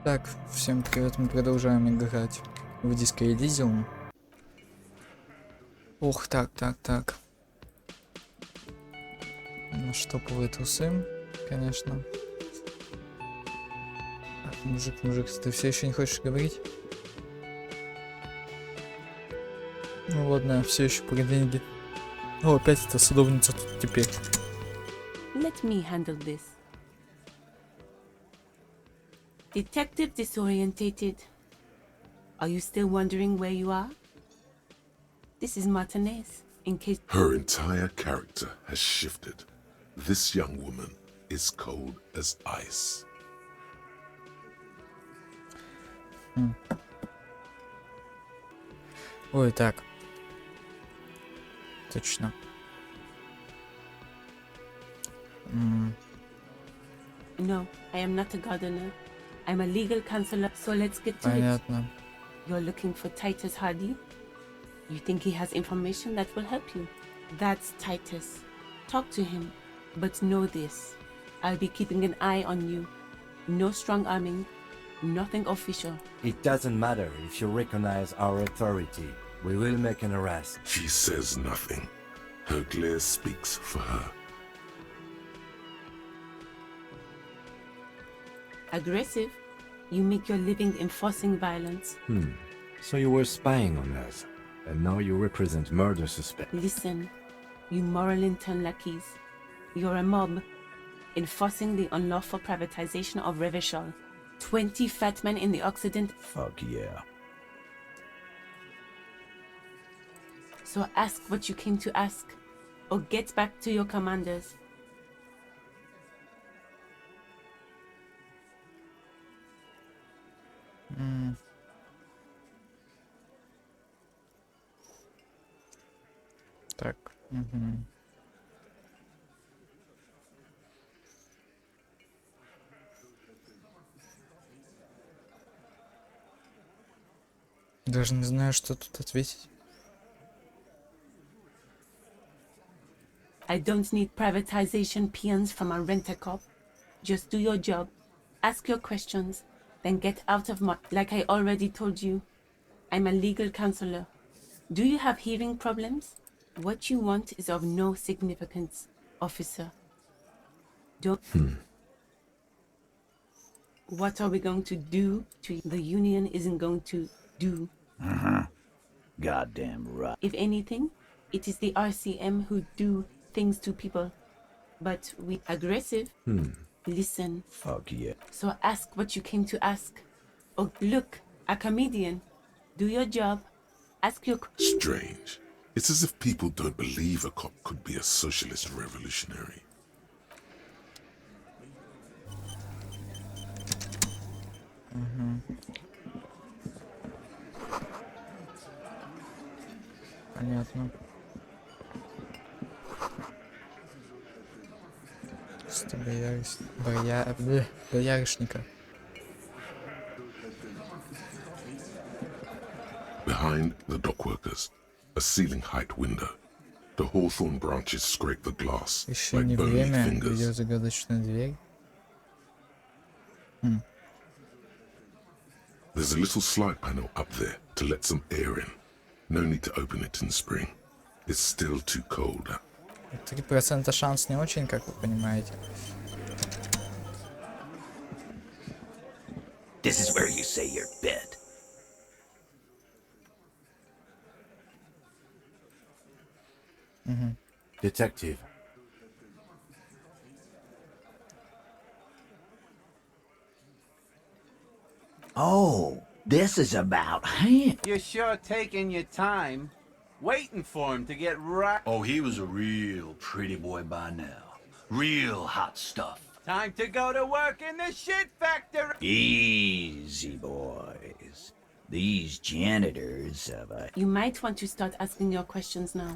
Так, всем привет, мы продолжаем играть в диско Elysium. Ох, так. Штоповые трусы, конечно. Так, мужик, ты все еще не хочешь говорить? Ну ладно, все еще про деньги. О, опять эта садовница тут теперь. Let me handle this. Detective disorientated. Are you still wondering where you are? This is Martinez, in case... Her entire character has shifted. This young woman is cold as ice. Ой, так. Точно. No, I am not a gardener. I'm a legal counselor, so let's get to it. Понятно. You're looking for Titus Hardy? You think he has information that will help you? That's Titus. Talk to him, but know this. I'll be keeping an eye on you. No strong arming, nothing official. It doesn't matter if you recognize our authority. We will make an arrest. She says nothing. Her glare speaks for her. Aggressive? You make your living enforcing violence. So you were spying on us, and now you represent murder suspect. Listen, you Moralington lackeys. You're a mob, enforcing the unlawful privatization of Revachol. 20 fat men in the Occident. Fuck yeah. So ask what you came to ask, or get back to your commanders. Так. Даже не знаю, что тут ответить. I don't need privatization peons from a rent-a-cop. Just do your job, ask your questions, then get out of my... Like I already told you, I'm a legal counselor. Do you have hearing problems? What you want is of no significance, officer. Don't... What are we going to do to... The union isn't going to do. Goddamn right. If anything, it is the RCM who do things to people. But we aggressive. Listen. Fuck yeah. So ask what you came to ask. Oh, look, a comedian. Do your job. Ask your... Strange. It's as if people don't believe a cop could be a socialist revolutionary. Понятно. Боярышника. Behind the dockworkers, a ceiling-height window. The hawthorn branches scrape the glass Еще like не bony время, fingers. видео загадочную дверь. There's a little slide panel up there to let some air in. No need to open it in spring. It's still too cold. 3% шанс не очень, как вы понимаете. This is where you say your bed. Detective, Oh, this is about him. You're sure taking your time, waiting for him to get right. Oh, he was a real pretty boy by now. Real hot stuff. Time to go to work in the shit factory. Easy, boys. These janitors have a... You might want to start asking your questions now.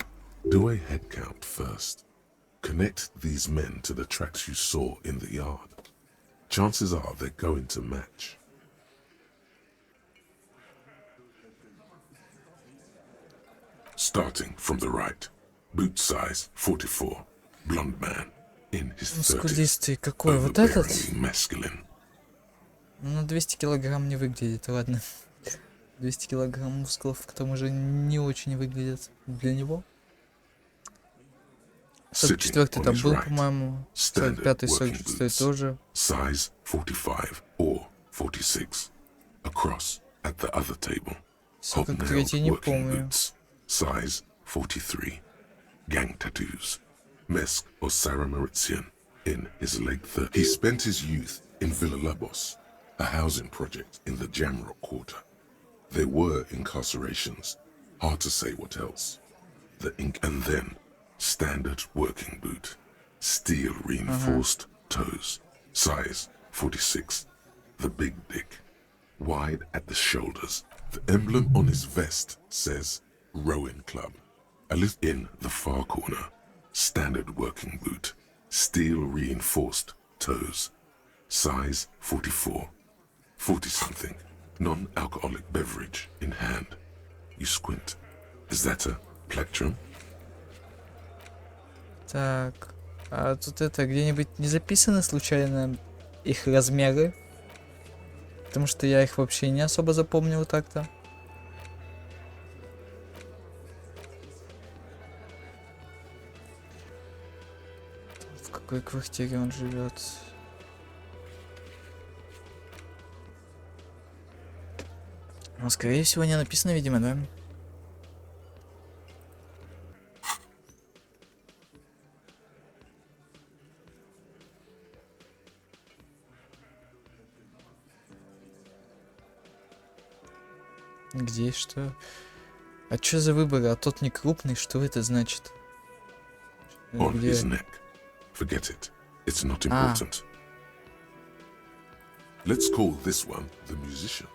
Do a head count first. Connect these men to the tracks you saw in the yard. Chances are they're going to match. Starting from the right. Boot size 44. Blonde man. In his 30s. Мускулистый какой? Вот этот? Overbearingly masculine. Ну, 200 килограмм не выглядит, ладно. 200 килограмм мускулов, к тому же не очень выглядят для него. Sitting 44-й on там his был, right, по-моему. standard 45-й, working 46-й boots, тоже. size 45 or 46. Across at the other table, 43-й hobnailed не working помню. boots, size 43. Gang tattoos, Mesk or Sarah Mauritian, in his late 30s. He spent his youth in Villa Labos, a housing project in the Jamrock quarter. There were incarcerations, hard to say what else. The ink and then standard working boot, steel reinforced toes, size 46. The big dick, wide at the shoulders. The emblem on his vest says Rowing Club. A lift in the far corner, standard working boot, steel reinforced toes, size 44. 40 something, non-alcoholic beverage in hand. You squint. Is that a plectrum? Так, а тут это, где-нибудь не записаны случайно их размеры? Потому что я их вообще не особо запомнил так-то. В какой квартире он живет? Ну, скорее всего, не написано, видимо, да? Где что? А чё за выбор? А тот не крупный, что это значит? On Где? his neck. Forget it. It's not important. Let's call this one the musician.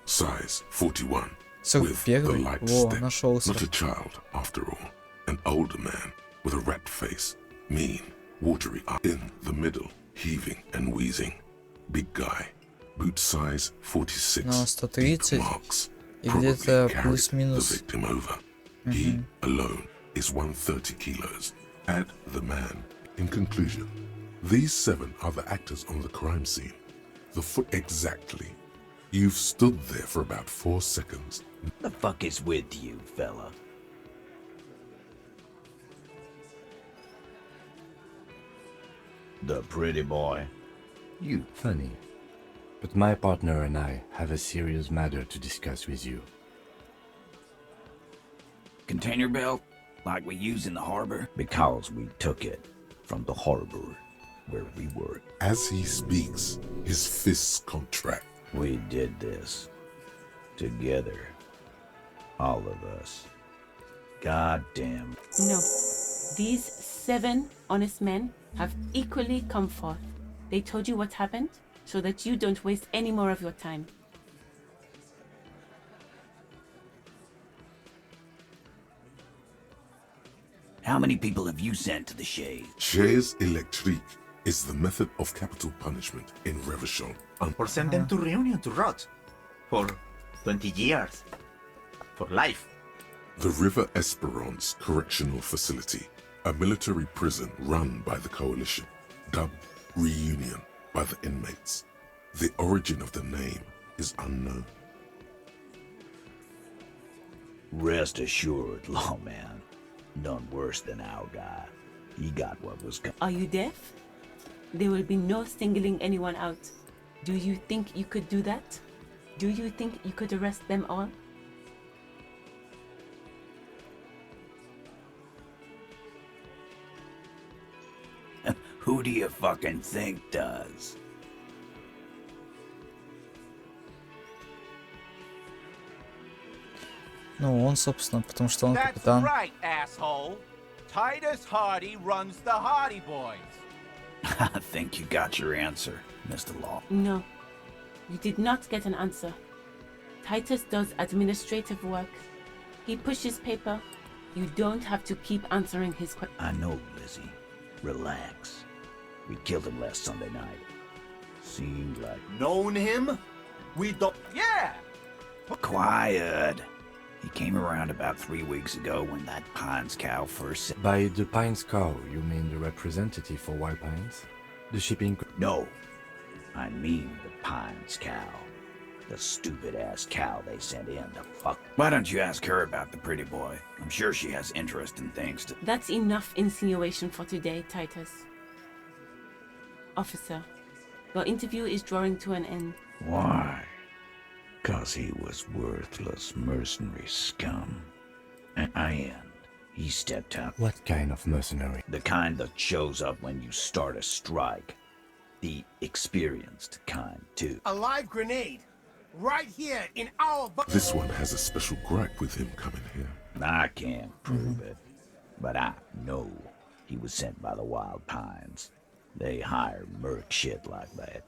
Size 41. With the 41-й? light Во, step. нашелся. Not a child, after all. An older man with a rat face. Mean, watery eye. In the middle, heaving and wheezing. Big guy. Boot size 46. Ну, Deep 130. marks. И Probably где-то carried the плюс-минус. victim over. He alone is 130 kilos. Add the man. In conclusion, these 7 are the actors on the crime scene. The foot exactly. You've stood there for about 4 seconds. The fuck is with you, fella? The pretty boy. You funny. But my partner and I have a serious matter to discuss with you. Container belt? Like we use in the harbor? Because we took it from the harbor where we were. As he speaks, his fists contract. We did this. Together. All of us. Goddamn. No. These 7 honest men have equally come forth. They told you what happened so that you don't waste any more of your time. How many people have you sent to the shade? Chaise électrique is the method of capital punishment in Revachol. Or send them to Reunion to rot. For 20 years. For life. The River Esperance Correctional Facility, a military prison run by the coalition, dubbed Reunion by the inmates. The origin of the name is unknown. Rest assured, lawman. None worse than our guy. He got what was coming. Are you deaf? There will be no singling anyone out. Do you think you could do that? Do you think you could arrest them all? Who do you fucking think does? Ну, он, собственно, потому что он That's капитан. right, asshole. Titus Hardy runs the Hardy Boys. I think you got your answer, Mr. Law. No. You did not get an answer. Titus does administrative work. He pushes paper. You don't have to keep answering his questions. I know, Lizzie. Relax. We killed him last Sunday night. Seemed like... Known him? We don't. Yeah! Quiet. He came around about 3 weeks ago when that Pines cow first said... By the Pines cow, you mean the representative for Wild Pines? The shipping... No. I mean the Pines cow. The stupid-ass cow they sent in to fuck. Why don't you ask her about the pretty boy? I'm sure she has interesting things to... That's enough insinuation for today, Titus. Officer, your interview is drawing to an end. Why? 'Cause he was worthless mercenary scum. And he stepped out. What kind of mercenary? The kind that shows up when you start a strike. The experienced kind, too. A live grenade. Right here in our This one has a special gripe with him coming here. I can't prove it, but I know he was sent by the Wild Pines. They hire merc shit like that.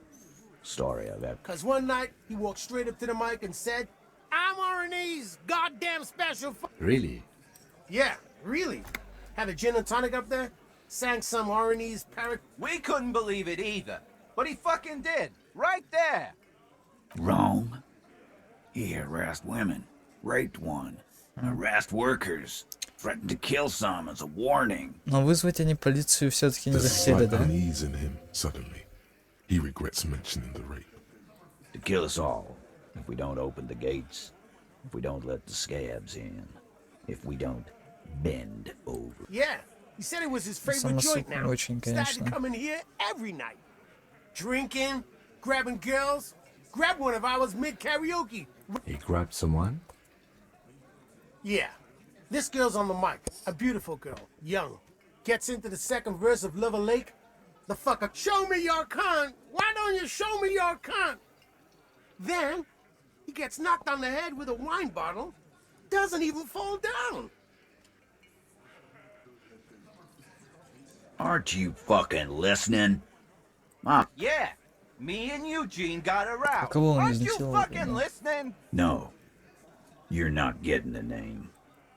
Story of ever. Cause one night he walked straight up to the mic and said, "I'm R&E's goddamn special Really? Yeah, really. Had a gin and tonic up there, sang some R&E's parrot. We couldn't believe it either. But he fucking did. Right there. Wrong. He harassed women, raped one, harassed workers, threatened to kill some as a warning. Но вызвать они полицию все-таки не There's a захотели, slight да? unease in him suddenly. He regrets mentioning the rape. To kill us all, if we don't open the gates, if we don't let the scabs in, if we don't bend over. Yeah, he said it was his favorite joint now. Очень, Started конечно. coming here every night. Drinking, grabbing girls. Grabbed one of ours mid-karaoke. He grabbed someone? Yeah. This girl's on the mic. A beautiful girl. Young. Gets into the second verse of Liver Lake. The fucker, show me your cunt. Why don't you show me your cunt? Then, he gets knocked on the head with a wine bottle. Doesn't even fall down. Aren't you fucking listening? Yeah. Me and Eugene got her out. кого он Aren't you изнасиловал, fucking да? listening? No. You're not getting the name.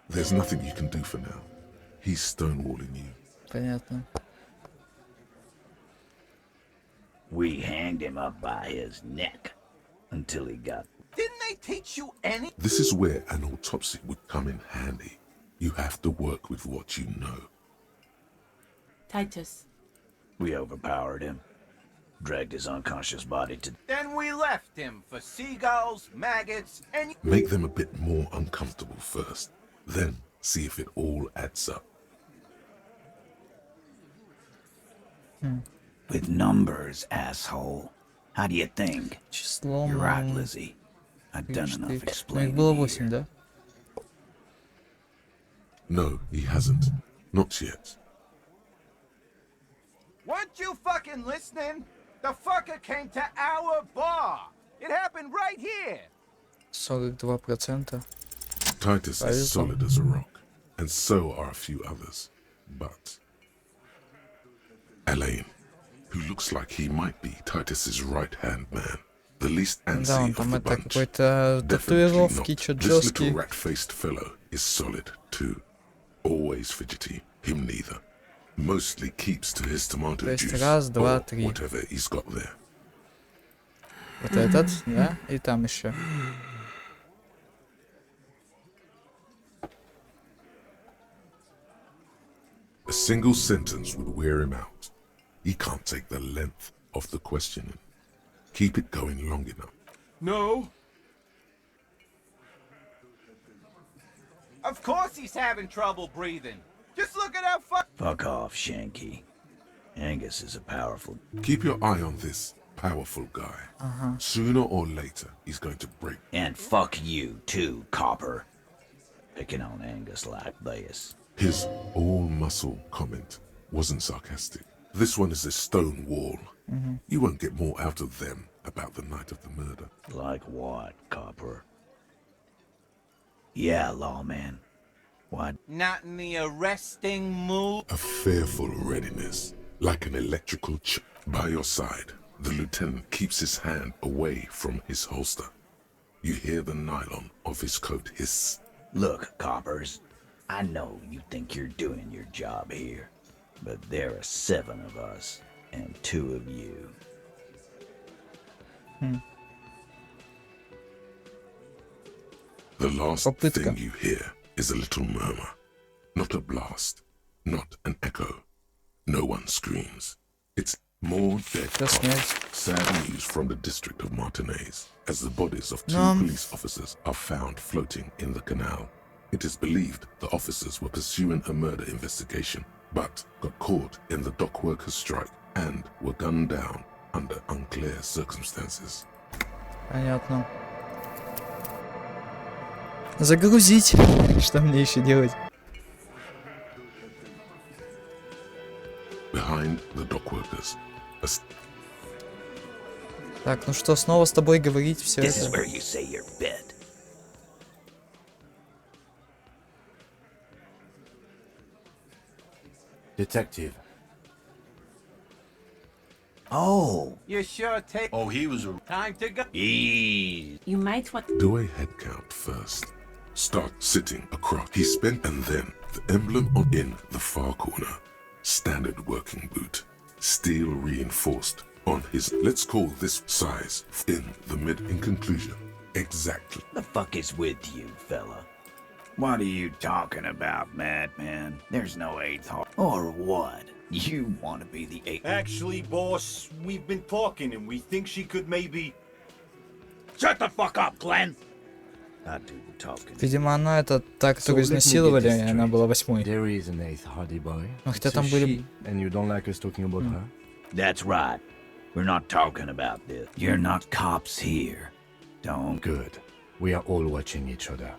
There's nothing you can do for now. He's stonewalling you. Понятно. We hanged him up by his neck until he got... Didn't they teach you any? This is where an autopsy would come in handy. You have to work with what you know. Titus, We overpowered him. Dragged his unconscious body to... Then we left him for seagulls, maggots, and... Make them a bit more uncomfortable first. Then see if it all adds up. With numbers, asshole. How do you think? Числом... You're right, Lizzie. I've done 4. enough Ну их explaining было here. 8, да? No, he hasn't. Not yet. Weren't you fucking listening? The fucker came to our bar. It happened right here. 42%. Titus That is is solid as a rock, and so are a few others. But Elaine, who looks like he might be Titus's right-hand man, the least Да, antsy он of там the это bunch. какой-то Definitely татуировки, not. чё This little жёсткий. rat-faced fellow is solid too. Always fidgety. Him neither. Mostly keeps to his tomato То есть juice раз, два, or три. whatever he's got there. Вот этот, да? И там еще. A single sentence would wear him out. He can't take the length of the questioning. Keep it going long enough. No. Of course he's having trouble breathing. Just look at how Fuck off, Shanky. Angus is a powerful... Keep your eye on this powerful guy. Sooner or later, he's going to break. And fuck you, too, copper. Picking on Angus like this. His all-muscle comment wasn't sarcastic. This one is a stone wall. You won't get more out of them about the night of the murder. Like what, copper? Yeah, lawman. What? not in the arresting mood. A fearful readiness, like an electrical chip by your side. The lieutenant keeps his hand away from his holster. You hear the nylon of his coat hiss. Look, coppers, I know you think you're doing your job here, but there are 7 of us and 2 of you. The last Попытка. thing you hear is a little murmur. Not a blast, not an echo. No one screams. It's More dead That's cops. nice. Sad news from the district of Martinez, as the bodies of two No. police officers are found floating in the canal. It is believed the officers were pursuing a murder investigation, but got caught in the dock workers' strike and were gunned down under unclear circumstances. Понятно. Загрузить. Что мне еще делать? Behind the dock workers, Так, ну что, снова с тобой говорить все This is это? where you say your bit. Detective, Oh, You sure take Oh, he was a... time to go. easy. You might want. do a head count first. Start sitting across. He spent, and then the emblem in the far corner. Standard working boot. Steel reinforced on his, let's call this size, in the mid. In conclusion, exactly. The fuck is with you, fella? What are you talking about, madman? There's no eighth heart. Or what? You want to be the eighth? Actually, boss, we've been talking and we think she could maybe. Shut the fuck up, Glenn! I do the talking. Видимо, она это та, so которую let me get изнасиловали, this и она straight. была 8-й. There is an eighth Hardy boy. Ну, хотя It's там a были- she, and you don't like us talking about her? That's right. We're not talking about this. You're not cops here. Don't. Good. We are all watching each other.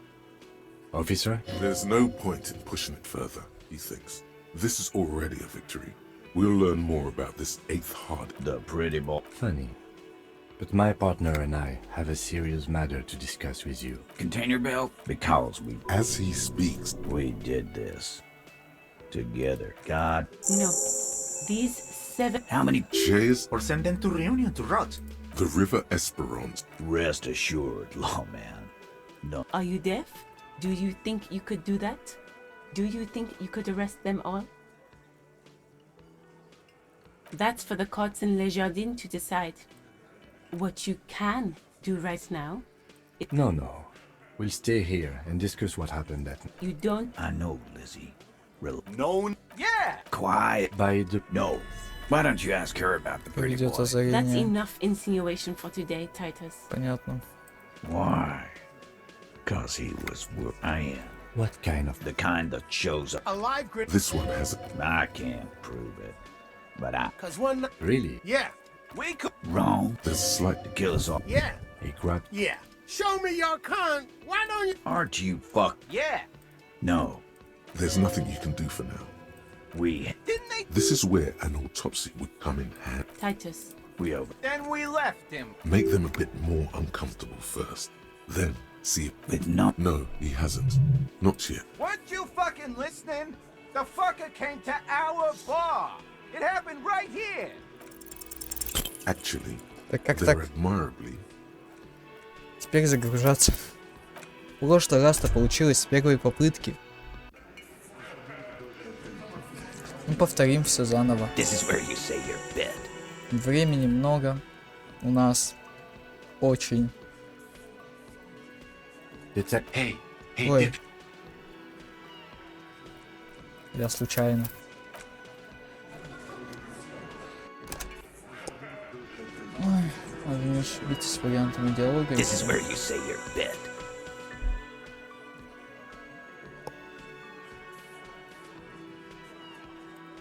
Officer? There's no point in pushing it further, he thinks. This is already a victory. We'll learn more about this eighth hard. The pretty boy. Funny. But my partner and I have a serious matter to discuss with you. Container belt? Because As he speaks, we did this. Together. God. No. These 7. How many? Chase Or send them to Reunion to rot. the River Esperance. Rest assured, lawman. No. Are you deaf? Do you think you could do that? Do you think you could arrest them all? That's for the courts in Les Jardins to decide. What you can do right now, No. We'll stay here and discuss what happened that you don't. I know, Lizzie. Known? Yeah! Quiet. by the... No. Why don't you ask her about the pretty Идет boy? That's озарение. enough insinuation for today, Titus. Понятно. Why? Cause he was where I am. What kind of... The kind that shows up. A live grid. This one has I can't prove it. But I. Cause one. Really? Yeah, We could. Wrong. there's slight To kill us all. yeah, He grabbed... yeah. Show me your con. Why don't you? Aren't you fuck? Yeah! No. there's nothing you can do for now. We. Didn't they? This is where an autopsy would come in hand. Titus. We over. Then we left him. Make them a bit more uncomfortable first. Then see if But not. no, he hasn't. Not yet. Weren't you fucking listening? The fucker came to our bar. It happened right here. Actually, Так как they're так? admirably. Теперь загружаться. В прошлый раз-то получилось с первой попытки. Ну, повторим все заново. This is where you say your bit. Времени много. У нас очень. Detect... Hey, Ой, dip. я случайно. Ой, надо не ошибиться с вариантами диалога. This is where you say your bit.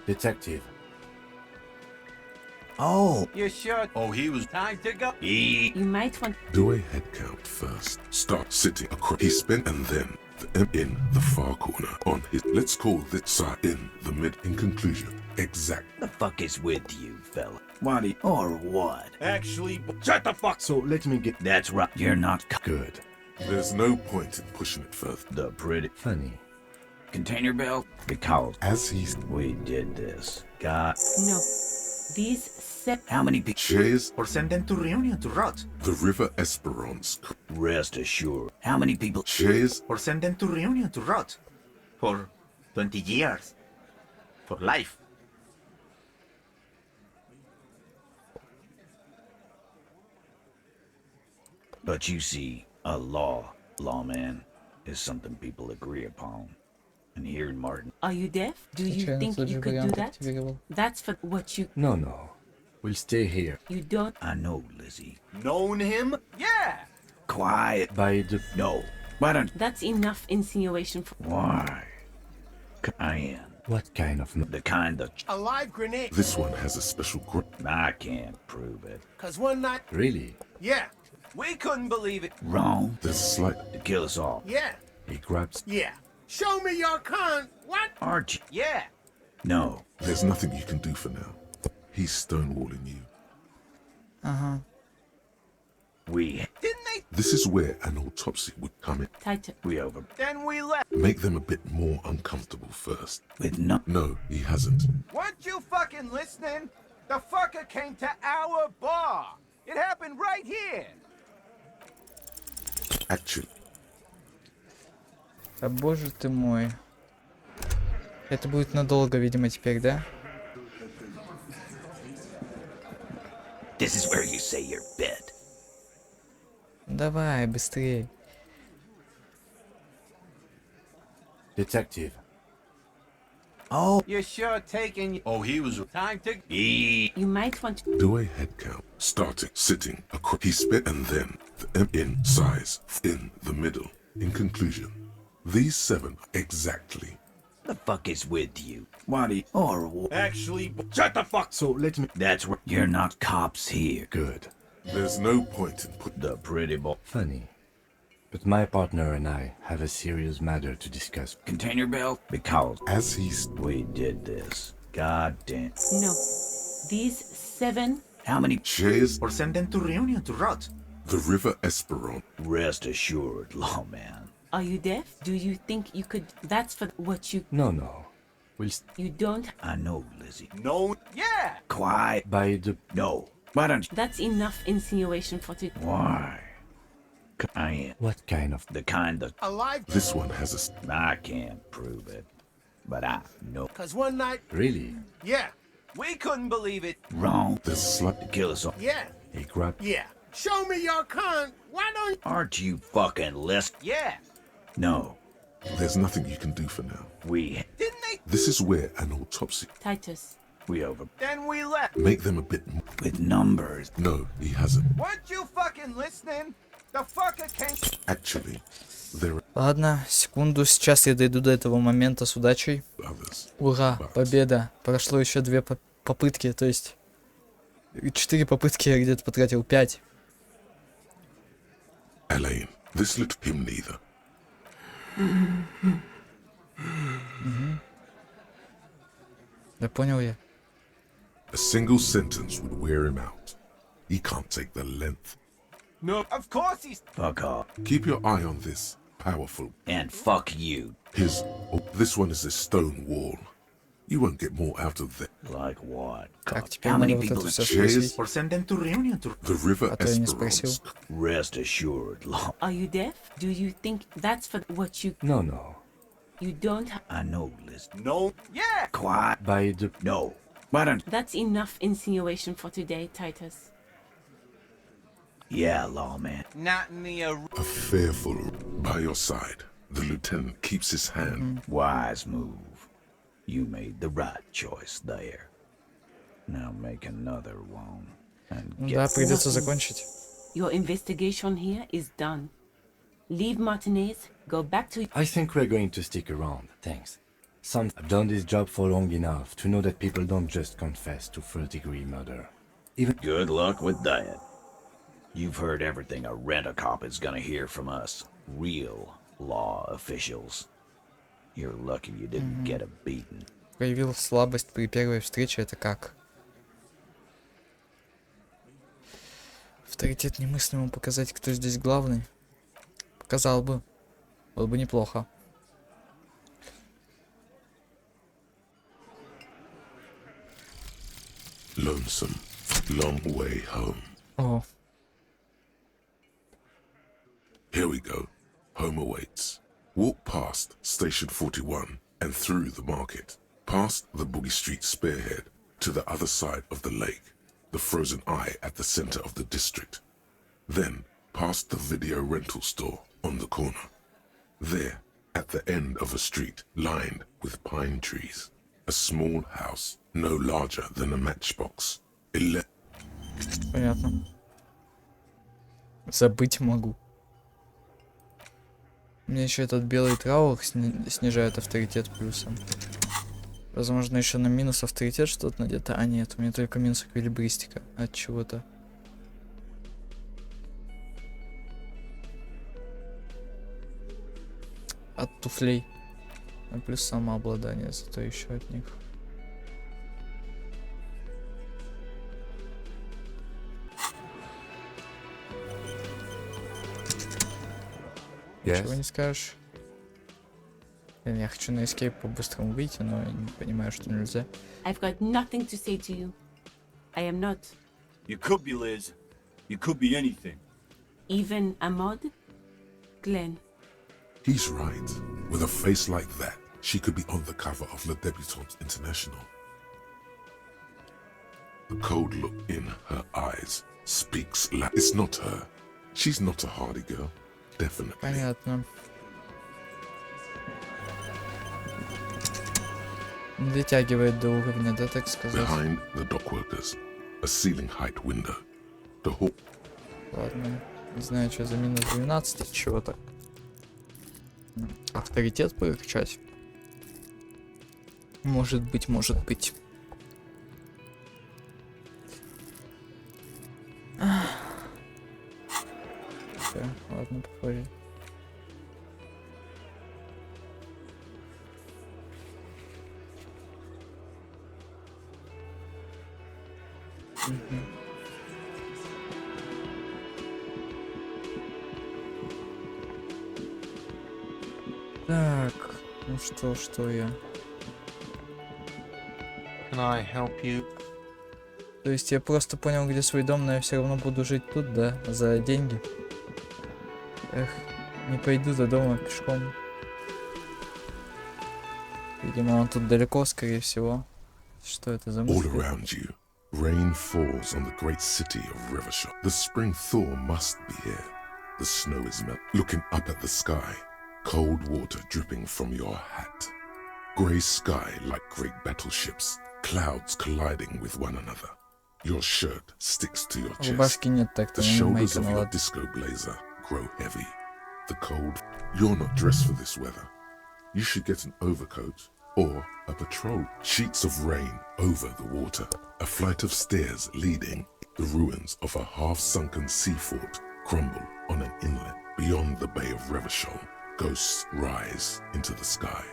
Detective. Oh. You sure? Oh, he was... Time to go. You might want. Do a head count first. Start sitting across. He spent, and then the in the far corner on his. Let's call this side in the mid. In conclusion, exact. The fuck is with you, fella? What? Or what? Actually, Shut the fuck. So let me get... That's right. You're not. Good. There's no point in pushing it further. The pretty Funny. container belt. Because As he's we did this. God. No. These 7. How many people? Chase Or send them to Reunion to rot. the River Esperance. Rest assured. How many people? Chase Or send them to Reunion to rot. For 20 years. For life. But you see, a lawman, is something people agree upon. And here in Martin, Are you deaf? Do you Случайно think тот you же could do вариант that? активировал. That's for what you. No. We'll stay here. You don't. I know, Lizzie. Known him? Yeah! Quiet. By the... No. Why don't... That's enough insinuation for. Why? Cayenne. What kind of... The kind that... A live grenade. This one has a special I can't prove it. Cause one night, Really? yeah, We couldn't believe it. Wrong. There's a slight... To kill us all. yeah, He grabs... yeah. Show me your con. What? Aren't you? Yeah! No. There's nothing you can do for now. He's stonewalling you. We Didn't they? This is where an autopsy would come in. Tighter. over. Then we left. Make them a bit more uncomfortable first. With no... No, he hasn't. Weren't you fucking listening? The fucker came to our bar. It happened right here. Actually, Да боже ты мой. Это будет надолго, видимо, теперь, да? This is where you say your bed. Давай, быстрее. Detective. Oh. You're sure taking Oh, he was... time to... You might want to. do a head count. Starting, sitting, across. He spit and then in size, in the middle. In conclusion, these 7 exactly. The fuck is with you? Why do you... Or... Actually... Shut the fuck... So let me... That's where... You're not cops here. Good. There's no point in putting... The pretty boy... Funny. But my partner and I have a serious matter to discuss. Container belt? Because As he's... we did this. God damn. No. These 7. How many... Shares Or send them to Reunion to rot. the River Esperon. Rest assured, lawman. Are you deaf? Do you think you could? That's for what you. No, no. We'll... You don't. I know, Lizzie. Known... Yeah! Quiet. By the... No. Why don't you... That's enough insinuation for today. Why? Cayenne. What kind of... The kind that... A live. This one has a... I can't prove it. But I know. Cause one night, Really? yeah, We couldn't believe it. Wrong. There's a slight... To kill us all. yeah, He grabbed... yeah. Show me your con. Why don't you? Aren't you fucking listening? Yeah! No. There's nothing you can do for now. We... Didn't they? This is where an autopsy... Titus. We over... Then we left. Make them a bit more... With numbers. No, he hasn't. Weren't you fucking listening? The fucker came... Actually, there are Ладно, секунду, сейчас я дойду до этого момента с удачей. others. Ура, победа. Прошло еще 2 попытки, то есть 4 попытки я где-то потратил 5. Elaine, this little him neither. Да понял я. A single sentence would wear him out. He can't take the length. No. Of course he's... Fuck off. Keep your eye on this. Powerful. And fuck you. His... Oh, this one is a stone wall. You won't get more out of that. Like what? Так, теперь How надо many вот people это in все chairs? спросить. Or send them to Reunion to... The River А то я не спросил. Esperance. Rest assured, law. Are you deaf? Do you think that's for what you? No, no. You don't. I know, Liz. Known... Yeah! Quiet. By the... No. Why don't... That's enough insinuation for today, Titus. Yeah, lawman. Not in the... A fearful by your side. The lieutenant keeps his hand. Wise move. You made the right choice there. Now make another one. And Ну get... да, придется закончить. Your investigation here is done. Leave Martinez. Go back to. I think we're going to stick around. Thanks. I've done this job for long enough to know that people don't just confess to first-degree murder. Even... Good luck with that. You've heard everything a rent-a-cop is gonna hear from us. Real law officials. You're lucky you didn't get a beating. Проявил слабость при первой встрече, это как? Авторитет немыслимо показать, кто здесь главный. Показал бы. Было бы неплохо. Lonesome. Long way home. О, Here we go. Home awaits. Walk past Station 41 and through the market. Past the Boogie Street spearhead to the other side of the lake. The frozen eye at the center of the district. Then past the video rental store on the corner. There, at the end of a street lined with pine trees. A small house, no larger than a matchbox. Понятно. Забыть могу. Мне еще этот белый траур снижает авторитет плюсом. Возможно, еще на минус авторитет что-то надето. А нет, у меня только минус эквилибристика от чего-то. От туфлей. А плюс самообладание, зато еще от них. Ничего не скажешь. Я хочу на escape по-быстрому выйти, но я не понимаю, что нельзя. I've got nothing to say to you. I am not You could be Liz. You could be anything. even a mod. Glenn, He's right. With a face like that, she could be on the cover of Le Debutante International. The cold look in her eyes speaks loud. It's not her. She's not a hardy girl. Definitely. Понятно. Не дотягивает до уровня, да, так сказать? Behind the dockworkers, a ceiling height window. The hall. Ладно. Не знаю, что за минус 12, чего так. Авторитет прокачать. Может быть, может быть. Все, ладно, попозже. Так, ну что я? Can I help you? То есть я просто понял, где свой дом, но я все равно буду жить тут, да? За деньги. Эх, не пойду до дома пешком. Видимо, он тут далеко, скорее всего. Что это за All мысли? around you, rain falls on the great city of Rivershot. The spring thaw must be here. The snow is melting. Looking up at the sky, cold water dripping from your hat. Grey sky like great battleships, clouds colliding with one another. Your shirt sticks to your chest. Рубашки нет, так-то The не shoulders маете, of ну your ладно. disco blazer grow heavy. The cold. You're not dressed for this weather. You should get an overcoat or a patrol. Sheets of rain over the water. A flight of stairs leading. The ruins of a half-sunken sea fort crumble on an inlet. Beyond the Bay of Revachol, ghosts rise into the sky.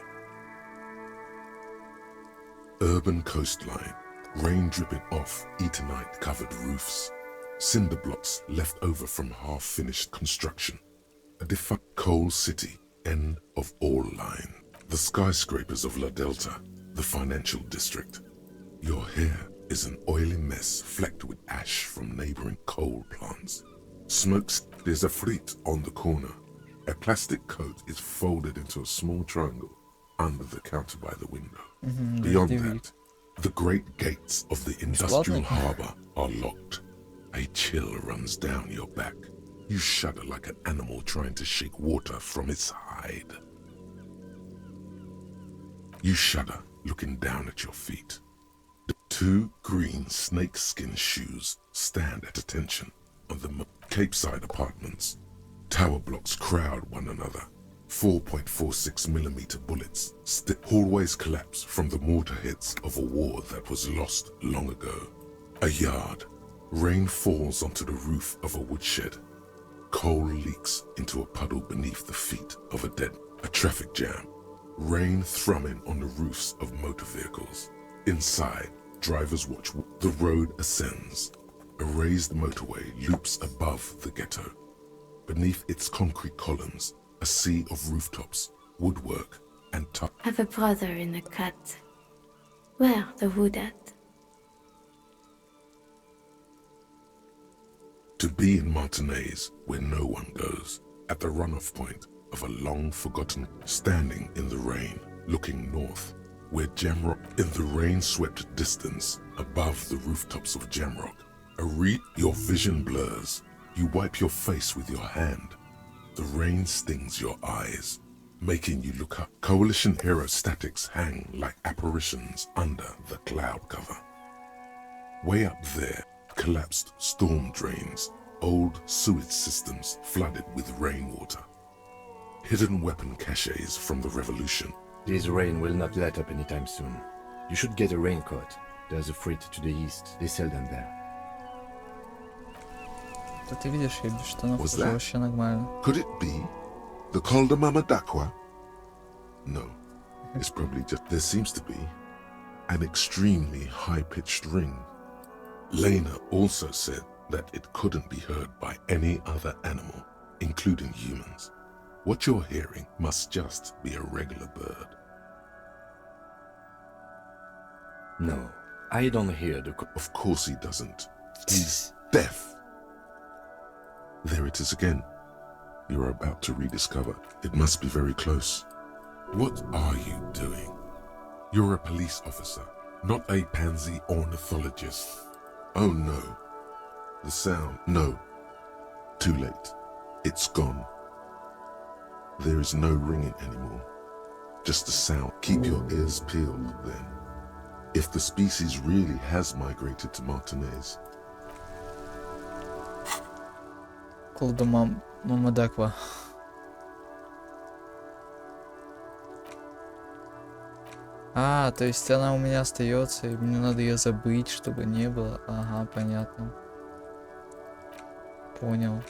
Urban coastline. Rain dripping off Eternite-covered roofs. Cinder blocks left over from half-finished construction. A defunct coal city, end of all line. The skyscrapers of La Delta, the financial district. Your hair is an oily mess flecked with ash from neighboring coal plants. Smokes, there's a frit on the corner. A plastic coat is folded into a small triangle under the counter by the window. Beyond that, the great gates of the industrial harbor are locked. A chill runs down your back. You shudder like an animal trying to shake water from its hide. You shudder looking down at your feet. The two green snakeskin shoes stand at attention on the Capeside apartments. Tower blocks crowd one another. 4.46mm bullets. Hallways collapse from the mortar hits of a war that was lost long ago. A yard. Rain falls onto the roof of a woodshed. Coal leaks into a puddle beneath the feet of a dead. A traffic jam. Rain thrumming on the roofs of motor vehicles. Inside, drivers watch. The road ascends. A raised motorway loops above the ghetto. Beneath its concrete columns, a sea of rooftops, woodwork, and I've a brother in a cut. Where the wood at? To be in Martinez, where no one goes, at the runoff point of a long-forgotten, standing in the rain, looking north, where Jamrock, in the rain-swept distance, above the rooftops of Jamrock, your vision blurs. You wipe your face with your hand. The rain stings your eyes, making you look up. Coalition aerostatics hang like apparitions under the cloud cover. Way up there, collapsed storm drains, old sewage systems flooded with rainwater. Hidden weapon caches from the revolution. This rain will not let up anytime soon. You should get a raincoat. There's a freight to the east. They sell them there. Да ты видишь, я без штанов Was уже that? вообще нормально. Could it be the Col de Mamadakwa? No, it's probably just... There seems to be an extremely high-pitched ring. Lena also said that it couldn't be heard by any other animal, including humans. What you're hearing must just be a regular bird. No, I don't hear the... Of course he doesn't. He's deaf. There it is again. You're about to rediscover. It must be very close. What are you doing? You're a police officer, not a pansy ornithologist. Oh no. The sound. No. Too late. It's gone. There is no ringing anymore. Just a sound. Keep your ears peeled then. If the species really has migrated to Martinez. Колда Мамадаква. А, то есть она у меня остается, и мне надо ее забыть, чтобы не было. Ага, понятно. Понял.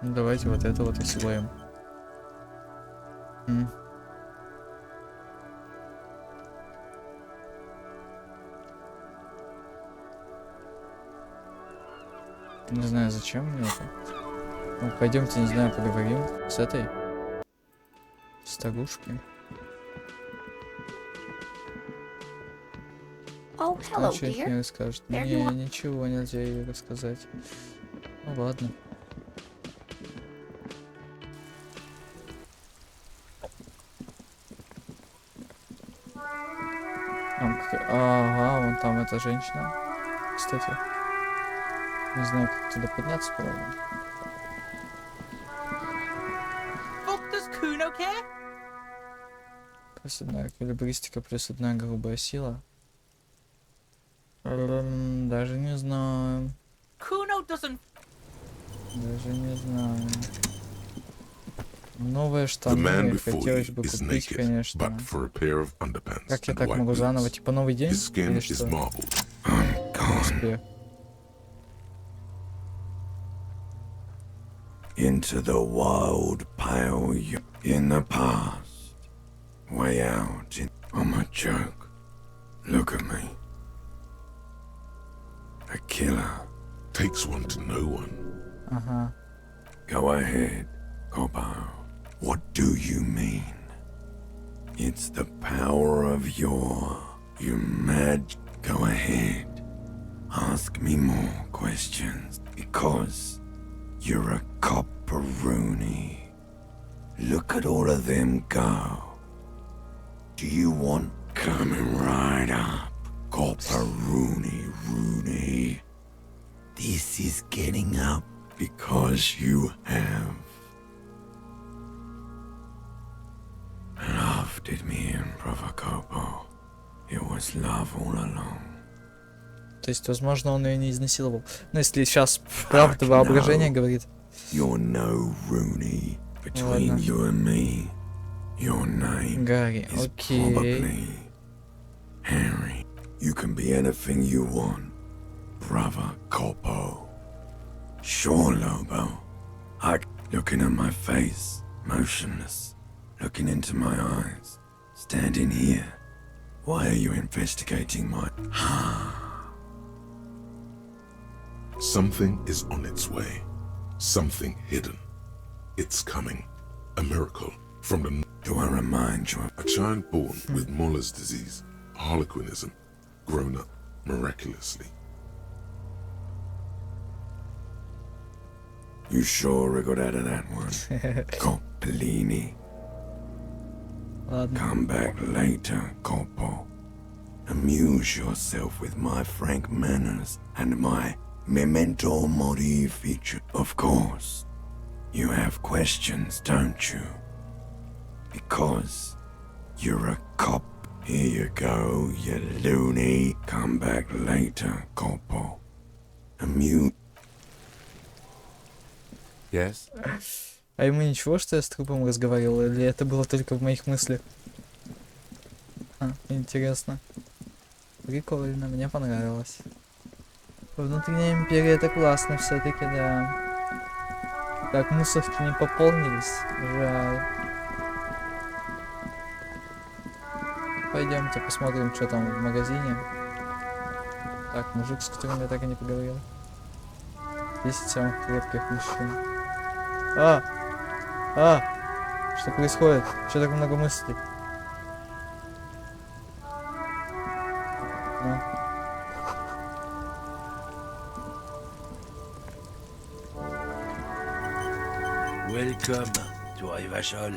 Ну давайте вот это вот освоим. Не знаю, зачем мне это. Ну, пойдемте, не знаю, поговорим с этой старушкой. Oh, А hello, что dear. не расскажет? There Мне you are. ничего нельзя ей рассказать. Ну ладно. Ага, вон там эта женщина. Кстати. Не знаю, как туда подняться, правда. Плюс одна эквилибристика, плюс одна грубая сила. Даже не знаю. Даже не знаю. Новые The man штаны before хотелось you бы is купить, naked, конечно. but for a pair of underpants Как я and так white могу заново? boots. Типа новый день? His skin Или is что? marbled. Успех. Into the wild pale in the past. Way out in... I'm a joke. Look at me. A killer. Takes one to know one. Ага. Go ahead, Cobbo. What do you mean? It's the power of your mad... Go ahead. Ask me more questions. Because you're a copperoonie. Look at all of them go. Do you want... Coming right up. Copperoonie. This is getting up because you have loved it, me and Provocopo. It was love all along. То есть, возможно, он ее не изнасиловал. Но если сейчас правда воображение говорит. You're no Rooney. Between you and me, your name Гарри, is окей. probably Harry. You can be anything you want, brother Corpo. Sure, Lobo. Looking at my face, motionless, looking into my eyes, standing here. Why are you investigating my... Something is on its way. Something hidden. It's coming. A miracle from the... Do I remind you? A child born with Muller's disease, harlequinism, grown up miraculously. You sure I got out of that one? Coppellini. Come back later, Corpo. Amuse yourself with my frank manners and my memento mori feature. Of course, you have questions, don't you? Because you're a cop Here you go, you loony. Come back later, Corpo. Amuse. Yes? А ему ничего, что я с трупом разговаривал, или это было только в моих мыслях? Интересно. Прикольно, мне понравилось. Внутренняя империя — это классно все-таки, да. Так, мусорки не пополнились. Жаль. Пойдемте посмотрим, что там в магазине. Так, мужик, с которым я так и не поговорил. 10 самых крепких мужчин. Что происходит? Что так много мыслей? Welcome to Rivachol.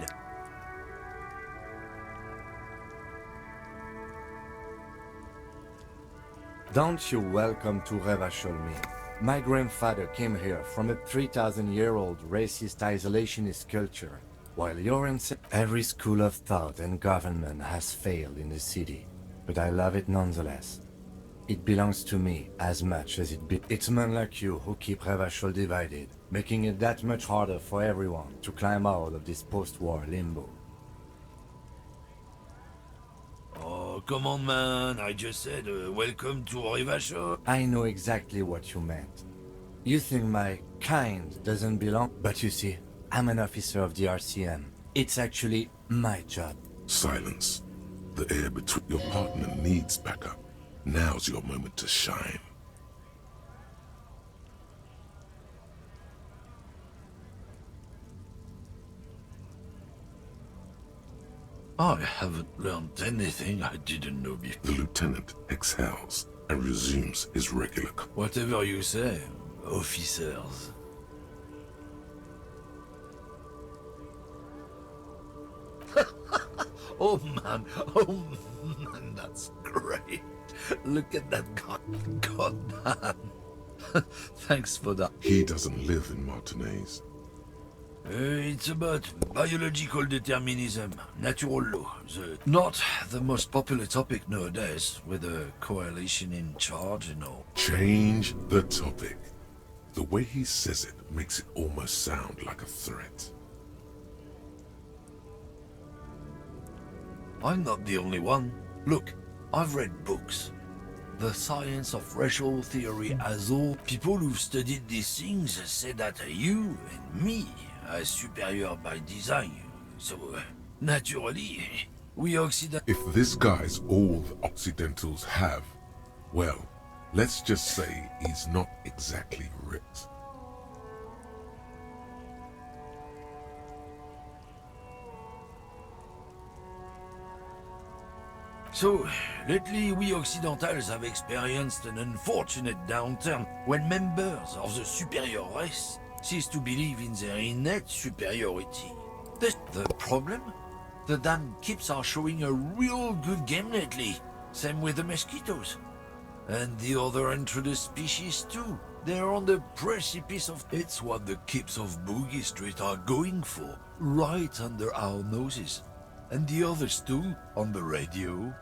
Don't you welcome to Revachol me. My grandfather came here from a 3,000-year-old racist isolationist culture, while you're in every school of thought and government has failed in the city, but I love it nonetheless. It belongs to me as much as it's men like you who keep Revachol divided, making it that much harder for everyone to climb out of this post-war limbo. Oh, come on, man. I just said welcome to Rivachol. I know exactly what you meant. You think my kind doesn't belong, but you see, I'm an officer of the RCM. It's actually my job. Silence. The air between your partner needs backup. Now's your moment to shine. I haven't learned anything I didn't know before. The lieutenant exhales and resumes his regular. Whatever you say, officers. Oh man, that's great. Look at that god man. Thanks for that. He doesn't live in Martinez. It's about biological determinism, natural law. Not the most popular topic nowadays, with a coalition in charge and all. Change the topic. The way he says it makes it almost sound like a threat. I'm not the only one. Look, I've read books. The science of racial theory as all. People who've studied these things say that you and me are superior by design. So, naturally, we Occidentals... If this guy's all the Occidentals have, well, let's just say he's not exactly ripped. So, lately we Occidentals have experienced an unfortunate downturn when members of the superior race cease to believe in their innate superiority. The problem? The damn kips are showing a real good game lately. Same with the mosquitoes. And the other intruders species too. They're on the precipice of... It's what the kips of Boogie Street are going for, right under our noses. And the others too, on the radio.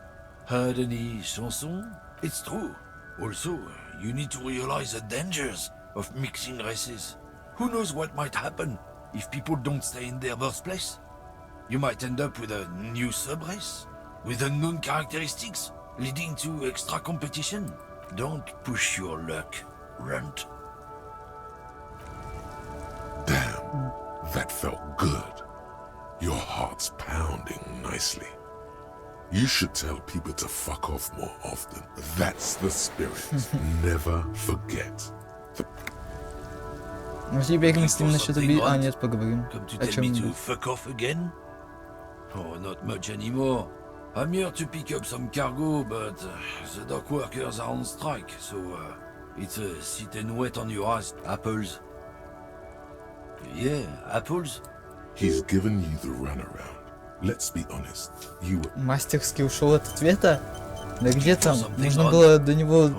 Heard any chansons? It's true. Also, you need to realize the dangers of mixing races. Who knows what might happen if people don't stay in their birthplace? You might end up with a new sub-race, with unknown characteristics, leading to extra competition. Don't push your luck, Runt. Damn, that felt good. Your heart's pounding nicely. You should tell people to fuck off more often. That's the spirit. Never forget. Теперь мы с ним насчет А, нет, поговорим. Come to О tell me to чем-нибудь. fuck off again? Oh, not much anymore. I'm here to pick up some cargo, but the dock workers are on strike, so it's a sit and wait on your ass. Apples. Yeah, apples. He's given you the runaround. Let's be honest. You were... Мастерски ушел от ответа? Да где там? Нужно было до него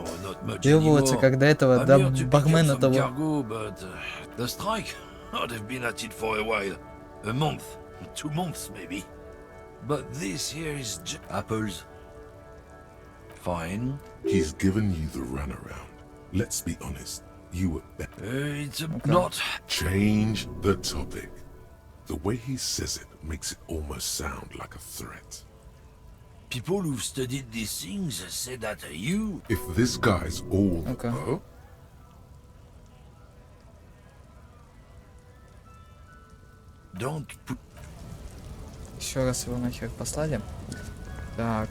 требоваться, как до этого, до бармена того. Cargo, but the strike? Oh, they've been at it for a while. A month, 2 months maybe. But this here is apples. Fine. He's given you the runaround. Let's be honest. You were better. It's not... Change the topic. The way he says it makes it almost sound like a threat. People who've studied these things say that you... If this guy's all... Okay. Oh? Don't put... Еще раз его нахер послали. Так,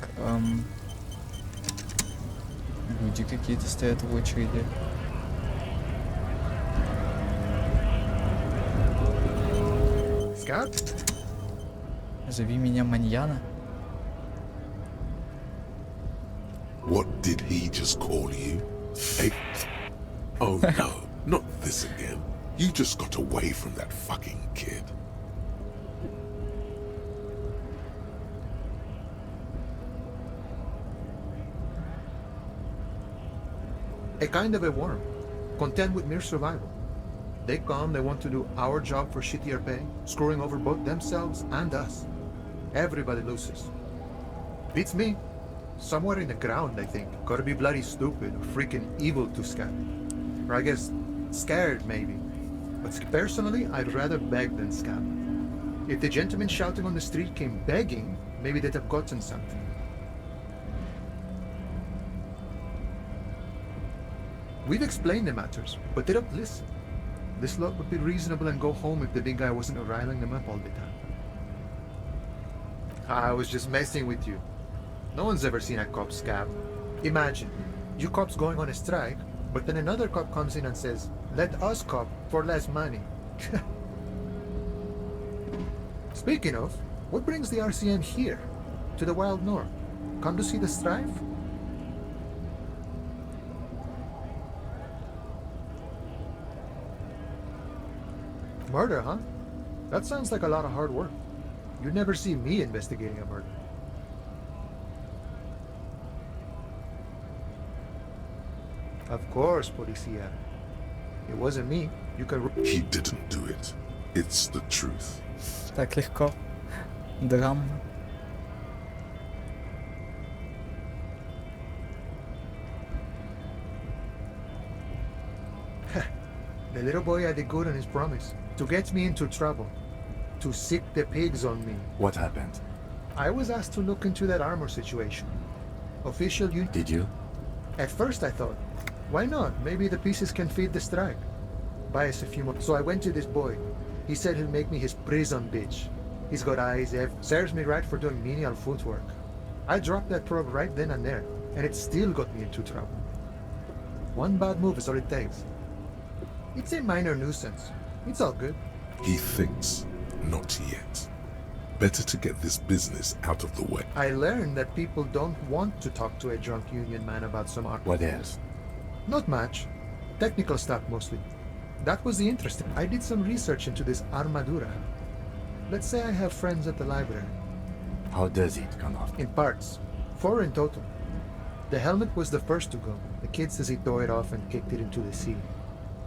люди какие-то стоят в очереди. Scott? Зови меня Маньяна. What did he just call you? Hey. Oh no, not this again. You just got away from that fucking kid. A kind of a worm, content with mere survival. They come, they want to do our job for shittier pay, screwing over both themselves and us. Everybody loses. Beats me. Somewhere in the ground, I think. Gotta be bloody stupid or freaking evil to scab. Or I guess, scared maybe. But personally, I'd rather beg than scab. If the gentleman shouting on the street came begging, maybe they'd have gotten something. We've explained the matters, but they don't listen. This lot would be reasonable and go home if the big guy wasn't riling them up all the time. I was just messing with you. No one's ever seen a cop scab. Imagine, you cops going on a strike, but then another cop comes in and says, let us cop for less money. Speaking of, what brings the RCM here? To the wild north? Come to see the strife? Murder, huh? That sounds like a lot of hard work. You'd never see me investigating a murder. Of course, Policia. It wasn't me. You can... He didn't do it. It's the truth. Так легко. Драма. The little boy had a good on his promise. To get me into trouble. To sick the pigs on me. What happened? I was asked to look into that armor situation. Official you... Did you? At first I thought, why not? Maybe the pieces can feed the strike. Buy us a few more. So I went to this boy. He said he'll make me his prison bitch. He's got eyes, serves me right for doing menial footwork. I dropped that probe right then and there, and it still got me into trouble. One bad move is all it takes. It's a minor nuisance. It's all good. He thinks, not yet. Better to get this business out of the way. I learned that people don't want to talk to a drunk union man about some art. What else? Not much. Technical stuff mostly. That was the interesting. I did some research into this armadura. Let's say I have friends at the library. How does it come off? In parts. 4 in total. The helmet was the first to go. The kid says he tore it off and kicked it into the sea.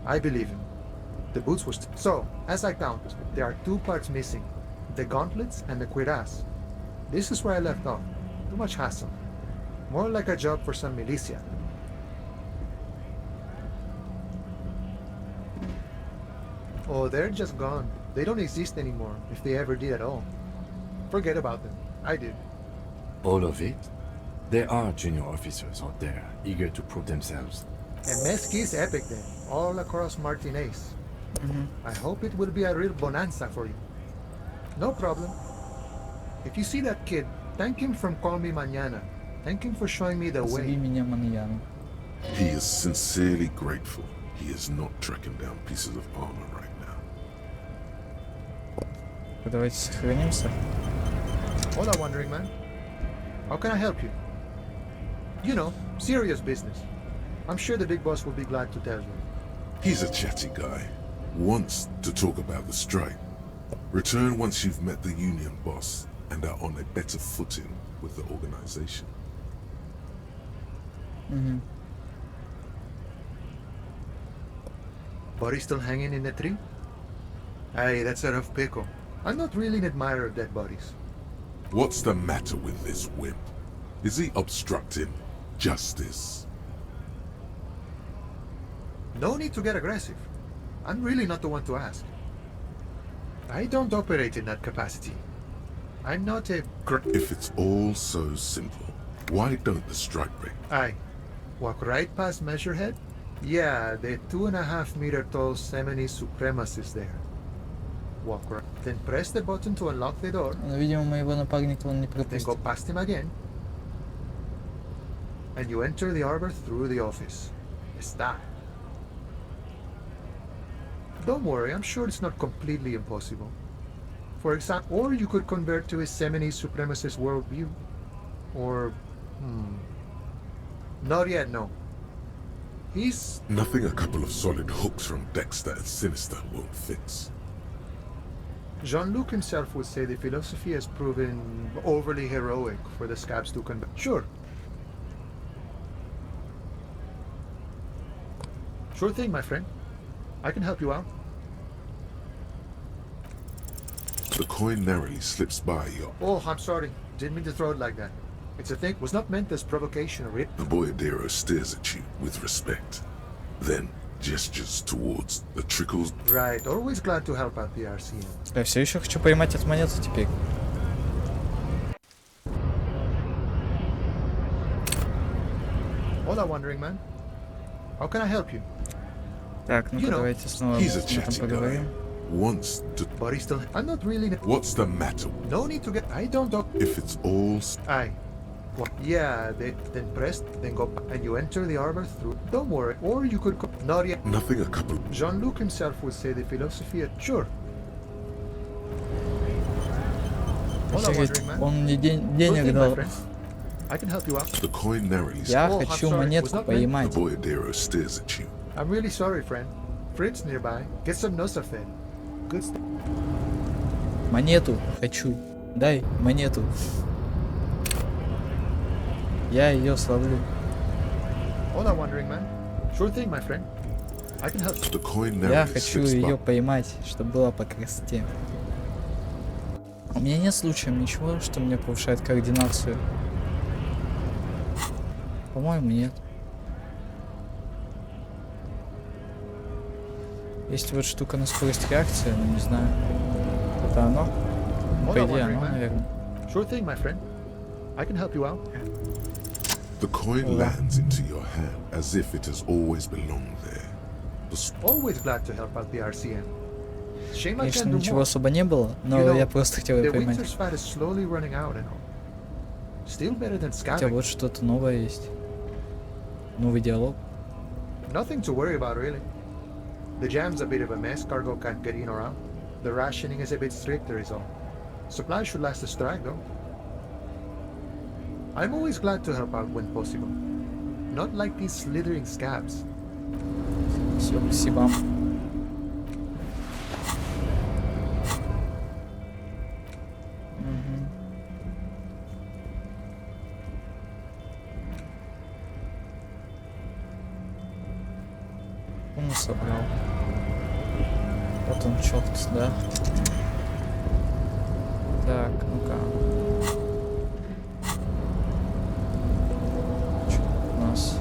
I believe him. The boots were so, as I count, there are 2 parts missing. The gauntlets and the cuirass. This is where I left off. Too much hassle. More like a job for some militia. Oh, they're just gone. They don't exist anymore, if they ever did at all. Forget about them. I did. All of it? There are junior officers out there, eager to prove themselves. And Mesqui's epic then, all across Martinez. I hope it will be a real bonanza for you. No problem. If you see that kid, thank him from Call Me Mañana. Thank him for showing me the Зови way. меня Маньяна. He is sincerely grateful he is not tracking down pieces of armor right now. Давайте сохранимся. Hola, Wandering Man. How can I help you? You know, serious business. I'm sure the big boss will be glad to tell you. He's a chatty guy. Wants to talk about the strike. Return once you've met the union boss and are on a better footing with the organization. Body still hanging in the tree? Hey, that's a rough pickle. I'm not really an admirer of dead bodies. What's the matter with this wimp? Is he obstructing? justice. No need to get aggressive. I'm really not the one to ask. I don't operate in that capacity. I'm not a If it's all so simple, why don't the strike break? I walk right past Measurehead? Yeah, the 2.5 meter tall Semini supremacist there. Walk right, then press the button to unlock the door, Но, видимо, моего напарника он не then go пропустит. past him again, and you enter the arbor through the office. Está. Don't worry, I'm sure it's not completely impossible. For example, or you could convert to a Semini supremacist worldview. Or, not yet, no. He's... Nothing a couple of solid hooks from Dexter and Sinister won't fix. Jean-Luc himself would say the philosophy has proven overly heroic for the scabs to convert. Sure. Sure thing, my friend. I can help you out. The coin narrowly slips by your... Oh, I'm sorry. Didn't mean to throw it like that. It's a thing. Was not meant as provocation or it. The Boyadero stares at you with respect, then gestures towards the trickles. Right. Always glad to help out the RCM. Я все еще хочу поймать эту монету теперь. Hola, wandering man. How can I help you? Так, ну-ка давайте снова He's a об этом chatty guy. поговорим. Wants to... But he's still... I'm not really... What's the matter? No need to get... I don't... If it's all... Aye. What? Yeah, then press, then go, and you enter the arbor through. Don't worry. Or you could go... Not yet. Nothing a couple... Jean-Luc himself would say the philosophy... Sure. Hola, Офигеть, wandering man. он мне Sure денег thing, my дал. friend. I can help you out. The coin narrows. Я Oh, I'm хочу sorry. монетку Was not meant- The поймать. Boyadero stares at you. I'm really sorry, friend. Fritz nearby. Get some Nosafed. Good stuff. Монету хочу. Дай монету. Я ее словлю. Hola, wandering man. Sure thing, my friend. I can help you. The coin Я narrows хочу slips ее by. поймать, чтобы было по красоте. У меня нет случаем ничего, что мне повышает координацию. По-моему, нет. Есть вот штука на скорость реакции, но не знаю. Это оно? Ну, по Hola, идее, wandering оно, man. наверное. Sure thing, my friend. I can help you out. The coin lands into your hand as if it has always belonged there. The Always glad to help out the RCM. Shame I Конечно, can't do ничего more. особо не было, но You know, я просто хотел ее The поймать. winter's fat is slowly running out and all. Still better than Хотя scabbing. вот что-то новое есть. Новый диалог. Nothing to worry about, really. The jam's a bit of a mess, cargo can't get in or out. The rationing is a bit stricter is all. Supplies should last the strike, though. I'm always glad to help out when possible. Not like these slithering scabs. Все, спасибо. Мгм. Он собрал. Вот он, черт, да? Так, ну-ка. Что у нас?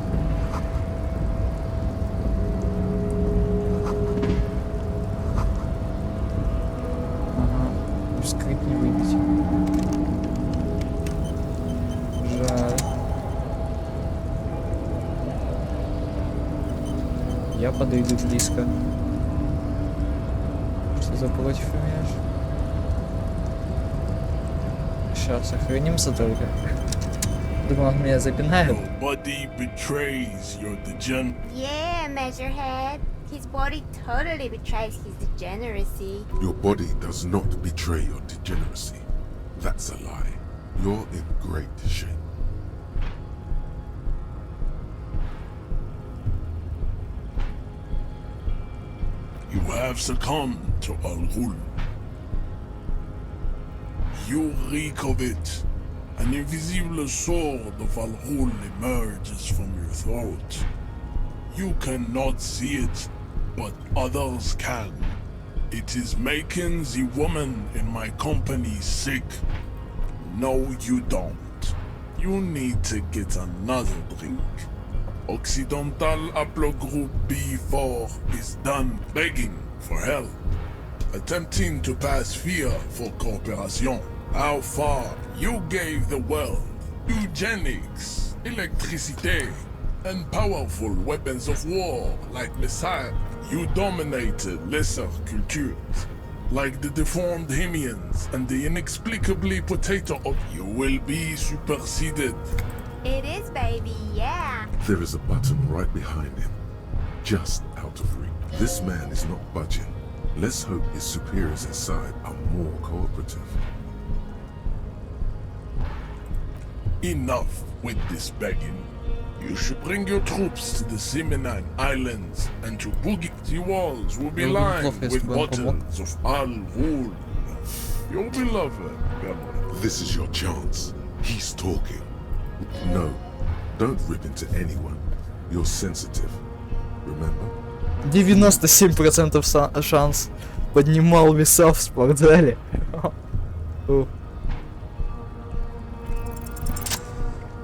Ага, вскрыть не выйдете. Жаль. Я подойду близко. Что за против имеешь? Сейчас сохранимся только. Думал, он меня запинает. Nobody betrays your degen. Yeah, Measurehead. His body totally betrays his degeneracy. Your body does not betray your degeneracy. That's a lie. You're in great shape. You have succumbed to Al-Ghul. You reek of it. An invisible sword of Al-Ghul emerges from your throat. You cannot see it, but others can. It is making the woman in my company sick. No, you don't. You need to get another drink. Occidental Haplogroup B4 is done begging for help, attempting to pass fear for cooperation. How far you gave the world eugenics, electricity, and powerful weapons of war like missiles. You dominated lesser cultures, like the deformed Hemians and the inexplicably potato. You will be superseded. It is, baby, yeah. There is a button right behind him, just out of reach. This man is not budging. Let's hope his superiors inside are more cooperative. Enough with this begging. You should bring your troops to the Semenine Islands and to Boogie. The walls will be lined with bottles of Al Ghul. Your beloved, Gamma. This is your chance. He's talking. No, don't rip into anyone. You're sensitive. Remember? 97% шанс. Поднимал веса в спортзале.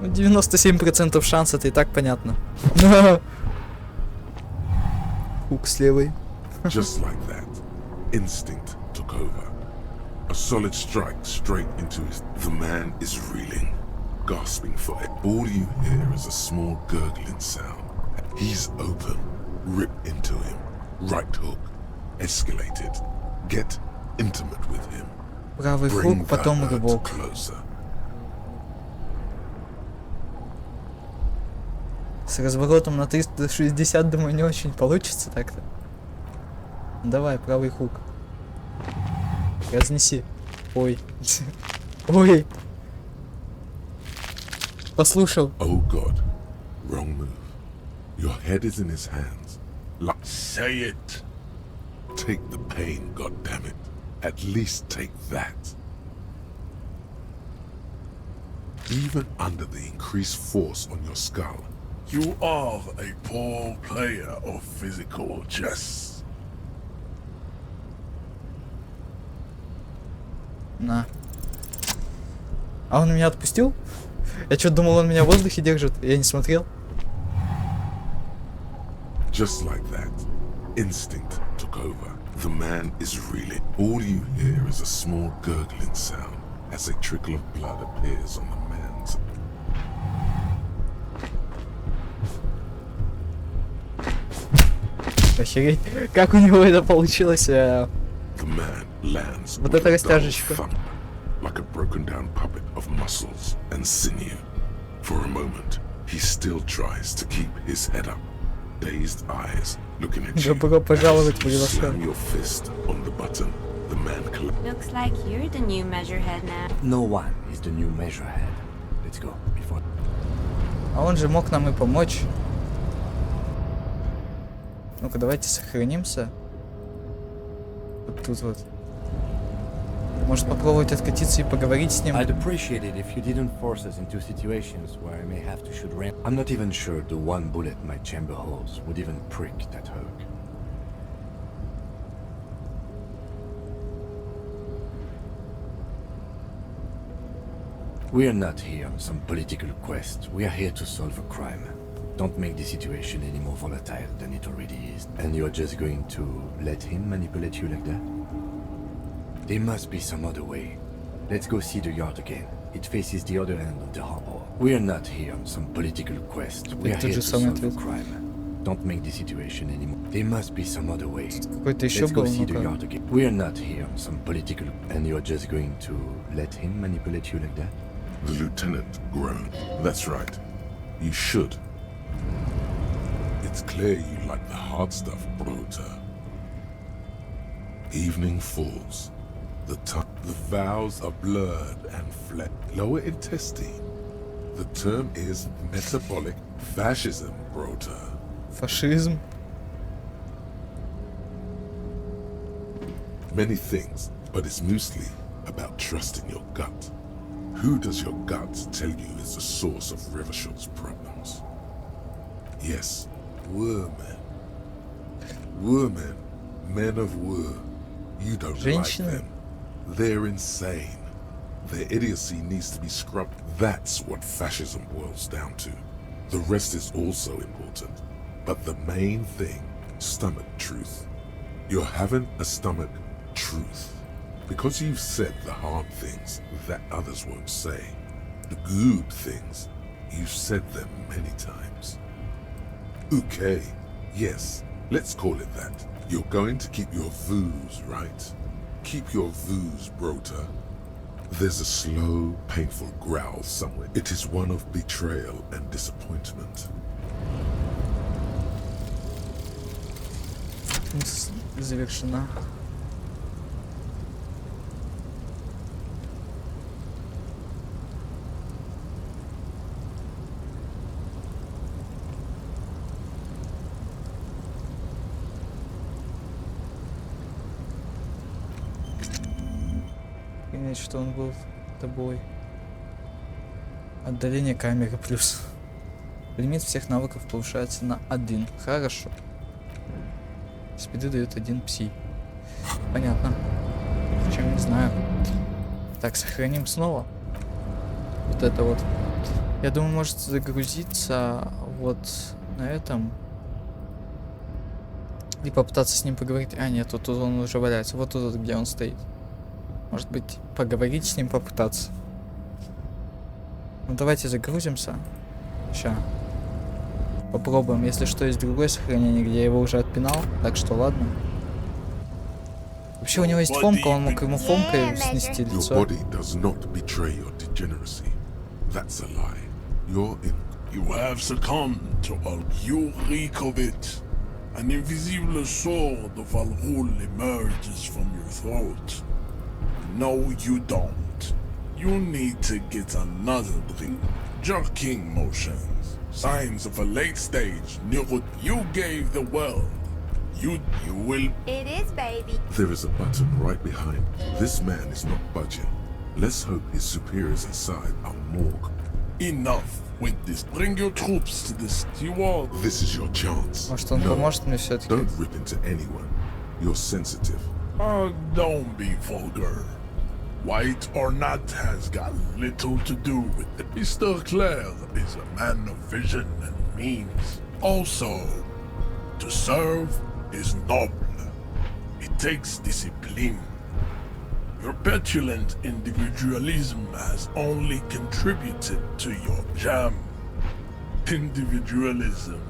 97% шанс, это и так понятно. Хук с левой. Just like that, instinct took over. A solid strike straight into his... The man is reeling, gasping for it. All you hear is a small gurgling sound. He's open. Rip into him. Right hook. Escalated. Get intimate with him. Правый хук, потом рывок. С разворотом на 360, думаю, не очень получится так-то. Давай, правый хук. Разнеси. Ой. Ой. Послушал. Oh God. Wrong move. Your head is in his hands. Say it. Take the pain, goddammit. At least take that. Even under the increased force on your skull. You are a poor player of physical chess. На. А он меня отпустил? Я что-то думал, он меня в воздухе держит. Я не смотрел. Just like that, instinct took over. The man is reeling. All you hear is a small gurgling sound as a trickle of blood appears on the man's. Охереть, как у него это получилось? The man lands Вот with это a dull растяжечка. thump, like a broken down puppet of muscles and sinew. For a moment, he still tries to keep his head up, dazed eyes looking at you. Добро пожаловать в You Elysium. slam your fist on the button. The man collapses. Looks like you're the new measurehead now. No one is the new measurehead. Let's go before. А он же мог нам и помочь. Ну-ка, давайте сохранимся. Вот тут вот. Может попробовать откатиться и поговорить с ним. I'd appreciate it if you didn't force us into situations where I may have to shoot randomly. I'm not even sure the one bullet my chamber holds would even prick that hook. We are not here on some political quest. We are here to solve a crime. Don't make the situation any more volatile than it already is. And you're just going to let him manipulate you like that? There must be some other way. Let's go see the yard again. It faces the other end of the harbor. We are not here on some political quest. We are here to solve a crime. Don't make the situation any more. There must be some other way. Let's go see the yard again. We are not here on some political... And you're just going to let him manipulate you like that? The lieutenant groaned. That's right. You should. It's clear you like the hard stuff, Brota. Evening falls. The vowels are blurred and fled. Lower intestine. The term is metabolic fascism, Brota. Фашизм. Many things, but it's mostly about trusting your gut. Who does your gut tell you is the source of Revachul's problems? Yes, women. Women. Men of war. You don't like them. They're insane. Their idiocy needs to be scrubbed. That's what fascism boils down to. The rest is also important. But the main thing, stomach truth. You're having a stomach truth. Because you've said the hard things that others won't say. The good things, you've said them many times. Okay, yes, let's call it that. You're going to keep your vooz, right? Keep your vooz, Brota. There's a slow, painful growl somewhere. It is one of betrayal and disappointment. Завершена. Понять, что он был тобой. Отдаление камеры плюс. Лимит всех навыков повышается на 1. Хорошо. Спиды дает 1 пси. Понятно. Причем не знаю. Так, сохраним снова. Вот это вот. Я думаю, может загрузиться вот на этом. И попытаться с ним поговорить. А, нет, тут он уже валяется. Вот тут, где он стоит. Может быть, поговорить с ним, попытаться. Ну, давайте загрузимся. Ща. Попробуем. Если что, есть другое сохранение, где я его уже отпинал. Так что, ладно. Вообще, у него есть фомка, он мог ему фомкой снести лицо. Your body does not betray your degeneracy. That's a lie. You're in. You have succumbed to all. You reek of it. An invisible sword of Al-Ghul emerges from your throat. No, you don't. You need to get another drink. Jerking motions. Signs of a late stage neuro. You gave the world. You will. It is, baby. There is a button right behind. This man is not budging. Let's hope his superiors inside are more. Enough with this. Bring your troops to the steward. This is your chance. Может, он поможет мне все-таки? Don't rip into anyone. You're sensitive. Don't be vulgar. White or not has got little to do with it. Mr. Clare is a man of vision and means. Also, to serve is noble. It takes discipline. Your petulant individualism has only contributed to your jam. Individualism.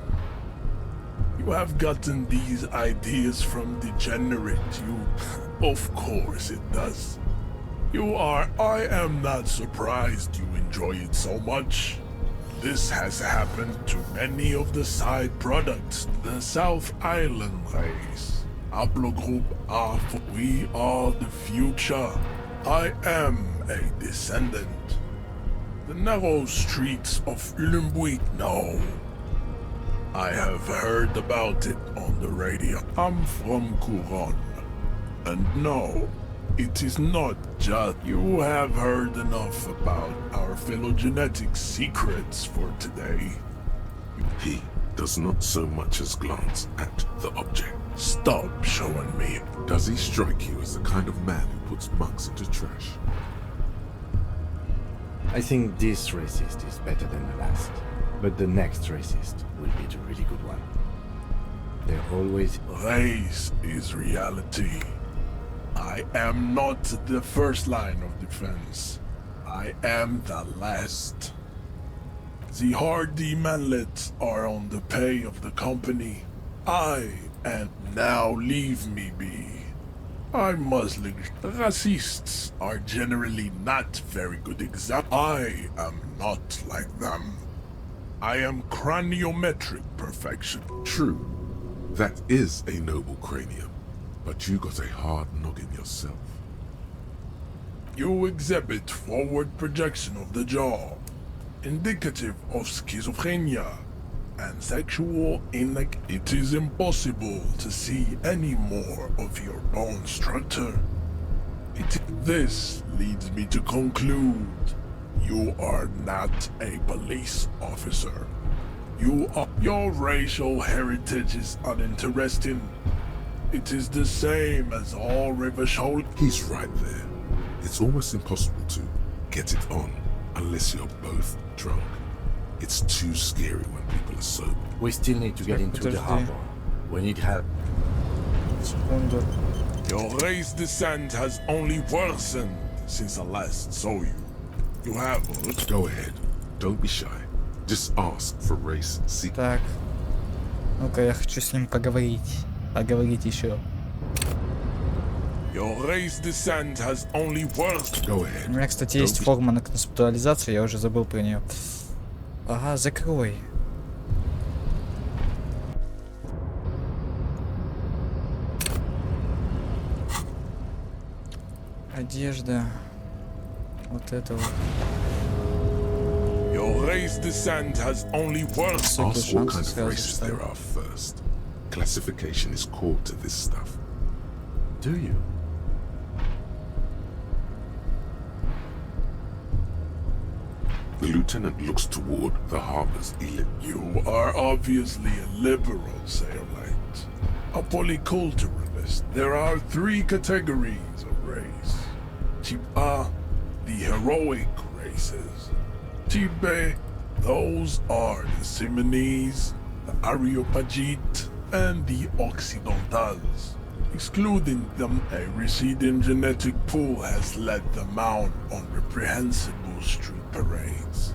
You have gotten these ideas from degenerate you. Of course it does. I am not surprised you enjoy it so much. This has happened to many of the side products. The South Island race. Haplogroup Alpha. We are the future. I am a descendant. The narrow streets of Ulumbuik. No. I have heard about it on the radio. I'm from Couronne. And no, it is not just you have heard enough about our phylogenetic secrets for today. He does not so much as glance at the object. Stop showing me. Does he strike you as the kind of man who puts monks into trash? I think this racist is better than the last. But the next racist will be the really good one. They're always... Race is reality. I am not the first line of defense. I am the last. The hardy manlets are on the pay of the company. And now leave me be. I'm Muslim. Racists are generally not very good examples. I am not like them. I am craniometric perfection. True. That is a noble cranium. But you got a hard noggin yourself. You exhibit forward projection of the jaw, indicative of schizophrenia and sexual It is impossible to see any more of your bone structure. This leads me to conclude you are not a police officer. Your racial heritage is uninteresting. It is the same as all River Shoal. He's right there. It's almost impossible to. get it on unless you're both drunk. It's too scary when people are sober. We still need to get into the harbor. We need help. Секунду. Your race descent has only worsened since I last saw you. You have... Go ahead. Don't be shy. Just ask for race secret. Так. Ну-ка, я хочу с ним поговорить. Поговорить еще. Your race descent has only worsened. Go ahead. У меня, кстати, есть форма на концептуализацию, я уже забыл про нее. Ага, закрой. Одежда. Вот это вот. Your race descent has only worsened. Ask what kind of races there are first. Classification is core to this stuff. Do you? The lieutenant looks toward the harbor's Elysium. You are obviously a liberal, Sailite. A polyculturalist. There are 3 categories of race. Type A, the heroic races. Type B, those are the Simonese, the Areopagite, and the Occidentals. Excluding them, a receding genetic pool has led them out on reprehensible street parades.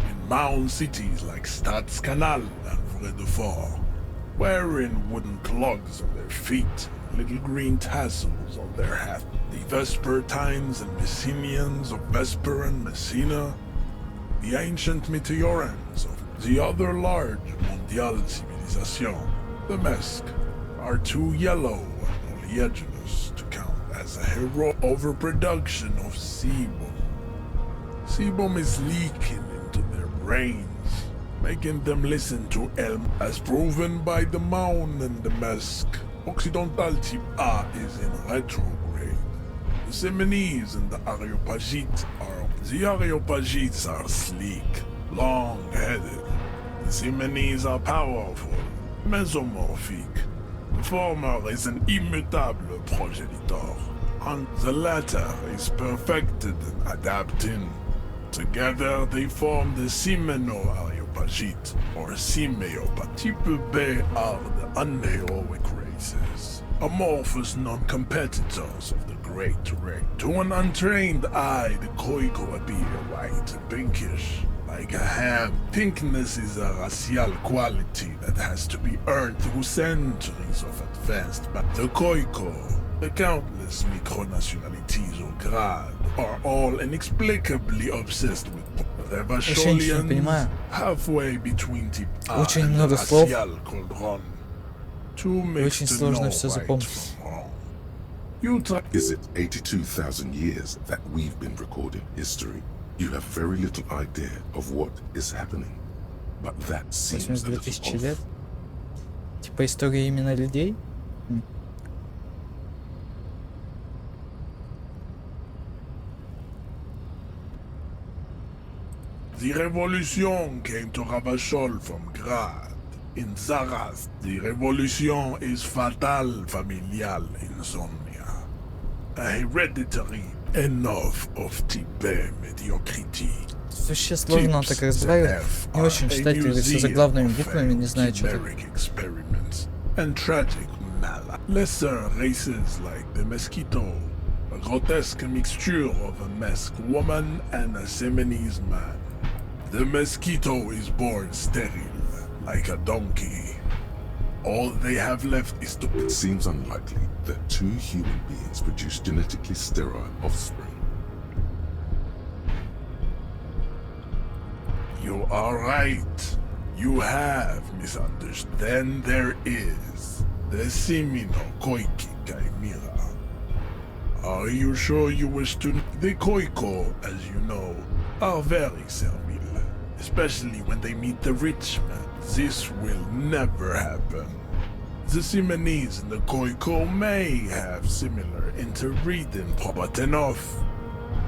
In mound cities like Stadskanal and Vredefort, wearing wooden clogs on their feet, little green tassels on their hat. The Vespertines and Messenians of Vesper and Messina, the ancient Meteorans of the other large Mondial civilization, the Mesk, are too yellow and oleaginous to count as a hero. Overproduction of sebum. Sebum is leaking into their brains, making them listen to Elm, as proven by the Maun and the Mesk. Occidental type A is in retrograde. The Simonese and the Areopagites are... The Areopagites are sleek, long-headed. The Simonese are powerful, mesomorphic. The former is an immutable progenitor, and the latter is perfected and adapting. Together they form the Simeno-Areopagite, or Simeopa. Type B are the unheroic races, amorphous non-competitors of the Great Ray. To an untrained eye, the Koiko appear white and pinkish, like a ham. Pinkness is a racial quality that has to be earned through centuries of advanced. But the Koiko, the countless micronationalities or grad, are all inexplicably obsessed with Revacholians, halfway between type A and the racial cauldron. Too mixed to know right from wrong. Is it 82,000 years that we've been recording history? You have very little idea of what is happening. But that seems a 82 little лет? off. Типа история именно людей? The revolution came to Ravachol from Grad. In Zaraz, the revolution is fatal familial insomnia. A hereditary enough of type mediocrity. Вообще сложно он так разговаривает. Не очень читатель все заглавными буквами, не знаю, что там. Experiments and tragic mala. Lesser races like the mosquito, a grotesque mixture of a Mesk woman and a Simonese man. The mosquito is born sterile, like a donkey. All they have left is to... It seems unlikely that 2 human beings produce genetically sterile offspring. You are right. You have misunderstood. Then there is the Simino Koiki Chimera. Are you sure you wish to... The Koiko, as you know, are very servile, especially when they meet the rich man. This will never happen. The Simonese and the Koiko may have similar interbreeding, but enough.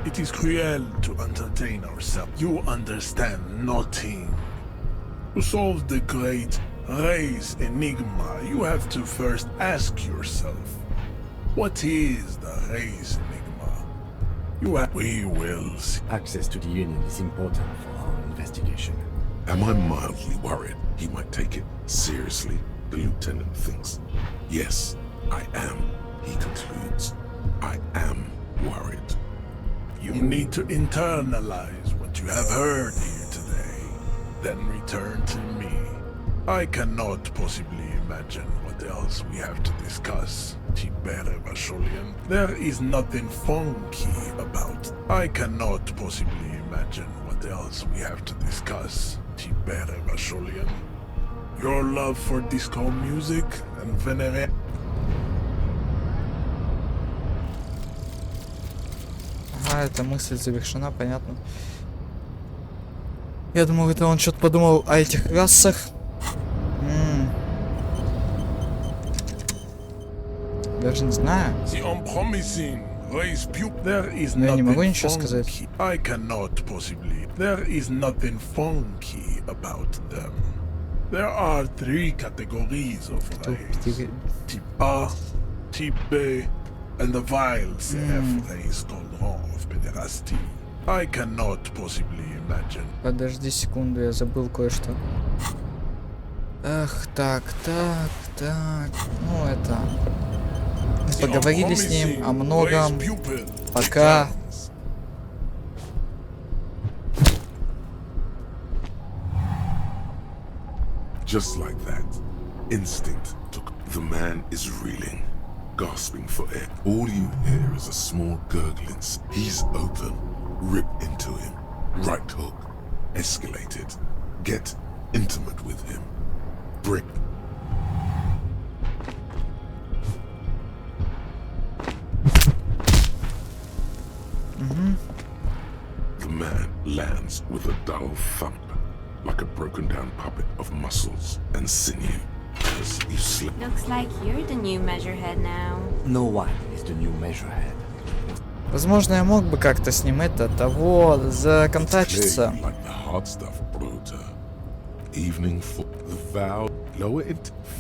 It is cruel to entertain ourselves. You understand nothing. To solve the great race enigma, you have to first ask yourself, what is the race enigma? We will see. Access to the Union is important for our investigation. Am I mildly worried he might take it seriously? The lieutenant thinks. Yes, I am, he concludes. I am worried. You need to internalize what you have heard here today, then return to me. I cannot possibly imagine what else we have to discuss, Tibere Vasholian. There is nothing funky about. I cannot possibly imagine what else we have to discuss, Tibere Vasholian. Your love for disco music and venere. Ага, эта мысль завершена, понятно. Я думал, это он что-то подумал о этих расах. Даже не знаю. Но я не могу ничего сказать. I cannot possibly. There is nothing funky about them. There are 3 categories of race. Tipa, Tipe, and the vile CF race called of pederasty. I cannot possibly imagine. Подожди секунду, я забыл кое-что. Ах, так. Ну, это... Поговорили с ним о многом. Пока. Just like that, instinct took. The man is reeling, gasping for air. All you hear is a small gurgling. He's open. Rip into him. Right hook. Escalated. Get intimate with him. Brick. The man lands with a dull thump, like a broken down puppet of muscles and sinew. As you slip. Looks like you're the new measurehead now. No one is the new measurehead. Возможно, я мог бы как-то с ним того законтачиться.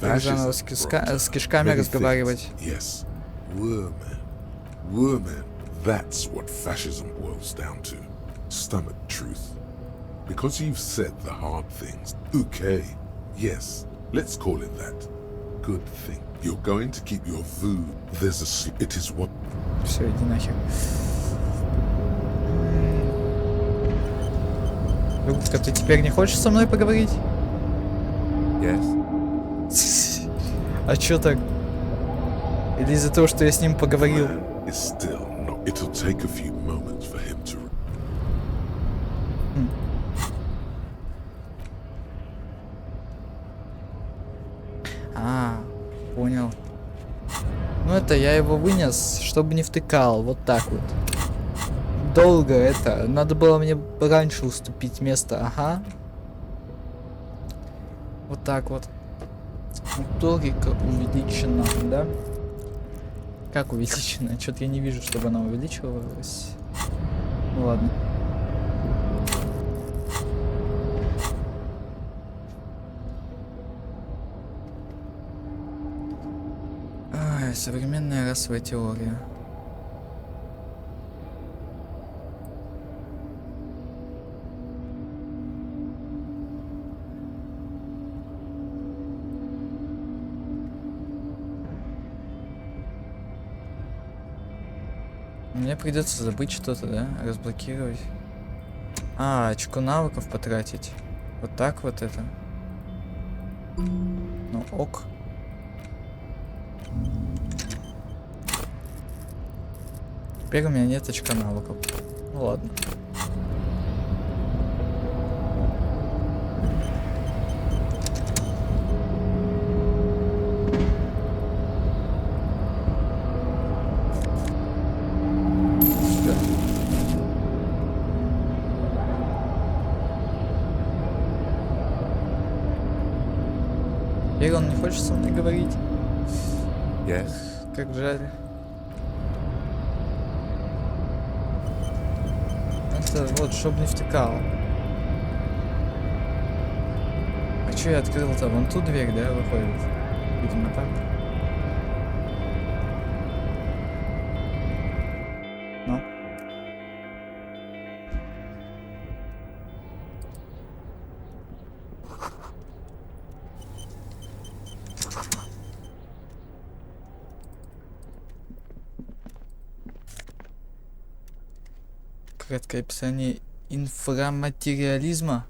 Заново с кишками разговаривать. Yes, women. That's what fascism boils down to. Stomach truth. Because you've said the hard things. Okay, yes, let's call it that. Good thing. You're going to keep your food. There's a... It is what... Все, иди нахер. Любка, ты теперь не хочешь со мной поговорить? Yes. А чё так? Или из-за того, что я с ним поговорил? It'll take a few moments for him to... Понял. Ну это я его вынес, чтобы не втыкал. Вот так вот. Долго это. Надо было мне раньше уступить место. Ага. Вот так вот. Моторика увеличена, да? Как увеличена? Что-то я не вижу, чтобы она увеличивалась. Ну ладно. Ай, современная расовая теория. Мне придется забыть что-то, да? Разблокировать. Очко навыков потратить. Вот так вот это. Ну ок. Теперь у меня нет очка навыков. Ну ладно. Теперь он не хочет со мной говорить. Yes. Как жаль. Это вот, чтоб не втыкал. А чё я открыл-то? Вон ту дверь, да, выходит? Видимо, так. Ну. Краткое описание инфраматериализма.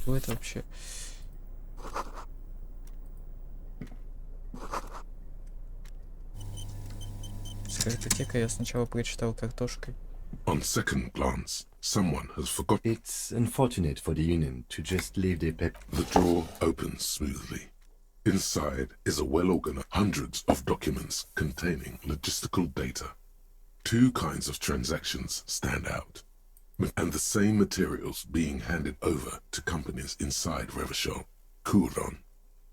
Что это вообще? С картотека я сначала прочитал картошкой. On second glance, someone has forgotten. It's unfortunate for the Union to just leave their The drawer opens smoothly. Inside is a well-organized hundreds of documents containing logistical data. Two kinds of transactions stand out, and the same materials being handed over to companies inside Revachol, Kouron,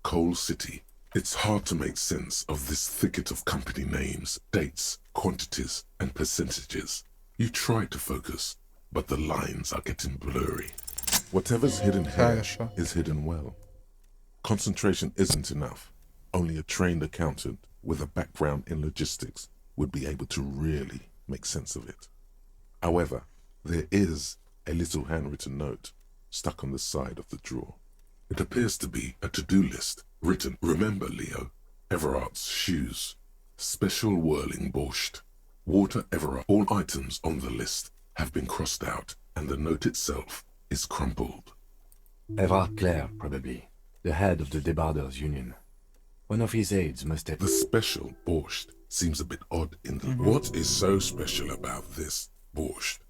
Coal City. It's hard to make sense of this thicket of company names, dates, quantities, and percentages. You try to focus, but the lines are getting blurry. Whatever's hidden here is hidden well. Concentration isn't enough. Only a trained accountant with a background in logistics would be able to really make sense of it. However, there is a little handwritten note stuck on the side of the drawer. It appears to be a to-do list written, "Remember, Leo, Everard's shoes, special whirling borscht, water Everard." All items on the list have been crossed out, and the note itself is crumpled. Everard Clare, probably. The head of the Debarders Union. One of his aides must have... The special borscht seems a bit odd in the... What is so special about this borscht?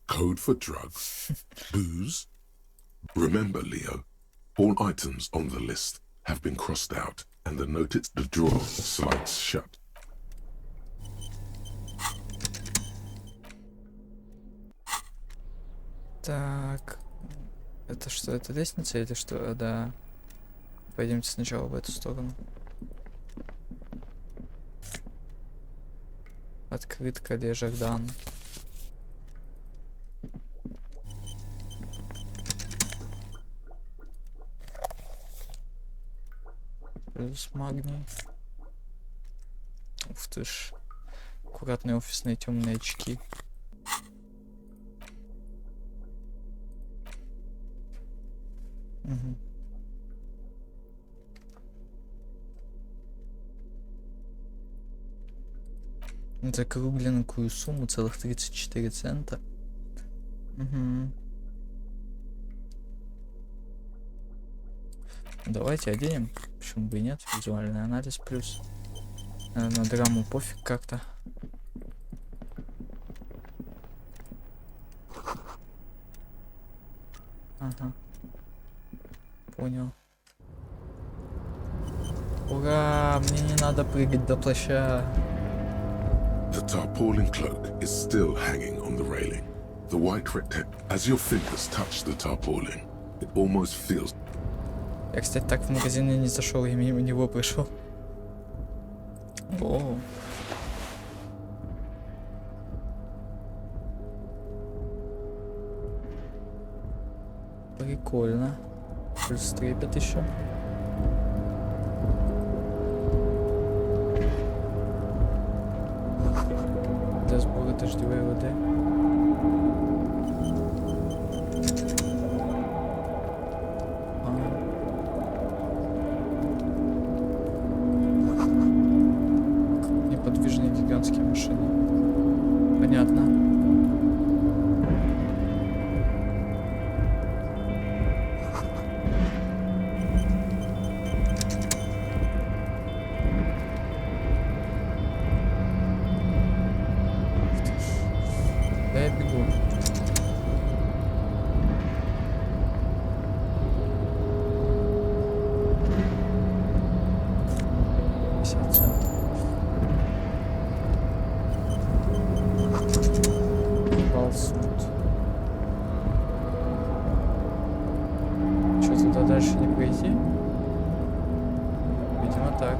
Code for drugs? Booze? Remember, Leo, all items on the list have been crossed out, and the note the drawer slides shut. Так, это что, это лестница или что? Да. Пойдемте сначала в эту сторону. Открыт Кале Жордан. Плюс магний. Ух ты ж. Аккуратные офисные темные очки. Угу. Закругленную сумму целых 34 цента. Угу. Давайте оденем. Почему бы и нет? Визуальный анализ плюс. На драму пофиг как-то. Ага. Понял. Ура! Мне не надо прыгать до плаща. The tarpaulin cloak is still hanging on the railing. The white rectangle. As your fingers touch the tarpaulin, it almost feels... Я, кстати, так в магазин не зашел, я мимо него пришел. О. Прикольно. Плюс трепет еще. Для сбора дождевой воды. Неподвижные гигантские машины. Понятно. Дальше не пройти? Видимо, так.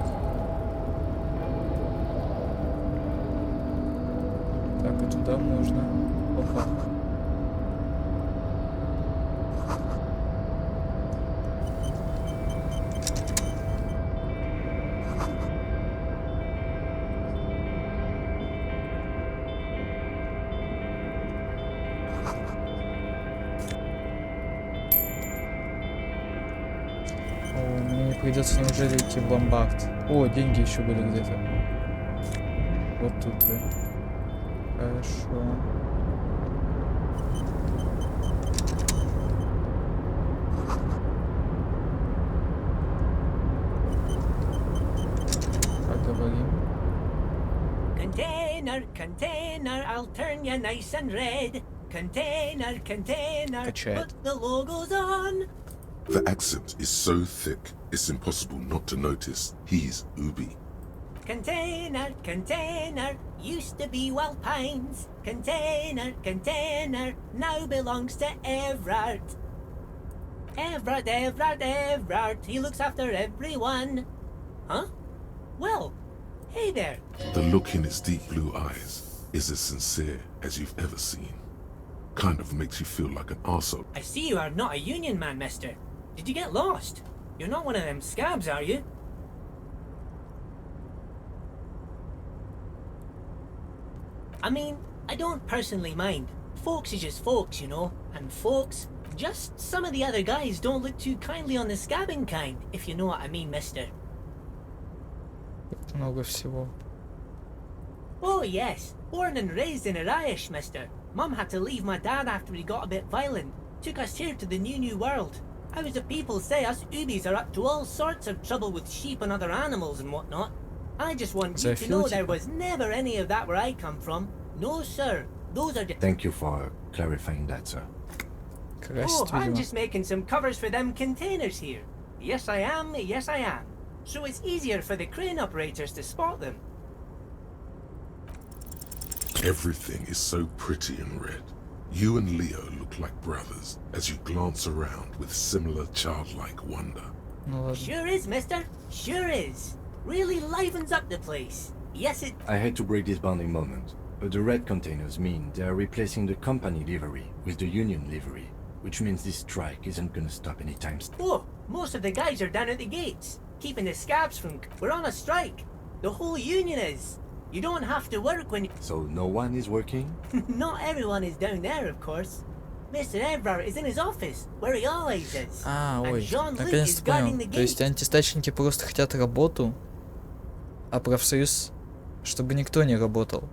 Так, и туда можно. Опа. Придется неужели идти в ломбард. О, деньги еще были где-то. Вот тут, да. Хорошо. Container, I'll turn you nice and red. Container, container, put the logos on. The accent is so thick, it's impossible not to notice he's Ubi. Container, container, used to be Wild Pines. Container, container, now belongs to Everard. Everard, Everard, Everard, he looks after everyone. Huh? Well, hey there. The look in his deep blue eyes is as sincere as you've ever seen. Kind of makes you feel like an arsehole. I see you are not a union man, mister. Did you get lost? You're not one of them scabs, are you? I mean, I don't personally mind. Folks is just folks, you know. And folks, just some of the other guys don't look too kindly on the scabbing kind, if you know what I mean, mister. Много всего. Oh yes, born and raised in Irish, mister. Mum had to leave my dad after he got a bit violent. Took us here to the new world. How the people say us Ubis are up to all sorts of trouble with sheep and other animals and whatnot. I just want you to know there was never any of that where I come from. No sir, those are Thank you for clarifying that, sir. Oh, I'm just making some covers for them containers here. Yes I am, yes I am. So it's easier for the crane operators to spot them. Everything is so pretty and red. You and Leo look like brothers as you glance around with similar childlike wonder. Sure is, mister. Sure is. Really livens up the place. Yes, it... I hate to break this bonding moment, but the red containers mean they are replacing the company livery with the union livery, which means this strike isn't gonna stop anytime soon. Oh, most of the guys are down at the gates, keeping the scabs from... We're on a strike. The whole union is. You don't have to work when... So no one is working? Not everyone is down there, of course. Mr. Everard is in his office, where he always is. Ой, наконец-то понял. То есть антистачники просто хотят работу, а профсоюз, чтобы никто не работал.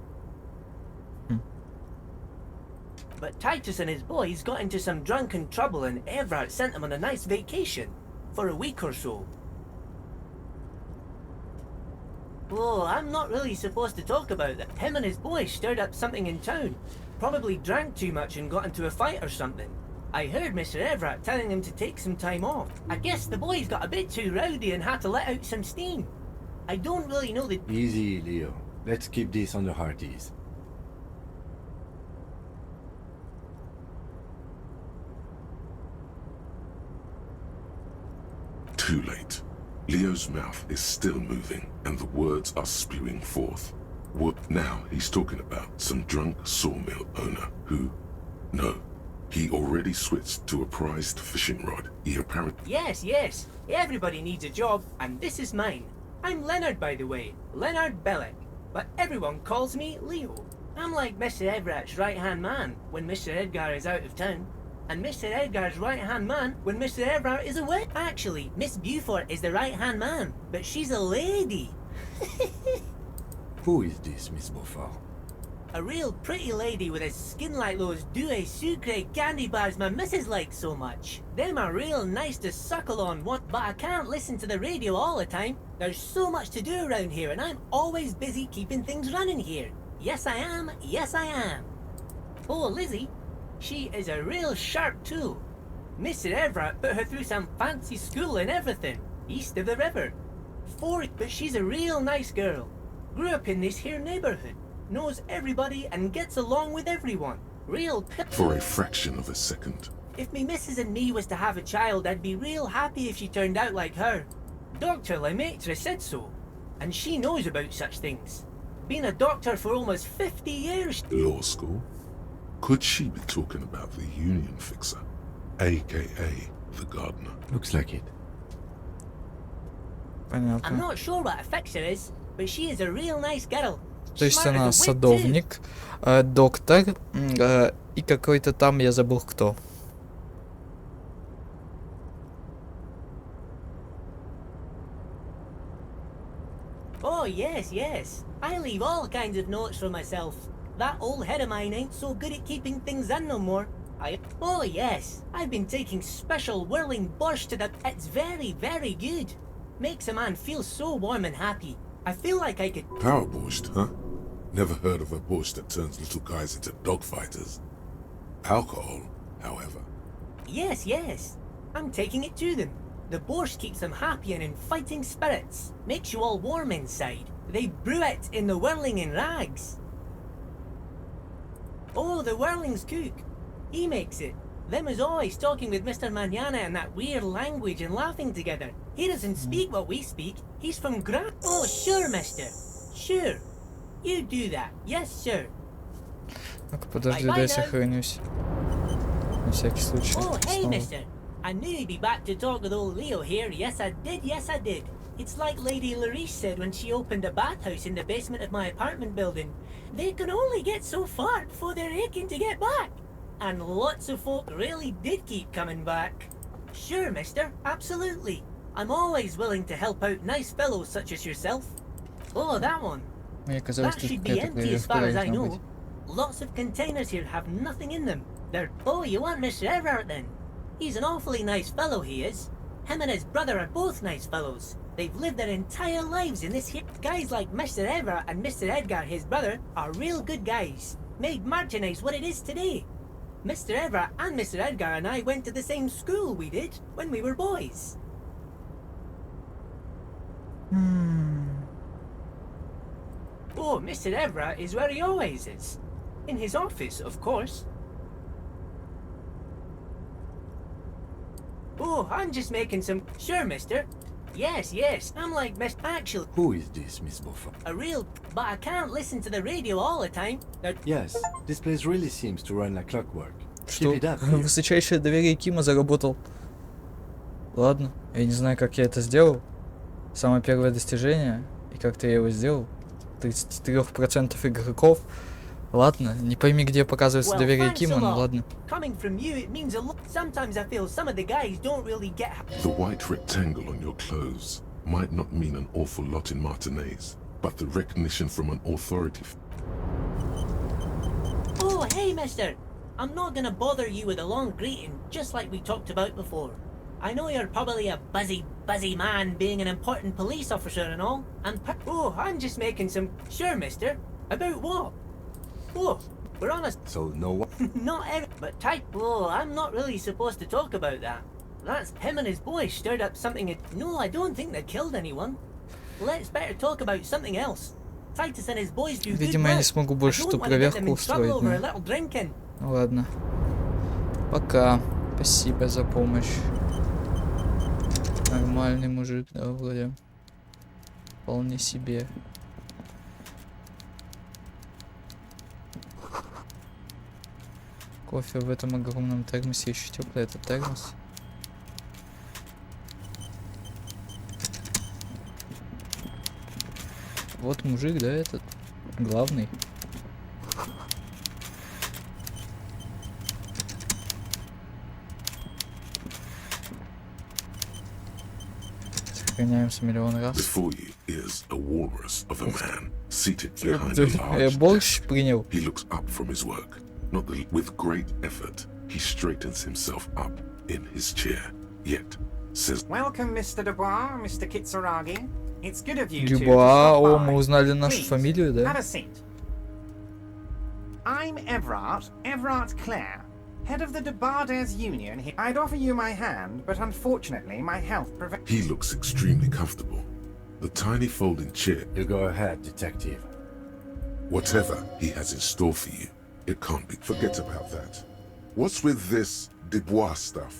But Titus and his boys got into some drunken trouble and Everard sent them on a nice vacation. For a week or so. Oh, I'm not really supposed to talk about that. Him and his boys stirred up something in town. Probably drank too much and got into a fight or something. I heard Mr. Everett telling him to take some time off. I guess the boys got a bit too rowdy and had to let out some steam. I don't really know the... Easy, Leo. Let's keep this on the hearties. Too late. Leo's mouth is still moving and the words are spewing forth. Now he's talking about some drunk sawmill owner who... No, he already switched to a prized fishing rod. He apparently... Yes. Everybody needs a job, and this is mine. I'm Leonard, by the way. Leonard Bellick. But everyone calls me Leo. I'm like Mr. Everett's right-hand man when Mr. Edgar is out of town. And Mr. Edgar's right-hand man when Mr. Everett is away. Actually, Miss Beaufort is the right-hand man, but she's a lady. Who is this, Miss Beaufort? A real pretty lady with a skin like those Douai Sucre candy bars my missus likes so much. Them are real nice to suckle on, but I can't listen to the radio all the time. There's so much to do around here, and I'm always busy keeping things running here. Yes, I am. Oh, Lizzie. She is a real sharp tool. Mr. Everett put her through some fancy school and everything, east of the river. But she's a real nice girl. Grew up in this here neighborhood, knows everybody and gets along with everyone. Real For a fraction of a second. If me missus and me was to have a child, I'd be real happy if she turned out like her. Dr. Lemaitre said so, and she knows about such things. Been a doctor for almost 50 years. Law school? Could she be talking about the union fixer, aka the gardener? Looks like it. Понятно. I'm not sure what a fixer is, but she is a real nice girl. То есть она садовник, доктор и какой-то там, я забыл кто. Oh yes. I leave all kinds of notes for myself. That old head of mine ain't so good at keeping things in no more. Oh yes, I've been taking special whirling borscht to the... It's very, very good. Makes a man feel so warm and happy. I feel like I could... Power borscht, huh? Never heard of a bush that turns little guys into dogfighters. Alcohol, however. Yes, yes. I'm taking it to them. The borscht keeps them happy and in fighting spirits. Makes you all warm inside. They brew it in the whirling in rags. Oh, the whirling's cook. He makes it. Them is always talking with Mr. Manana in that weird language and laughing together. He doesn't speak what we speak. He's from Oh, sure, mister. Sure. You do that. Yes, sir. Ну-ка, подожди, дай сохранюсь. На всякий случай. Oh, hey, Снова. mister. I knew you'd be back to talk with old Leo here. Yes, I did. Yes, I did. It's like Lady Larice said when she opened a bathhouse in the basement of my apartment building. They can only get so far before they're aching to get back. And lots of folk really did keep coming back. Sure, mister. Absolutely. I'm always willing to help out nice fellows such as yourself. Oh, that one. That should be empty as far as I know. Lots of containers here have nothing in them. They're... Oh, you want Mr. Everett then? He's an awfully nice fellow, he is. Him and his brother are both nice fellows. They've lived their entire lives in this here. Guys like Mr. Everett and Mr. Edgar, his brother, are real good guys. Made Marginise what it is today. Mr. Everett and Mr. Edgar and I went to the same school we did when we were boys. Oh, Mr. Everett is where he always is. In his office, of course. Oh, I'm just making some... Sure, mister. Yes, yes, I'm like Miss... Actually... Who is this, Miss Buffer? A real... But I can't listen to the radio all the time. Yes, this place really seems to run like clockwork. Что? Keep it up, dear. Высочайшее доверие Кима заработал. Ладно, я не знаю, как я это сделал. Самое первое достижение. И как-то я его сделал. 33% игроков. Ладно, не пойми, где показывается доверие Кима, но ладно. Coming from you, it means a lot. Sometimes I feel some of the guys don't really get... The white rectangle on your clothes might not mean an awful lot in Martinez, but the recognition from an authority... Oh, hey, mister. I'm not gonna bother you with a long greeting, just like we talked about before. I know you're probably a busy man being an important police officer and all. Oh, I'm just making some... Sure, mister. About what? Oh, we're on a... So no one... Not every... But type... Oh, I'm not really supposed to talk about that. That's him and his boys stirred up something... No, I don't think they killed anyone. Let's better talk about something else. Titus and his boys do good Видимо, я не work. смогу больше ту проверку устроить. Ну ладно. Пока. Спасибо за помощь. Нормальный мужик, да, вроде. Вполне себе. Кофе в этом огромном термосе еще теплый. Это термос. Вот мужик, да, этот главный. Сохраняемся миллион раз. Before you is a walrus of a man seated behind a Я large борщ desk. принял. He looks up from his work. Not the, with great effort, he straightens himself up in his chair, yet says, Welcome, Mr. Dubois, Mr. Kitsuragi. It's good of you to Дюбуа, stop о, by. мы узнали нашу Please, фамилию, have да? a seat. I'm Everard Clare, head of the Debarders Union. I'd offer you my hand, but unfortunately my health prevents... He looks extremely comfortable. The tiny folding chair. You go ahead, detective. Whatever he has in store for you, it can't be. Forget about that. What's with this Dubois stuff?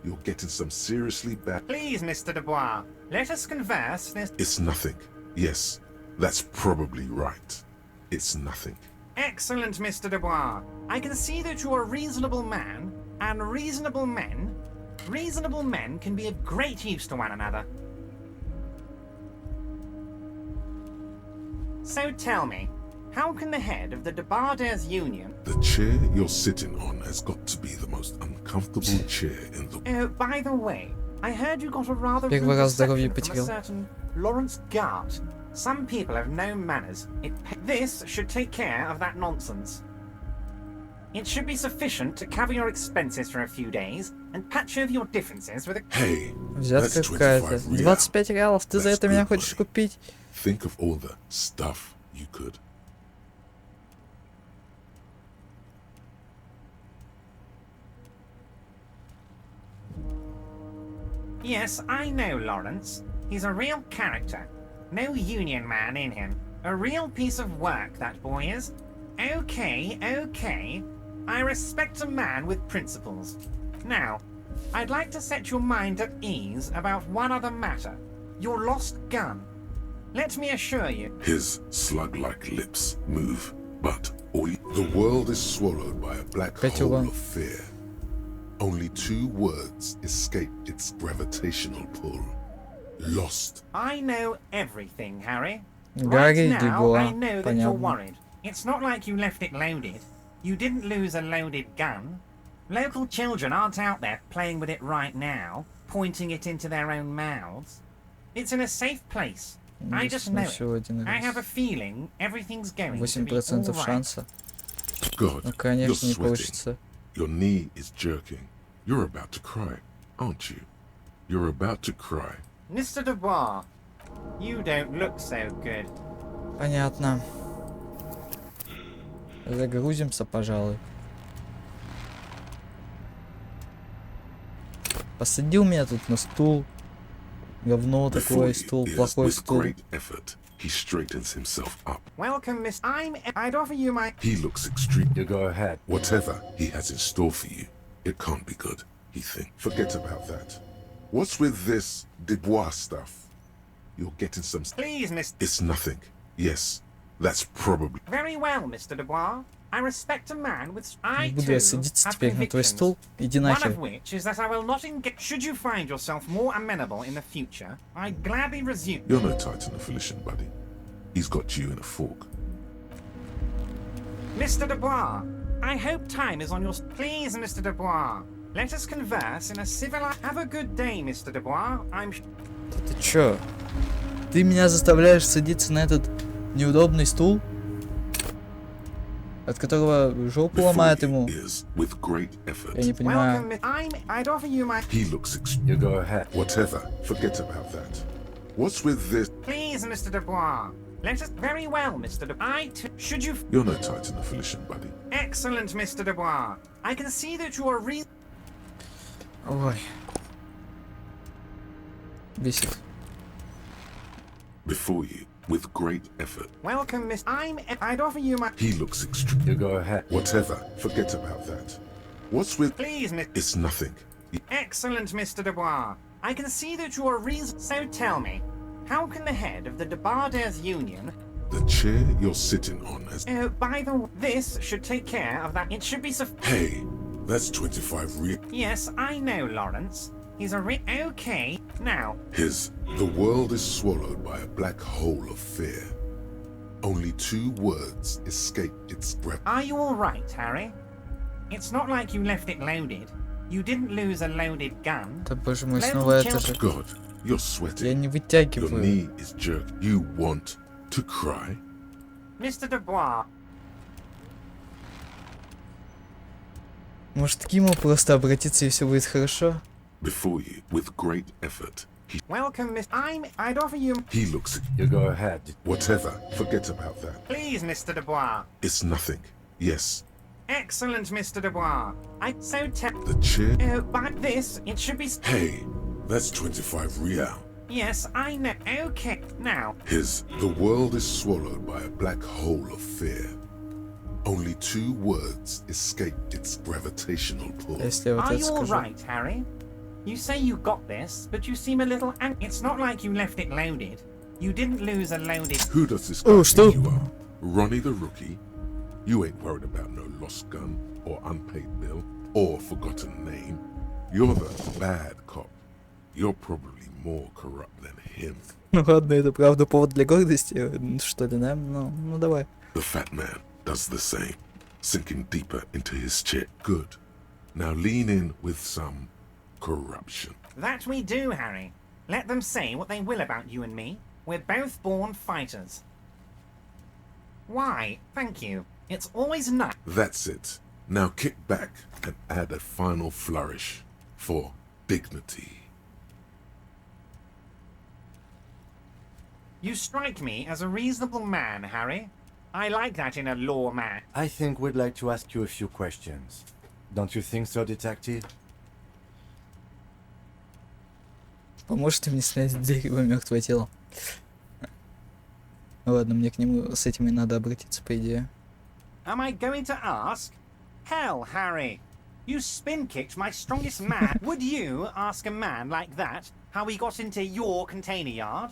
You're getting some seriously bad... Please, Mr. Dubois, let us converse. It's nothing. Yes, that's probably right. It's nothing. Excellent, Mr. Dubois. I can see that you're a reasonable man, and reasonable men can be of great use to one another. So tell me, how can the head of the Debarders Union... The chair you're sitting on has got to be the most uncomfortable chair in the... Oh, by the way, I heard you got a rather rude Первый раз здоровье reception from a потерял. certain Lawrence Gart. Some people have no manners. This should take care of that nonsense. It should be sufficient to cover your expenses for a few days and patch over your differences with a... Hey, Взятка какая-то. 25 реалов, ты за это меня хочешь купить? Think of all the stuff you could Yes, I know Lawrence. He's a real character. No union man in him. A real piece of work, that boy is. Okay, okay. I respect a man with principles. Now, I'd like to set your mind at ease about one other matter. Your lost gun. Let me assure you. His slug-like lips move, but the world is swallowed by a black hole of fear. Only 2 words escape its gravitational pull. Lost. I know everything, Harry. Гарри Right now, Дюбуа, I know that you're понятно. worried. It's not like you left it loaded. You didn't lose a loaded gun. Local children aren't out there playing with it right now, pointing it into their own mouths. It's in a safe place. I just know it. I have a feeling everything's going to be all 8% right. шанса. God, Ну, you're конечно, не sweating. получится. Your knee is jerking. You're about to cry, aren't you? You're about to cry. Mr. Dubois, you don't look so good. Понятно. Загрузимся, пожалуй. Посадил меня тут на стул. Говно Before такое, you стул, is, плохой with стул. great effort, he straightens himself up. Welcome, Miss. I'd offer you my. He looks extreme. You go ahead. Whatever he has in store for you, it can't be good, he thinks. Forget about that. What's with this Dubois stuff? You're getting some... Please, Miss. It's nothing. Yes, that's probably... Very well, Mr. Dubois. I respect a man with. I Буду too я садиться have теперь на твой convictions. стул. Иди One нахер. of which is that I will not engage. Should you find yourself more amenable in the future, I'd gladly resume. You're no Titan of Felician, buddy. He's got you in a fork. Mr. Dubois, I hope time is on your. Please, Mr. Dubois, let us converse in a civilized. Have a good day, Mr. Dubois. I'm. Ты чё? Ты меня заставляешь садиться на этот неудобный стул? От которого жопу ломает ему. Is, with great effort. Я не понимаю. I'd offer you my. He looks You go ahead. Whatever. Forget about that. What's with this? Please, Mr. Dubois. Let us. Very well, Mr. Dubois. I too. Should you. You're no Titan of Felician, buddy. Excellent, Mr. Dubois. I can see that you are real. Ой. Бесит. Before you, with great effort. Welcome, Miss. I'd offer you my. He looks extreme. You go ahead. Whatever. Forget about that. What's with... Please, Miss. It's nothing. Excellent, Mr. Dubois. I can see that you are reason. So tell me, how can the head of the Debarders Union? The chair you're sitting on has... Oh, by the way, this should take care of that. It should be Hey, that's 25 real... Yes, I know, Lawrence. He's a okay. Now. The world is swallowed by a black hole of fear. Only 2 words escape its breath. Are you all right, Harry? It's not like you left it loaded. You didn't lose a loaded gun. Да боже мой, снова это же. God, you're sweating. Я не Your вытягиваю. knee is jerked. You want to cry? Mr. Dubois. Может, к ему просто обратиться и все будет хорошо? Before you, with great effort, Welcome, Miss. I'd offer you. he looks... You go ahead. Whatever. Forget about that. Please, Mr. Dubois. It's nothing. Yes. Excellent, Mr. Dubois. The chair... Oh, but this, it should be... Hey, that's 25 real. Yes, I know. Okay, now. The world is swallowed by a black hole of fear. Only 2 words escape its gravitational pull. Are you all right, Harry? You say you got this, but you seem a little... It's not like you left it loaded. You didn't lose a loaded... Who does this guy think you are? Ronnie the Rookie? You ain't worried about no lost gun, or unpaid bill, or forgotten name. You're the bad cop. You're probably more corrupt than him. Ну ладно, это правда повод для гордости, что ли, да? Ну давай. The fat man does the same, sinking deeper into his chair. Good. Now lean in with some corruption. That we do, Harry. Let them say what they will about you and me. We're both born fighters. Why, thank you. It's always nice. That's it. Now kick back and add a final flourish for dignity. You strike me as a reasonable man, Harry. I like that in a lawman. I think we'd like to ask you a few questions. Don't you think so, Detective? Поможете мне снять с дерева мертвое тело? Ладно, мне к нему с этим и надо обратиться, по идее. Am I going to ask? Hell, Harry. You spin-kicked my strongest man. Would you ask a man like that how he got into your container yard?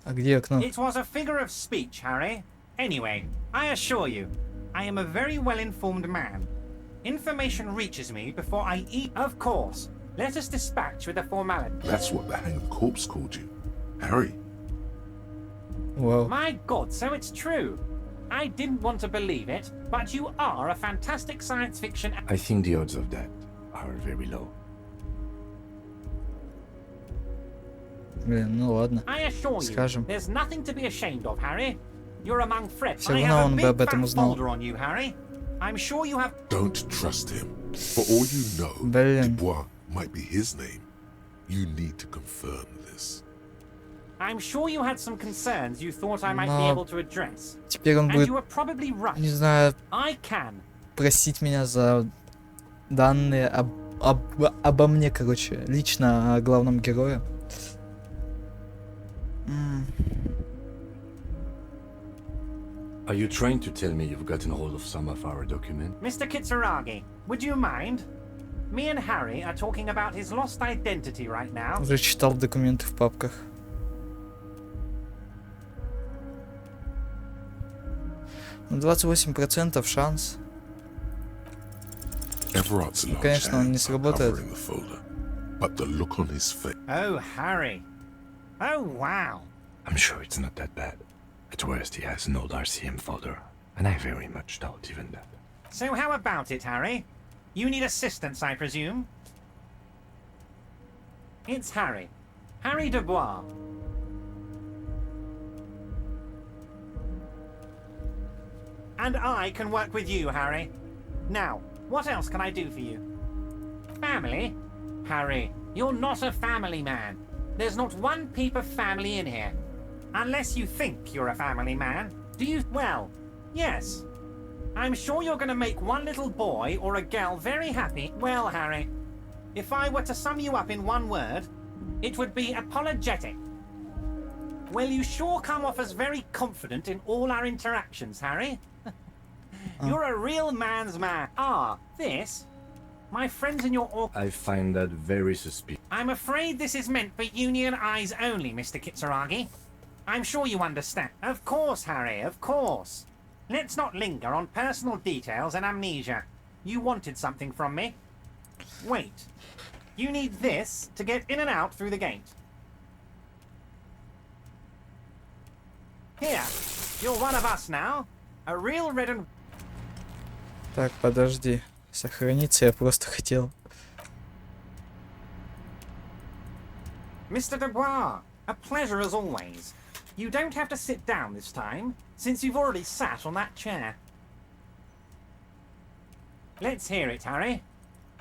А где окно? It was a figure of speech, Harry. Anyway, I assure you, I am a very well-informed man. Information reaches me before I eat. Of course. Let us dispatch with the formality. That's what the hanged corpse called you. Harry. Wow. My God, so it's true. I didn't want to believe it, but you are a fantastic science fiction. I think the odds of that are very low. Блин, ну ладно. I assure you, Скажем. there's nothing to be ashamed of, Harry. You're among friends. Всё I равно have a он бы big об этом fat узнал. folder on you, Harry. I'm sure you have. Don't trust him. For all you know, Блин. Dubois might be his name. You need to confirm this. I'm sure you had some concerns you thought I might be Но able to address. теперь он And будет, you were probably right. не знаю, I can. просить меня за данные обо мне, короче, лично о главном герое. Are you trying to tell me you've gotten hold of some of our documents? Mr. Kitsuragi, would you mind? Me and Harry are talking about his lost identity right now. Уже читал документы в папках. На 28% шанс. Everard's large Конечно, он не hands are сработает. covering the folder, but the look on his face. Oh, Harry. Oh, wow. I'm sure it's not that bad. At worst, he has an old RCM folder, and I very much doubt even that. So how about it, Harry? You need assistance, I presume? It's Harry. Harry Dubois. And I can work with you, Harry. Now, what else can I do for you? Family? Harry, you're not a family man. There's not one peep of family in here. Unless you think you're a family man. Do you? Well, yes. I'm sure you're going to make one little boy or a girl very happy. Well, Harry, if I were to sum you up in one word, it would be apologetic. Well, you sure come off as very confident in all our interactions, Harry. You're a real man's man. Ah, this? My friends in your I find that very suspicious. I'm afraid this is meant for Union eyes only, Mr. Kitsuragi. I'm sure you understand. Of course, Harry, of course. Let's not linger on personal details and amnesia. You wanted something from me. Wait. You need this to get in and out through the gate. Here. You're one of us now. A real red and... Так, подожди. Сохраниться я просто хотел. Mr. Dubois, a pleasure as always. You don't have to sit down this time, since you've already sat on that chair. Let's hear it, Harry.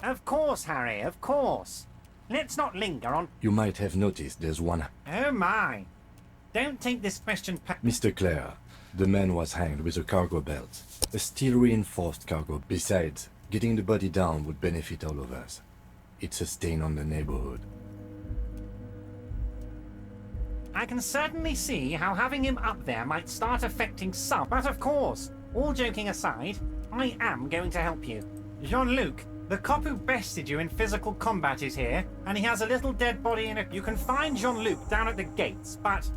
Of course, Harry, of course. Let's not linger on... You might have noticed there's one. Oh my. Don't take this question Mr. Clare, the man was hanged with a cargo belt. A steel-reinforced cargo. Besides, getting the body down would benefit all of us. It's a stain on the neighborhood. I can certainly see how having him up there might start affecting some, but of course, all joking aside, I am going to help you. Jean-Luc, the cop who bested you in physical combat is here, and he has a little dead body in it. You can find Jean-Luc down at the gates, but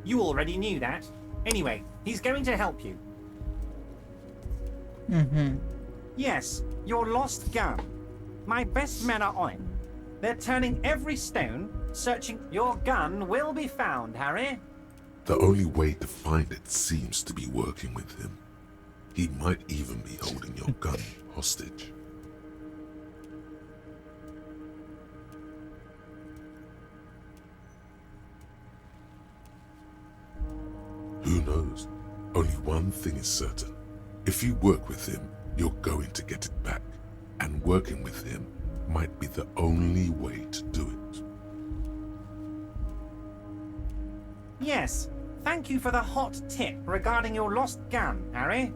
you already knew that. Anyway, he's going to help you. Yes, your lost gun. My best men are on it. They're turning every stone, searching. Your gun will be found, Harry. The only way to find it seems to be working with him. He might even be holding your gun hostage. Who knows? Only one thing is certain. If you work with him, you're going to get it back. And working with him might be the only way to do it. Yes, thank you for the hot tip regarding your lost gun, Harry.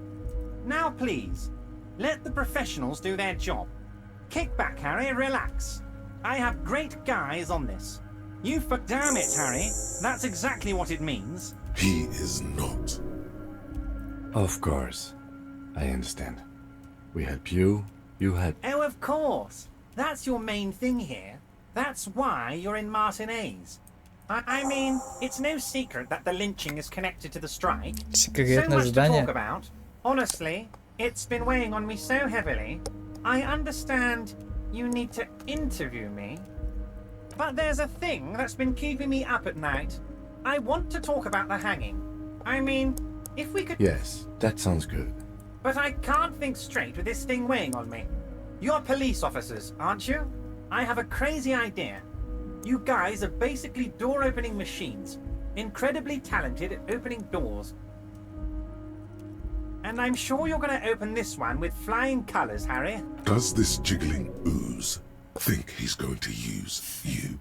Now please, let the professionals do their job. Kick back, Harry, relax. I have great guys on this. You damn it, Harry. That's exactly what it means. He is not. Of course. I understand. We help you, you help... Oh, of course. That's your main thing here. That's why you're in Martinez. I mean, it's no secret that the lynching is connected to the strike. So much to talk about. Honestly, it's been weighing on me so heavily. I understand you need to interview me. But there's a thing that's been keeping me up at night. I want to talk about the hanging. I mean, if we could... Yes, that sounds good. But I can't think straight with this thing weighing on me. You're police officers, aren't you? I have a crazy idea. You guys are basically door-opening machines. Incredibly talented at opening doors. And I'm sure you're going to open this one with flying colours, Harry. Does this jiggling ooze think he's going to use you?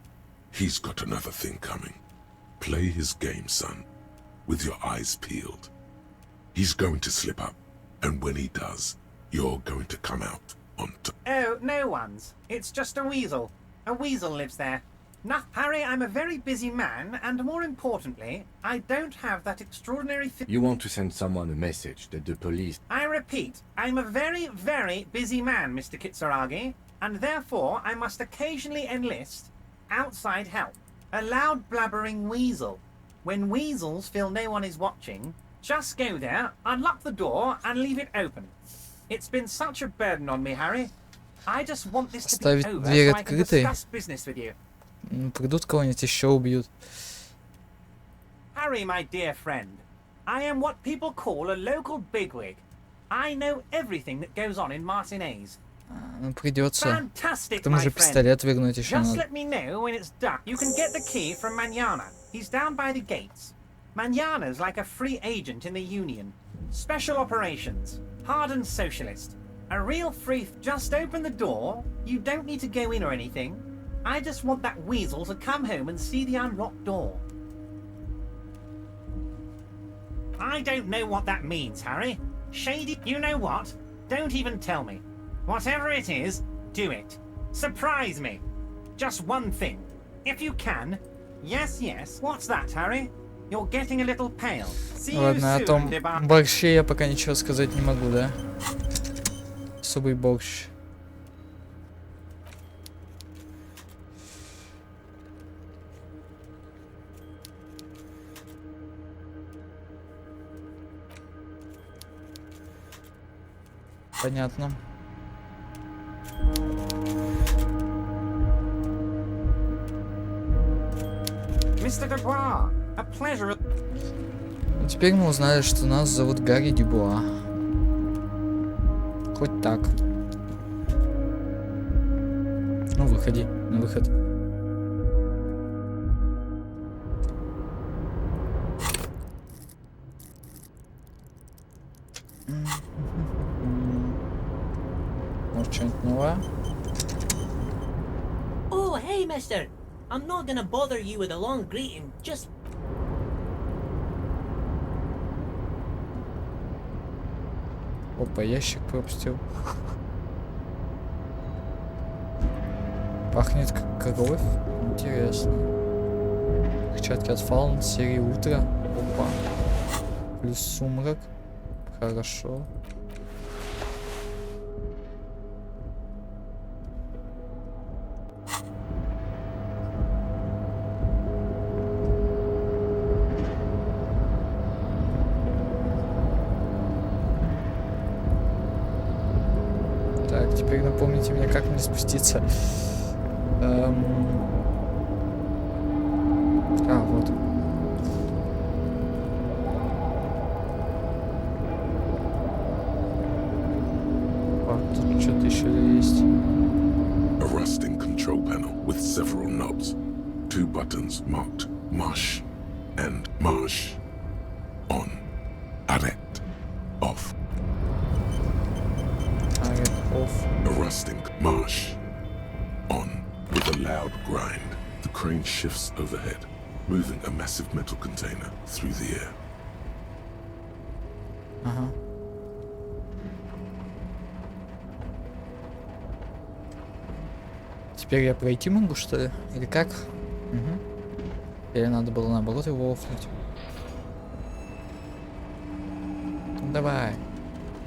He's got another thing coming. Play his game, son, with your eyes peeled. He's going to slip up, and when he does, you're going to come out on top. Oh, no one's. It's just a weasel. A weasel lives there. Harry, I'm a very busy man, and more importantly, I don't have that extraordinary You want to send someone a message that the police... I repeat, I'm a very, very busy man, Mr. Kitsuragi, and therefore I must occasionally enlist outside help. A loud blabbering weasel. When weasels feel no one is watching, just go there, unlock the door, and leave it open. It's been such a burden on me, Harry. I just want this to be over so I can discuss business with you. Придут кого-нибудь еще убьют. Harry, my dear friend, I am what people call a local bigwig. I know everything that goes on in Martinez. Ну придется. Fantastic, К тому же пистолет вернуть еще Just надо. let me know when it's done. You can get the key from Manana. He's down by the gates. Manana's like a free agent in the Union. Special operations. Hardened socialist. A real free... Just open the door. You don't need to go in or anything. I just want that weasel to come home and see the unlocked door. I don't know what that means, Harry. Shady, you know what? Don't even tell me. Whatever it is, do it. Surprise me. Just one thing. If you can. Yes, yes. What's that, Harry? You're getting a little pale. See you Ладно, о том soon, борще я пока ничего сказать не могу, да? Особый борщ. Понятно. Mr. Dubois, a pleasure. Теперь мы узнали, что нас зовут Гарри Дюбуа. Хоть так. Ну, выходи, на выход. Может, что-нибудь новое? Oh, hey, mister. I'm not gonna bother you with a long greeting. Just... Опа, ящик пропустил. Пахнет как кровь. Интересно. Перчатки от Фаун серии Утро. Опа. Плюс сумрак. Хорошо. Так, теперь напомните мне, как мне спуститься. А, вот. Тут что-то еще есть. A rusting control panel with several knobs. 2 buttons marked Marsh and Marsh. On. Arrête. Off. Off. A rusting Marsh. On. With a loud grind. The crane shifts overhead, moving a massive metal container through the air. Ага. Теперь я пройти могу, что ли? Или как? Угу. Или надо было наоборот его офнуть? Ну, давай.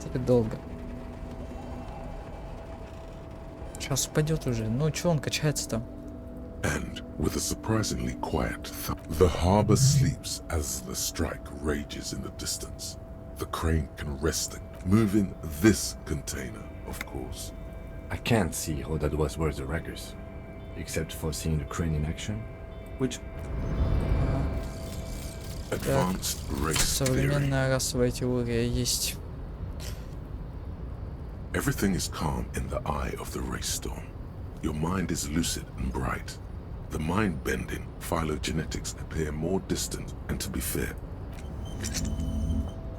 Тебе долго. Сейчас упадет уже. Ну чё он качается там? And with a surprisingly quiet the harbor sleeps as the strike rages in the distance. The crane can rest it, moving this container, of course. I can't see how that was worth the wreckers, except for seeing the crane in action, which... Advanced race theory. Современная расовая теория есть. Everything is calm in the eye of the race storm. Your mind is lucid and bright. The mind-bending phylogenetics appear more distant and, to be fair.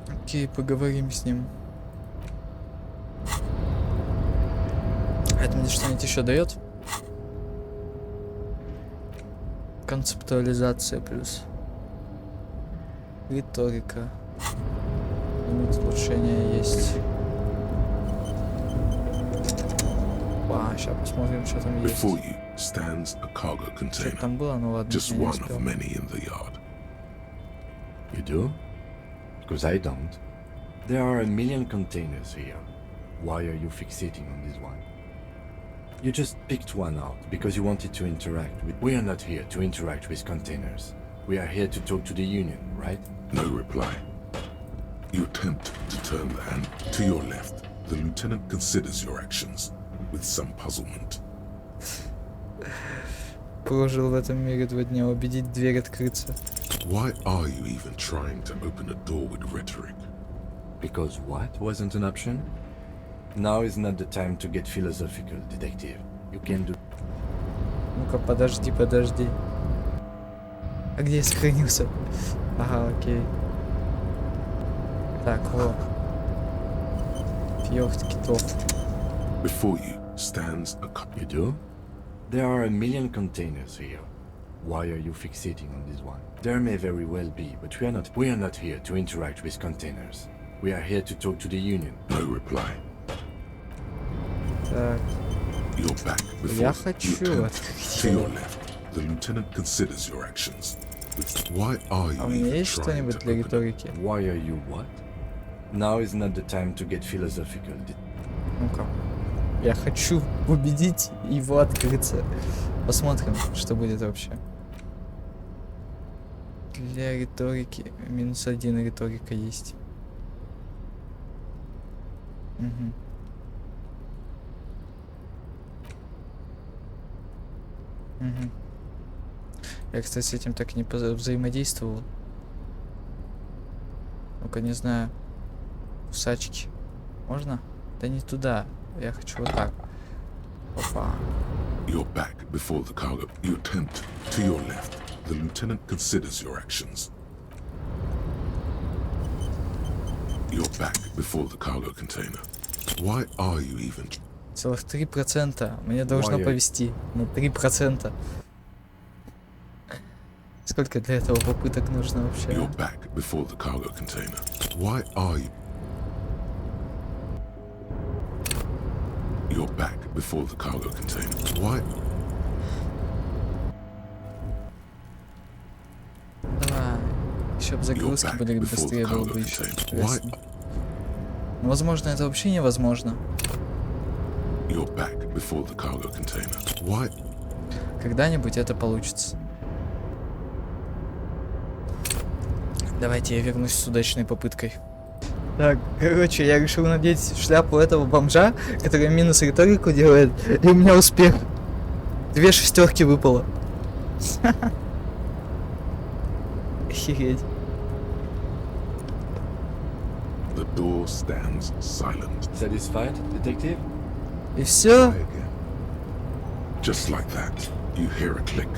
Окей, поговорим с ним. Это мне что-нибудь еще дает? Концептуализация плюс. Риторика. Лимит улучшения есть. Сейчас посмотрим, что там есть. Before you stands a cargo container. Там было, ну ладно, just one of many in the yard. You do? Because I don't. There are a million containers here. Why are you fixating on this one? You just picked one out because you wanted to interact with... We are not here to interact with containers. We are here to talk to the Union, right? No reply. You attempt to turn the hand to your left. The lieutenant considers your actions with some puzzlement. Прожил в этом мире 2 дня, убедить дверь открыться. Why are you even trying to open a door with rhetoric? Because what wasn't an option? Now is not the time to get philosophical, detective. You can do... Ну-ка, подожди. А где я сохранился? Ага, окей. Так, вот. Фьорд китов. Before you stands a cup. You do? There are a million containers here. Why are you fixating on this one? There may very well be, but we are not here to interact with containers. We are here to talk to the Union. No reply. Так. You're back before Я хочу to your left. The lieutenant considers your actions. Why are you А у меня even есть trying что-нибудь to для open риторики? Why are you what? Now is not the time to get philosophical. Ну-ка. Я хочу убедить его открыться. Посмотрим, что будет вообще. Для риторики -1 риторика есть. Угу. Угу. Я, кстати, с этим так и не взаимодействовал. Ну-ка, не знаю. Кусачки. Можно? Да не туда. Я хочу вот так. Опа. You're back before the cargo. You attempt to your left. The lieutenant considers your actions. You're back before the cargo container. Why are you even... Целых 3%. Мне должно повезти. На 3%. Сколько для этого попыток нужно вообще? You're back before the cargo container. Why are you... You're back before the cargo container. Why... Давай. Еще бы загрузки были быстрее, было бы еще интереснее. Но, возможно, это вообще невозможно. You're back before the cargo container. Why... Когда-нибудь это получится. Давайте я вернусь с удачной попыткой. Так, короче, я решил надеть шляпу этого бомжа, который минус риторику делает, и у меня успех. 2 шестерки выпало. Охереть. The door stands silent. Satisfied, detective? И все? Just like that, you hear a click.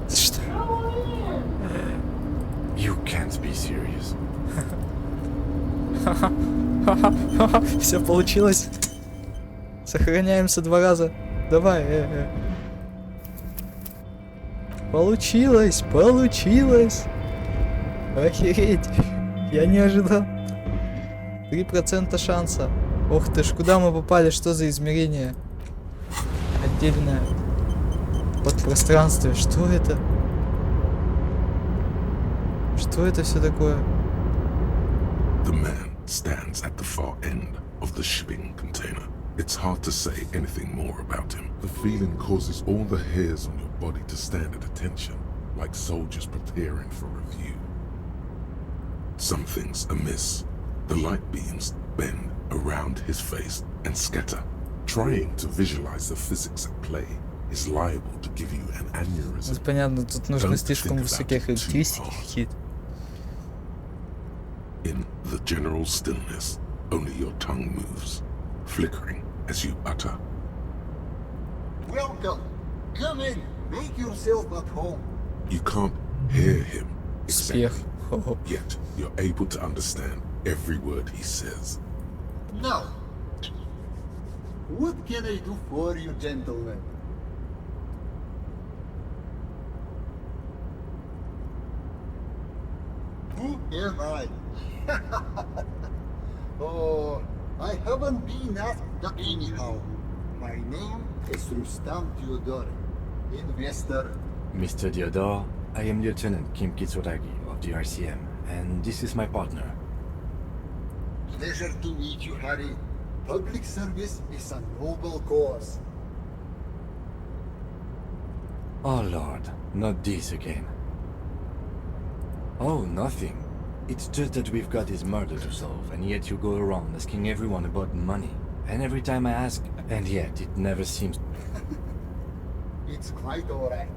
Что? You can't be serious. Все получилось. Сохраняемся 2 раза. Давай. Получилось. Охереть. Я не ожидал. 3% шанса. Ох ты ж, куда мы попали? Что за измерение? потерянное подпространстве. Что это? Что это все такое? The man stands at the far end of the shipping container. It's hard to say anything more about him. The feeling causes all the hairs on your body to stand at attention, like soldiers preparing for review. Something's amiss. The light beams bend around his face and scatter. Trying to visualize the physics at play is liable to give you an aneurysm. Ну, понятно, тут нужны Don't слишком think высокие about it too характеристики hard. какие-то. In the general stillness, only your tongue moves, flickering as you utter. Welcome. Come in. Make yourself at home. You can't hear him Успех. exactly, yet you're able to understand every word he says. Now, what can I do for you, gentlemen? Who am I? Oh, I haven't been asked that anyhow. My name is Rustam Theodore, investor. Mr. Diodor, I am Lieutenant Kim Kitsuragi of the RCM, and this is my partner. Pleasure to meet you, Harry. Public service is a noble cause. Oh Lord, not this again. Oh, nothing. It's just that we've got this murder to solve, and yet you go around asking everyone about money. And every time I ask, and yet it never seems... It's quite alright.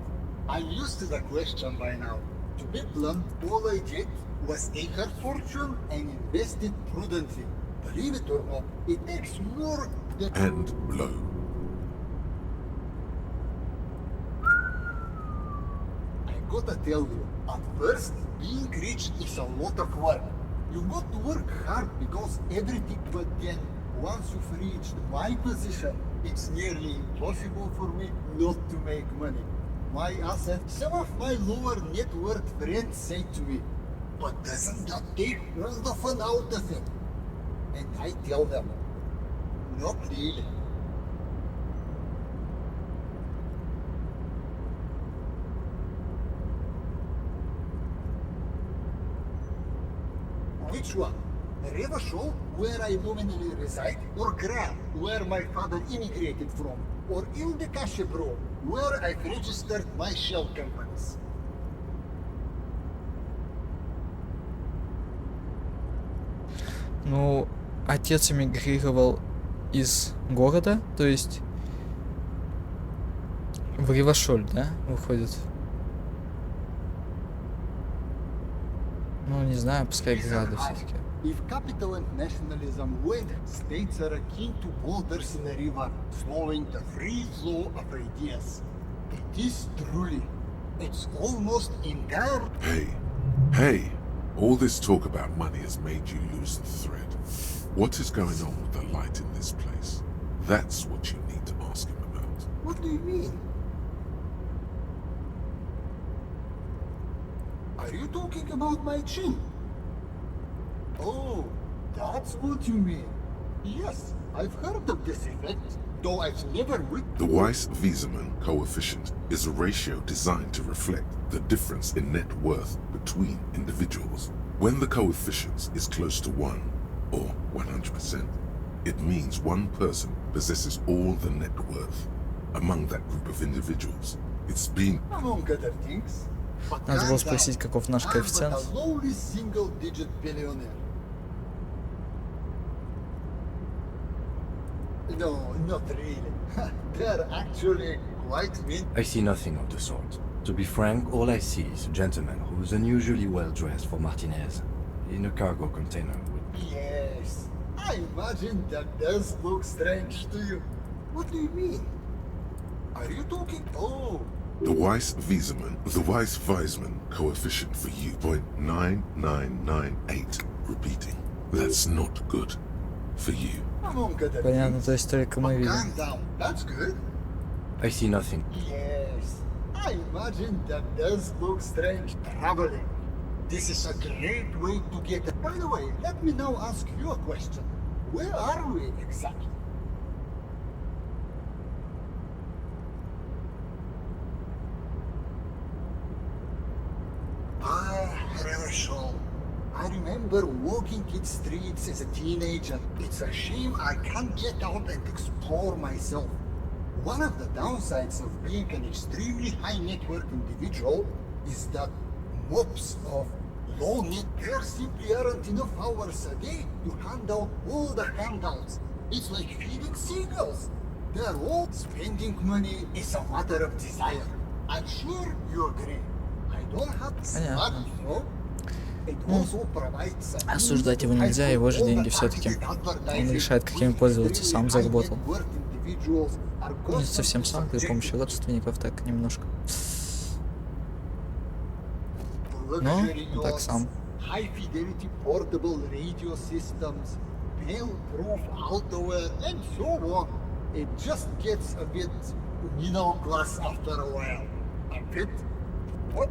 I'm used to the question by now. To be blunt, all I did was take her fortune and invest it prudently. Believe it or not, it takes more than... And blow. I gotta tell you, at first, being rich is a lot of work. You got to work hard because everything, but then, once you've reached my position, it's nearly impossible for me not to make money. My assets, some of my lower net worth friends say to me, but doesn't that take all the fun out of it? And I tell them, not really. Which one? River Shoal, where I nominally reside, or Gram, where my father immigrated from, or Ildekashebro, where I've registered my shell companies. Ну, отец эмигрировал из города, то есть в Ривашоль, да, выходит? Ну, не знаю, пускай града все-таки. If capital and nationalism win, states are akin to boulders in a river, slowing the free flow of ideas. It is truly, it's almost entirely... Hey, all this talk about money has made you lose the thread. What is going on with the light in this place? That's what you need to ask him about. What do you mean? Are you talking about my chin? Oh, that's what you mean. Yes, I've heard of this effect, though I've never witnessed... The Weiss-Wieserman coefficient is a ratio designed to reflect the difference in net worth between individuals. When the coefficient is close to 1, or 100%, it means one person possesses all the net worth among that group of individuals. It's been... Among other things... Надо было спросить, каков наш коэффициент. I'm but a lowly single-digit billionaire. No, not really. They're actually quite mean. I see nothing of the sort. To be frank, all I see is a gentleman who's unusually well dressed for Martinez, in a cargo container with... Yes, I imagine that does look strange to you. What do you mean? Are you talking... Oh... The Weiss-Wieserman coefficient for you, 0.9998. Repeating, that's not good for you. Понятно, то есть только мы видим. Calm down, that's good. I see nothing. Yes, I imagine that does look strange. Traveling. This is a great way to get... By the way, let me now ask you a question. Where are we exactly? walking its streets as a teenager. It's a shame I can't get out and explore myself. One of the downsides of being an extremely high net worth individual is that mobs of low net there simply aren't enough hours a day to hand out all the handouts. It's like feeding seagulls. They're all spending money is a matter of desire. I'm sure you agree. I don't have smart, so it also provides a Осуждать его нельзя, его же деньги все-таки. Он решает, какими пользоваться, сам заработал. Не совсем сам, при помощи родственников, так немножко. Но так сам. High fidelity portable radio systems, fail-proof outerwear, and so on. It just gets a bit middle class after a while. A bit? What?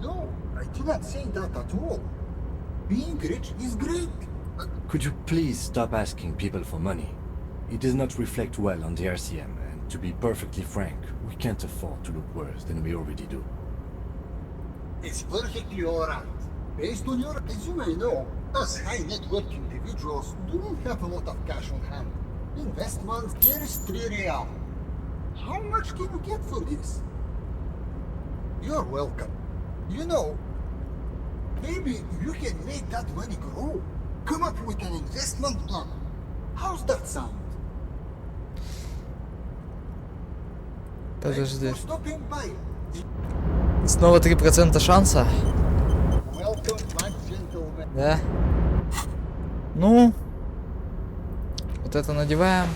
No, I did not say that at all. Being rich is great. Could you please stop asking people for money? It does not reflect well on the RCM, and to be perfectly frank, we can't afford to look worse than we already do. It's perfectly alright. Based on your, as you may know, us high net worth individuals do not have a lot of cash on hand. Investments, here is 3 real. How much can you get for this? You're welcome. You know, maybe you can make that money grow. Come up with an investment plan. How's that sound? Подожди. Thanks for stopping by. Снова 3% шанса. Welcome back, gentlemen. Да. Ну. Вот это надеваем.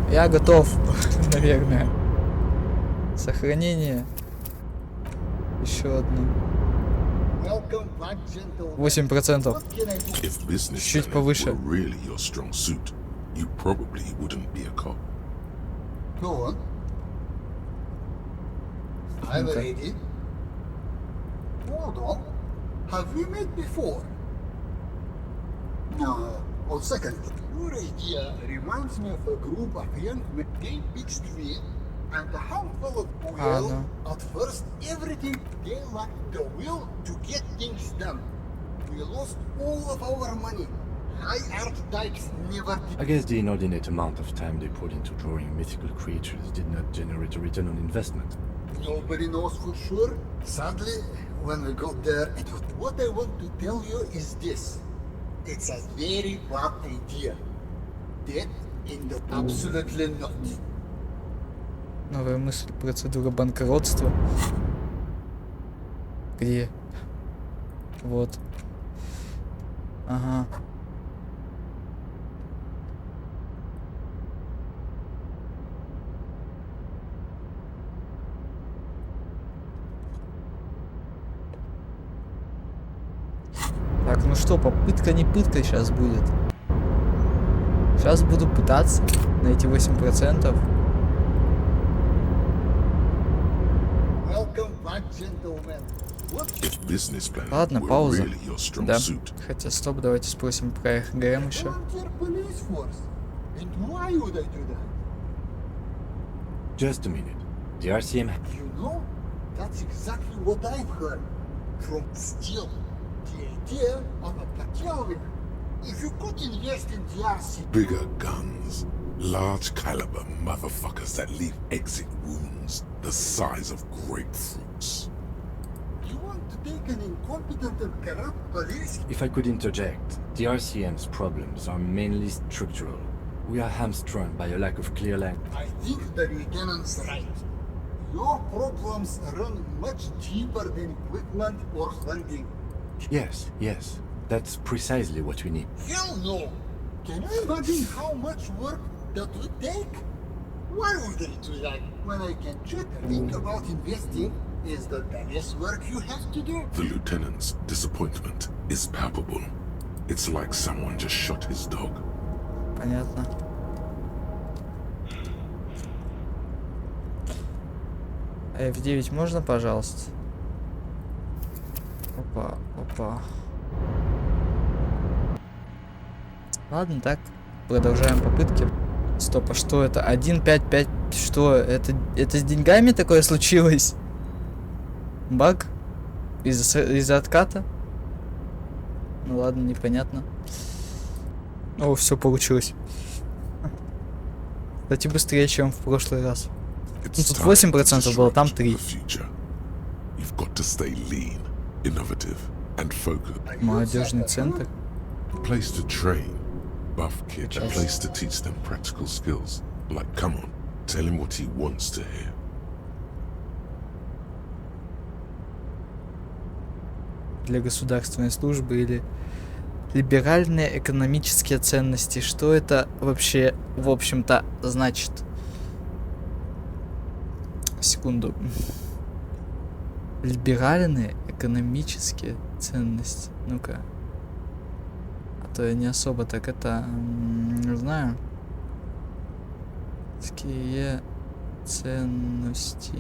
Я готов, наверное. Сохранение. Еще одно. 8%. If business Чуть повыше. were really your strong suit, you probably wouldn't be a cop. Go on. I'm Okay. ready. Hold on. Have we met before? No. On second, your idea reminds me of a group of young men. They pitched me and a handful of oil. no. At first, everything they lacked the will to get things done. We lost all of our money. High archetypes never did. I guess the inordinate amount of time they put into drawing mythical creatures did not generate a return on investment. Nobody knows for sure. Sadly, when we got there, it was... What I want to tell you is this. It's a very bad idea. That in the absolutely not. Новая мысль. Процедура банкротства. Где? Вот. Ага. Так, ну что, попытка не пытка сейчас будет. Сейчас буду пытаться на эти 8%. Ладно, пауза. Да. Хотя, стоп, давайте спросим про ГМ еще. Just a minute. The RCM... You know, that's exactly what I've heard. From still, the idea of a battalion. If you could invest in the RC... Bigger guns, large caliber motherfuckers that leave exit wounds the size of grapefruits. You want to take an incompetent and corrupt police? If I could interject, the RCM's problems are mainly structural. We are hamstrung by a lack of clear language. I think the lieutenant's right. Your problems run much deeper than equipment or funding. Yes, yes. That's precisely what we need. Hell no! Can you imagine how much work that would take? Why would I do that when I can just think about investing? Is that the less work you have to do? The lieutenant's disappointment is palpable. It's like someone just shot his dog. Понятно. А F9 можно, пожалуйста? Опа, опа. Ладно, так. Продолжаем попытки. Стоп, а что это? 1.5.5. Что? Это с деньгами такое случилось? Баг? Из-за отката? Ну ладно, непонятно. О, все получилось. Кстати, быстрее, чем в прошлый раз. Ну, тут 8% было, там 3. Молодежный центр. Place to train buff kids, a place to teach them practical skills. Like, come on, tell him what he wants to hear. Для государственной службы или либеральные экономические ценности. Что это вообще, в общем-то, значит? Секунду. Либеральные экономические ценности. Ну-ка. А то я не особо так это... Не знаю. Какие ценности?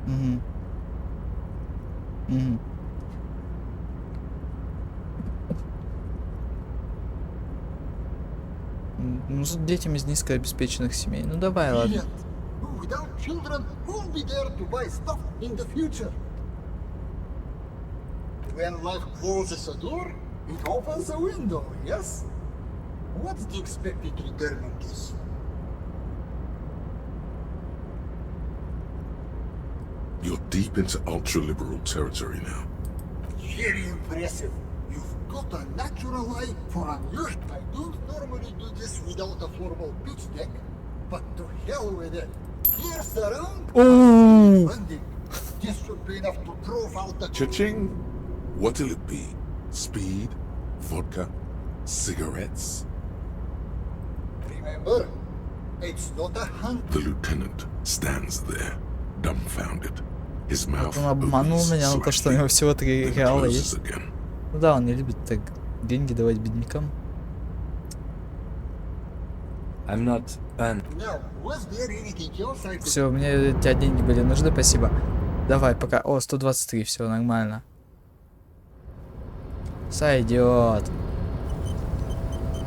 Угу. Угу. Ну, с детям из низкообеспеченных семей. Ну давай, ладно. Without children, who'll be there to buy stuff in the future? When life closes a door, it opens a window, yes? What's the expected return on this? You're deep into ultra-liberal territory now. Very impressive. You've got a natural eye for unusual. I don't normally do this without a formal pitch deck, but to hell with it. Here's around. Funding. This should be enough to prove out the... Cha-ching! What'll it be? Speed? Vodka? Cigarettes? Remember, it's not a hunt. The lieutenant stands there, dumbfounded. His mouth Он обманул меня на то, что у него всего 3 реала есть. Ну да, он не любит так деньги давать беднякам. I'm not an... Все, мне у тебя деньги были нужны, спасибо. Давай, пока. О, 123, все нормально. Сойдет.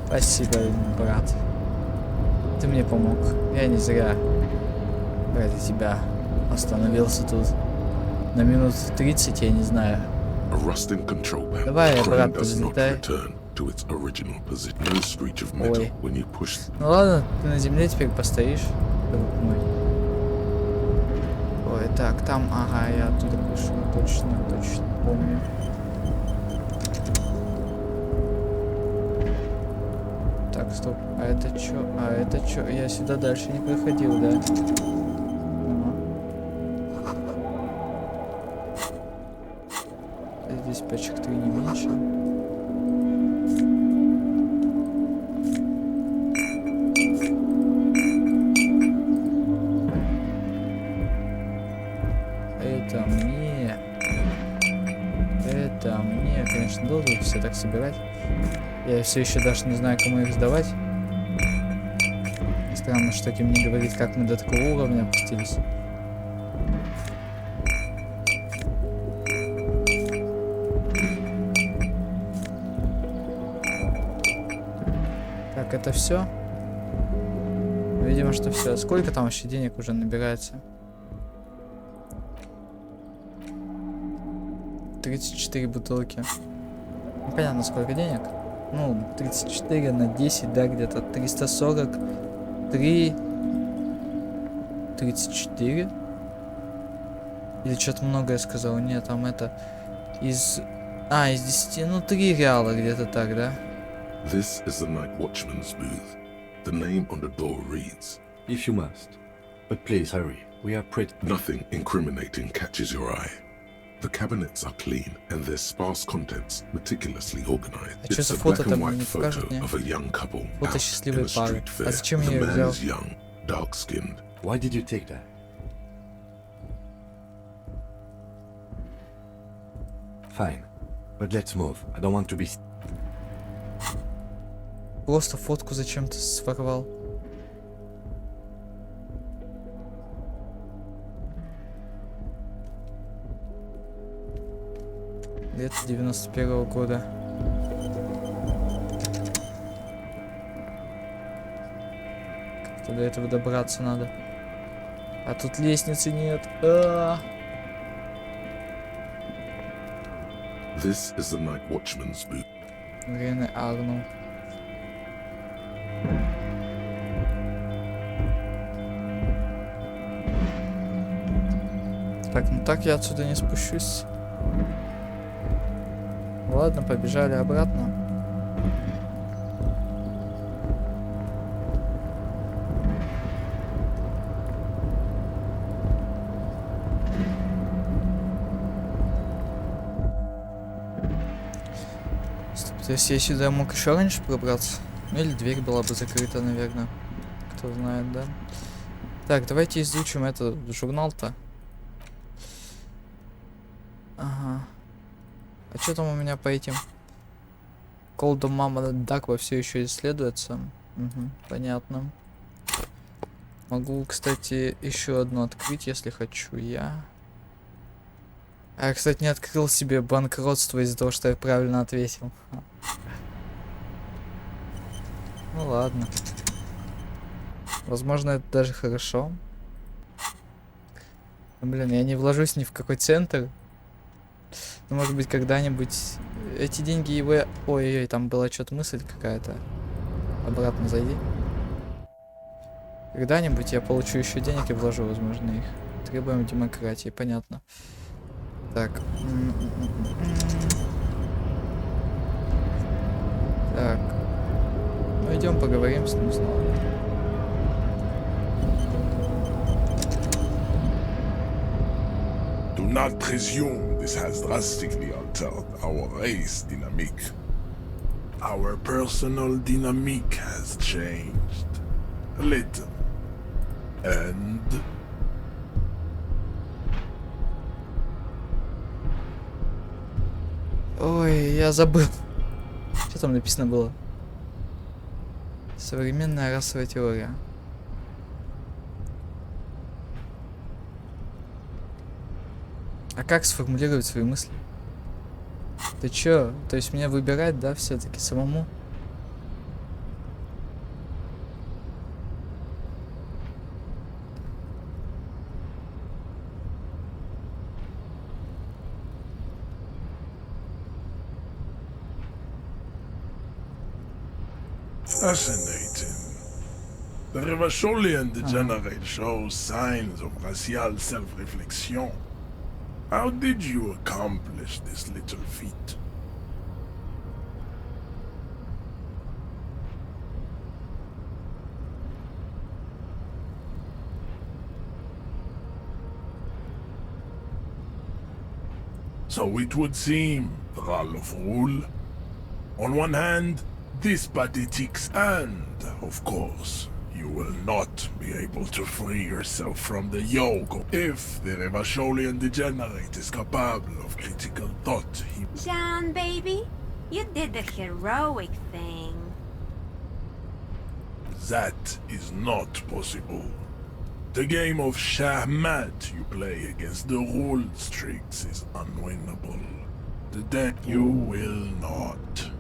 Спасибо, брат. Ты мне помог. Я не зря ради тебя остановился тут. На минут 30, я не знаю. Давай, брат, подлетай. Ой. Ну ладно, ты на земле теперь постоишь, друг мой. Ой, так, там, ага, я оттуда пришел, точно помню. Так, стоп, а это чё? Я сюда дальше не проходил, да? Здесь пачек 3 не меньше. Это мне, конечно, должен все так собирать. Я все еще даже не знаю, кому их сдавать. Странно, что Ким не говорит, как мы до такого уровня опустились. Так, это все? Видимо, что все. Сколько там вообще денег уже набирается? 34 бутылки. Непонятно, сколько денег. Ну, 34 на 10, да, где-то 343. 34. Или что-то много я сказал. Нет, там это из... из 10, ну 3 реала где-то так, да? This is the night watchman's booth. The name on the door reads... If you must. But please hurry. We are pretty... Nothing incriminating catches your eye. The cabinets are clean and their sparse contents meticulously organized. It's a black and white photo of a young couple out in a street fair. The man is young, dark-skinned. Why did you take that? Fine, but let's move. I don't want to be... Просто фотку зачем-то своровал. Лето 91-го года. Как-то до этого добраться надо. А тут лестницы нет. This is the night watchman's booth. Рене Арнул. Так, ну так я отсюда не спущусь. Ладно, побежали обратно. Стоп, то есть я сюда мог еще раньше пробраться? Ну или дверь была бы закрыта, наверное. Кто знает, да? Так, давайте изучим этот журнал-то. Ага. А что там у меня по этим? Call the Mama Duck все еще исследуется. Угу, понятно. Могу, кстати, еще одну открыть, если хочу я. А я, кстати, не открыл себе банкротство из-за того, что я правильно ответил. Ну ладно. Возможно, это даже хорошо. Но, блин, я не вложусь ни в какой центр. Но, может быть, когда-нибудь эти деньги его... Ой-ой-ой, там была что-то мысль какая-то. Обратно зайди. Когда-нибудь я получу еще денег и вложу, возможно, их. Требуем демократии, понятно. Так. Так. Ну, идем поговорим с ним снова. Do not presume this has drastically altered our race dynamic. Our personal dynamic has changed a little. And Ой, я забыл. Что там написано было? Современная расовая теория. А как сформулировать свои мысли? Ты чё? То есть мне выбирать, да, все-таки самому? fascinating. The Revacholian degenerate shows signs of racial self-reflection. How did you accomplish this little feat? So it would seem, Thrall of Rule. On one hand, this pathetic and, of course, you will not be able to free yourself from the yoke if the Revacholian degenerate is capable of critical thought. John, baby, you did the heroic thing. That is not possible. The game of Shahmat you play against the rule streaks is unwinnable. Then you will not.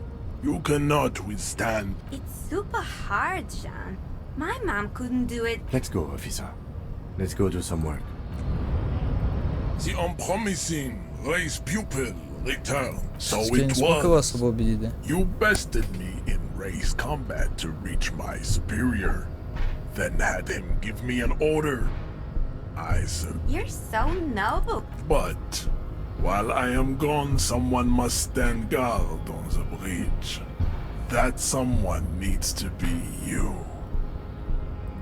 You cannot withstand. It's super hard, John. My mom couldn't do it. Let's go, officer. Let's go do some work. The unpromising race pupil returned. So Я не it смог его was. особо убедить, да? You bested me in race combat to reach my superior. Then had him give me an order. I said, You're so noble. but while I am gone, someone must stand guard on the bridge. That someone needs to be you.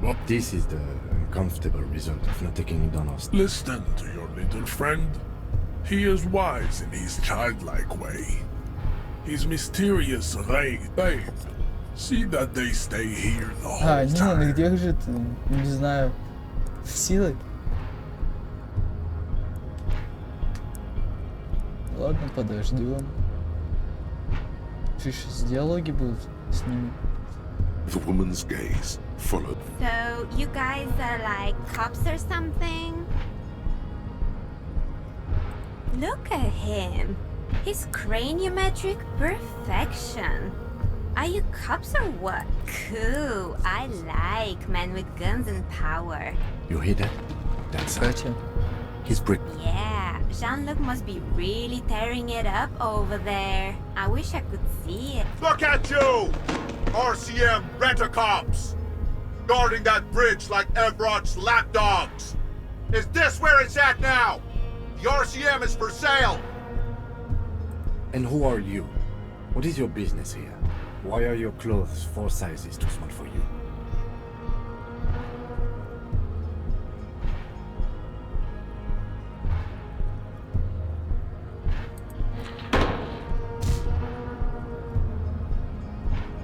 But This is the uncomfortable result of not taking it on us. listen to your little friend. He is wise in his childlike way. His mysterious ray, babe. See that they stay here the А, whole не, time. ну где же ты? Не знаю. Силой? Ладно, подождем. Что сейчас диалоги будут с ними? The woman's gaze followed. So, you guys are like cops or something? Look at him. His craniometric perfection. Are you cops or what? Cool. I like men with guns and power. You hear that? That's Кстати. He's brick. Yeah, Jean-Luc must be really tearing it up over there. I wish I could see it. Look at you! RCM rent-a-cops! Guarding that bridge like Everott's lapdogs! Is this where it's at now? The RCM is for sale! And who are you? What is your business here? Why are your clothes 4 sizes too small for you?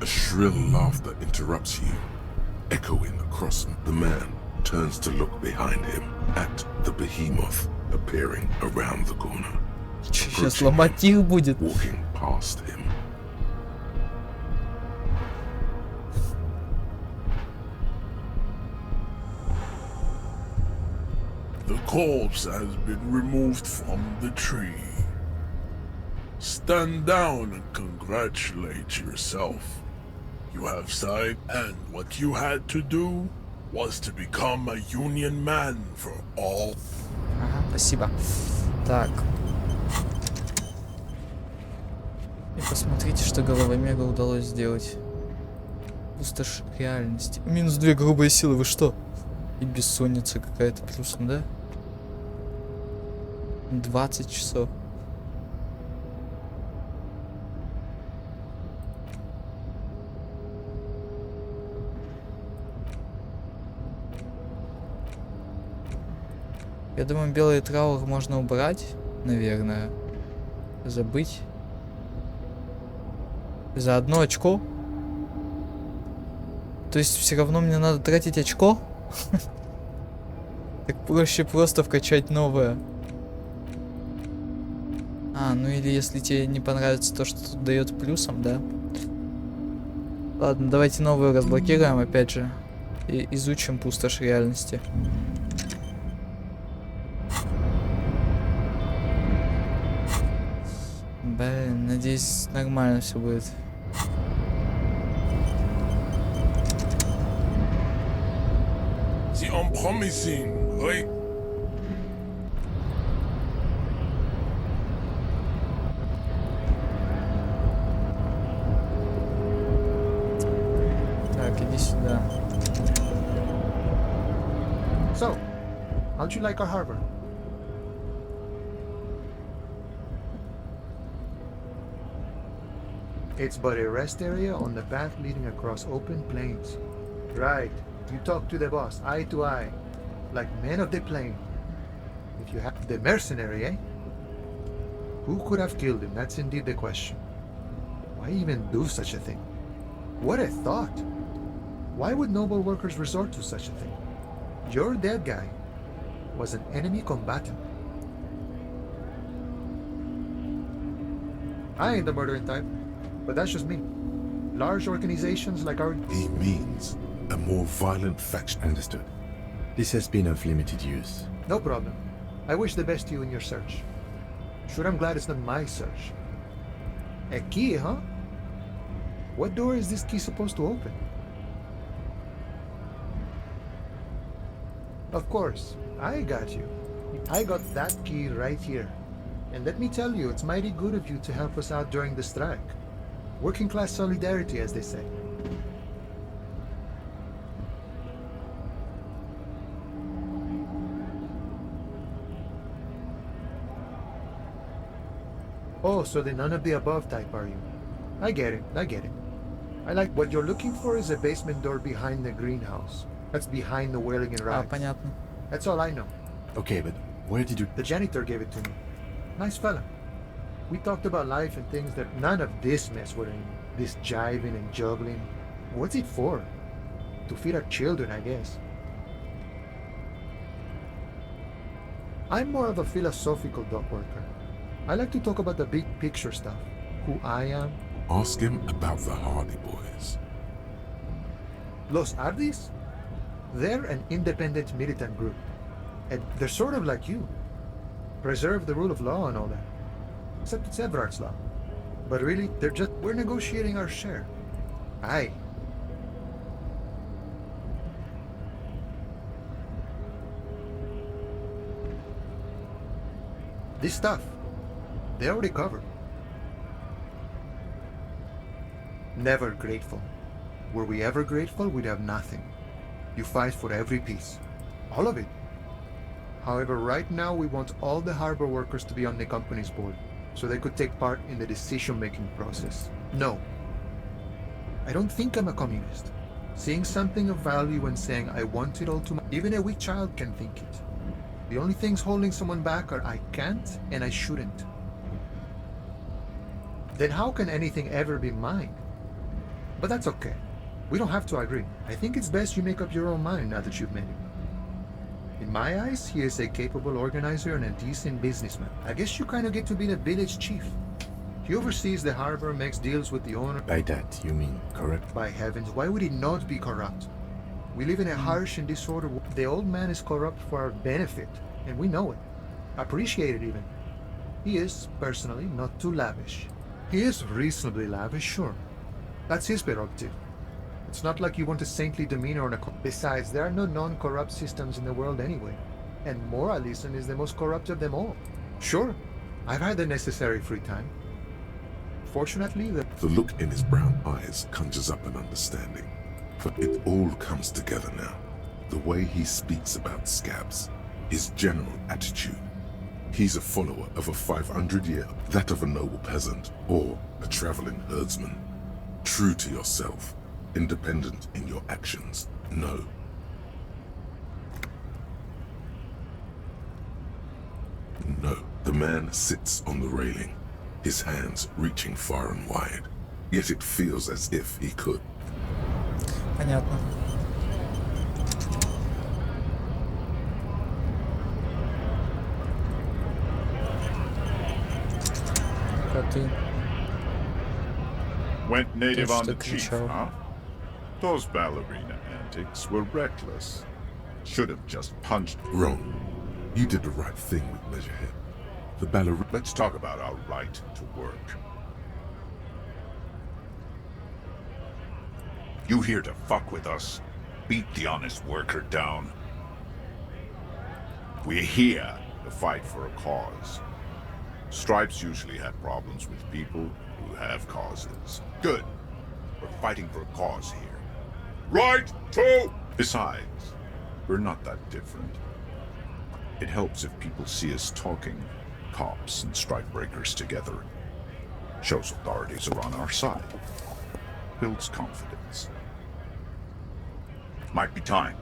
A shrill laughter interrupts you, echoing across. The man turns to look behind him at the behemoth appearing around the corner. Сейчас ломать их будет. Walking past him. The corpse has been removed from the tree. Stand down and congratulate yourself. You have signed, and what you had to do was to become a union man for all. Ага, спасибо. Так. И посмотрите, что Головомега удалось сделать. Пустошь реальности. Минус 2 грубые силы, вы что? И бессонница какая-то плюсом, да? 20 часов. Я думаю, белый траур можно убрать, наверное. Забыть. За 1 очко? То есть все равно мне надо тратить очко? Так проще просто вкачать новое. А, ну или если тебе не понравится то, что тут дает плюсом, да? Ладно, давайте новую разблокируем, опять же. И изучим пустошь реальности. Блин, надеюсь, нормально все будет. The unpromising, right? Так, иди сюда. So, how'd you like our harbor? It's but a rest area on the path leading across open plains. Right. You talk to the boss, eye to eye, like men of the plain. If you have the mercenary, eh? Who could have killed him? That's indeed the question. Why even do such a thing? What a thought! Why would noble workers resort to such a thing? Your dead guy was an enemy combatant. I ain't the murdering type, but that's just me. Large organizations like our... He means a more violent faction. Understood. This has been of limited use. No problem. I wish the best to you in your search. Sure, I'm glad it's not my search. A key, huh? What door is this key supposed to open? Of course, I got you. I got that key right here. And let me tell you, it's mighty good of you to help us out during the strike. Working class solidarity, as they say. Oh, so the none of the above type are you? I get it, I get it. I like what you're looking for is a basement door behind the greenhouse. That's behind the wailing and rags. Понятно. That's all I know. Okay, but where did you... The janitor gave it to me. Nice fella. We talked about life and things that none of this mess were in. This jiving and juggling. What's it for? To feed our children, I guess. I'm more of a philosophical dog worker. I like to talk about the big picture stuff. Who I am. Ask him about the Hardy Boys. Los Ardis? They're an independent militant group. And they're sort of like you. Preserve the rule of law and all that. Except it's Everard's law. But really, we're negotiating our share. Aye. This stuff, they already covered. Never grateful. Were we ever grateful, we'd have nothing. You fight for every piece. All of it. However, right now we want all the harbor workers to be on the company's board, so they could take part in the decision-making process. No. I don't think I'm a communist. Seeing something of value and saying I want it all to even a weak child can think it. The only things holding someone back are I can't and I shouldn't. Then how can anything ever be mine? But that's okay. We don't have to agree. I think it's best you make up your own mind now that you've met him. In my eyes, he is a capable organizer and a decent businessman. I guess you kind of get to be the village chief. He oversees the harbor, makes deals with the owner. By that, you mean corrupt? By heavens, why would he not be corrupt? We live in a harsh and disordered world. The old man is corrupt for our benefit, and we know it. Appreciate it even. He is, personally, not too lavish. He is reasonably lavish, sure. That's his prerogative. It's not like you want a saintly demeanor on a... Besides, there are no non-corrupt systems in the world anyway. And moralism is the most corrupt of them all. Sure, I've had the necessary free time. Fortunately, The look in his brown eyes conjures up an understanding. For it all comes together now. The way he speaks about scabs, his general attitude. He's a follower of a 500-year, that of a noble peasant, or a traveling herdsman. True to yourself, independent in your actions. No. No. The man sits on the railing, his hands reaching far and wide. Yet it feels as if he could. Понятно. Коты. Went native That's on the the chief, control. huh? Those ballerina antics were reckless. Should have just punched. Wrong. You did the right thing with Measurehead. The ballerina... Let's talk about our right to work. You here to fuck with us? Beat the honest worker down? We're here to fight for a cause. Stripes usually have problems with people who have causes. Good. We're fighting for a cause here. Right to... Besides, we're not that different. It helps if people see us talking, cops and strike breakers together. Shows authorities are on our side. Builds confidence. Might be time.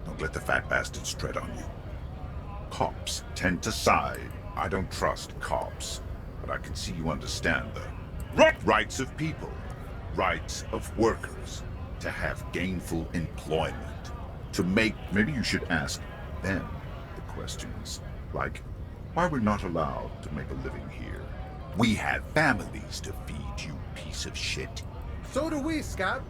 Don't let the fat bastards tread on you. Cops tend to side. I don't trust cops, but I can see you understand the rights of people, rights of workers, to have gainful employment, to make... Maybe you should ask them the questions, like why we're not allowed to make a living here. We have families to feed, you piece of shit. So do we, Scott.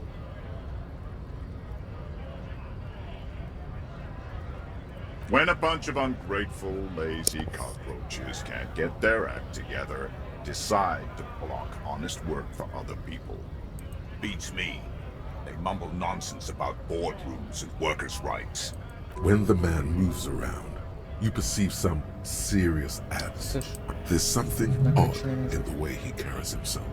When a bunch of ungrateful, lazy cockroaches can't get their act together, decide to block honest work for other people. Beats me. They mumble nonsense about boardrooms and workers' rights. When the man moves around, you perceive some serious abs. There's something odd in the way he carries himself.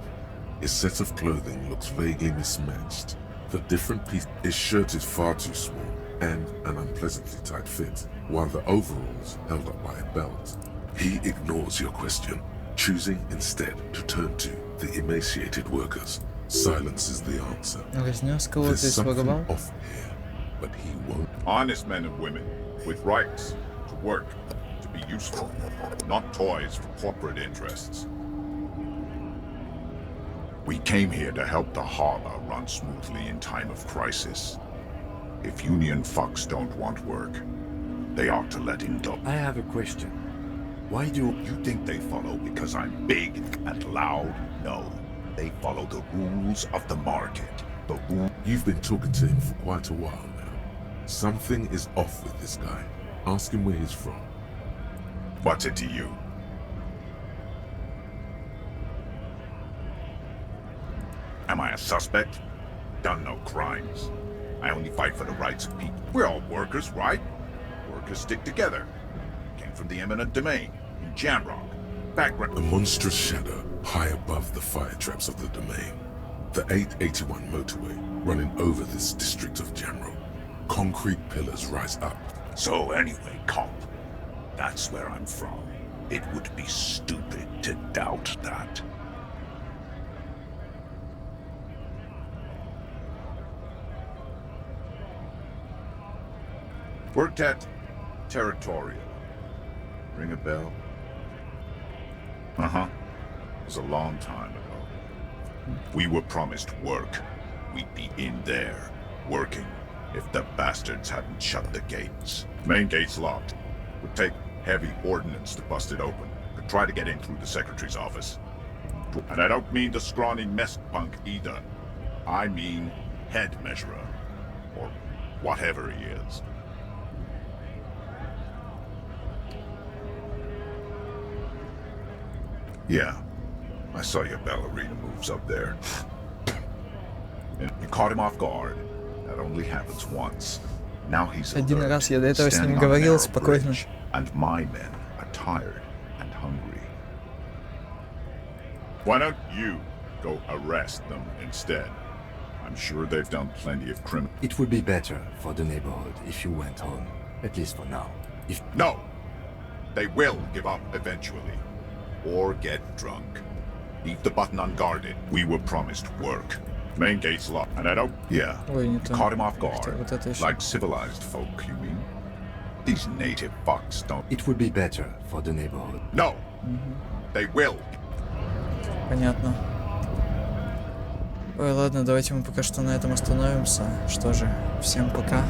His set of clothing looks vaguely mismatched. The different piece, his shirt is far too small and an unpleasantly tight fit, while the overalls held up by a belt. He ignores your question, choosing instead to turn to the emaciated workers. Silence is the answer. There's something off here, but he won't. Honest men and women, with rights, to work, to be useful, not toys for corporate interests. We came here to help the harbor run smoothly in time of crisis. If union fucks don't want work, they ought to let him go. I have a question. Why do you think they follow because I'm big and loud? No. They follow the rules of the market. The rule. You've been talking to him for quite a while now. Something is off with this guy. Ask him where he's from. What's it to you? Am I a suspect? Done no crimes. I only fight for the rights of people. We're all workers, right? Workers stick together. Came from the eminent domain. in Jamrock. Background. A monstrous shadow high above the fire traps of the domain. The 881 motorway running over this district of Jamrock. Concrete pillars rise up. So anyway, cop, that's where I'm from. It would be stupid to doubt that. Worked at Territorial. Ring a bell? Uh-huh. It was a long time ago. We were promised work. We'd be in there, working, if the bastards hadn't shut the gates. Main gate's locked. Would take heavy ordnance to bust it open. Could try to get in through the secretary's office. And I don't mean the scrawny mess punk either. I mean head measurer. Or whatever he is. Yeah. I saw your ballerina moves up there. And you caught him off guard. That only happens once. Now he's Один раз я до этого с standing ним on a говорил narrow спокойно. bridge, and my men are tired and hungry. Why don't you go arrest them instead? I'm sure they've done plenty of crime. It would be better for the neighborhood if you went home, at least for now. If No! They will give up eventually. Or get drunk. Leave the button unguarded. We were promised work. Main gate's locked, and I don't... Yeah. Ой, не You то. caught him off guard. Вот это еще. Like civilized folk, you mean? These native fucks don't... it would be better for the neighborhood. No! They will. Понятно. Ой, ладно, давайте мы пока что на этом остановимся. Что же, всем пока.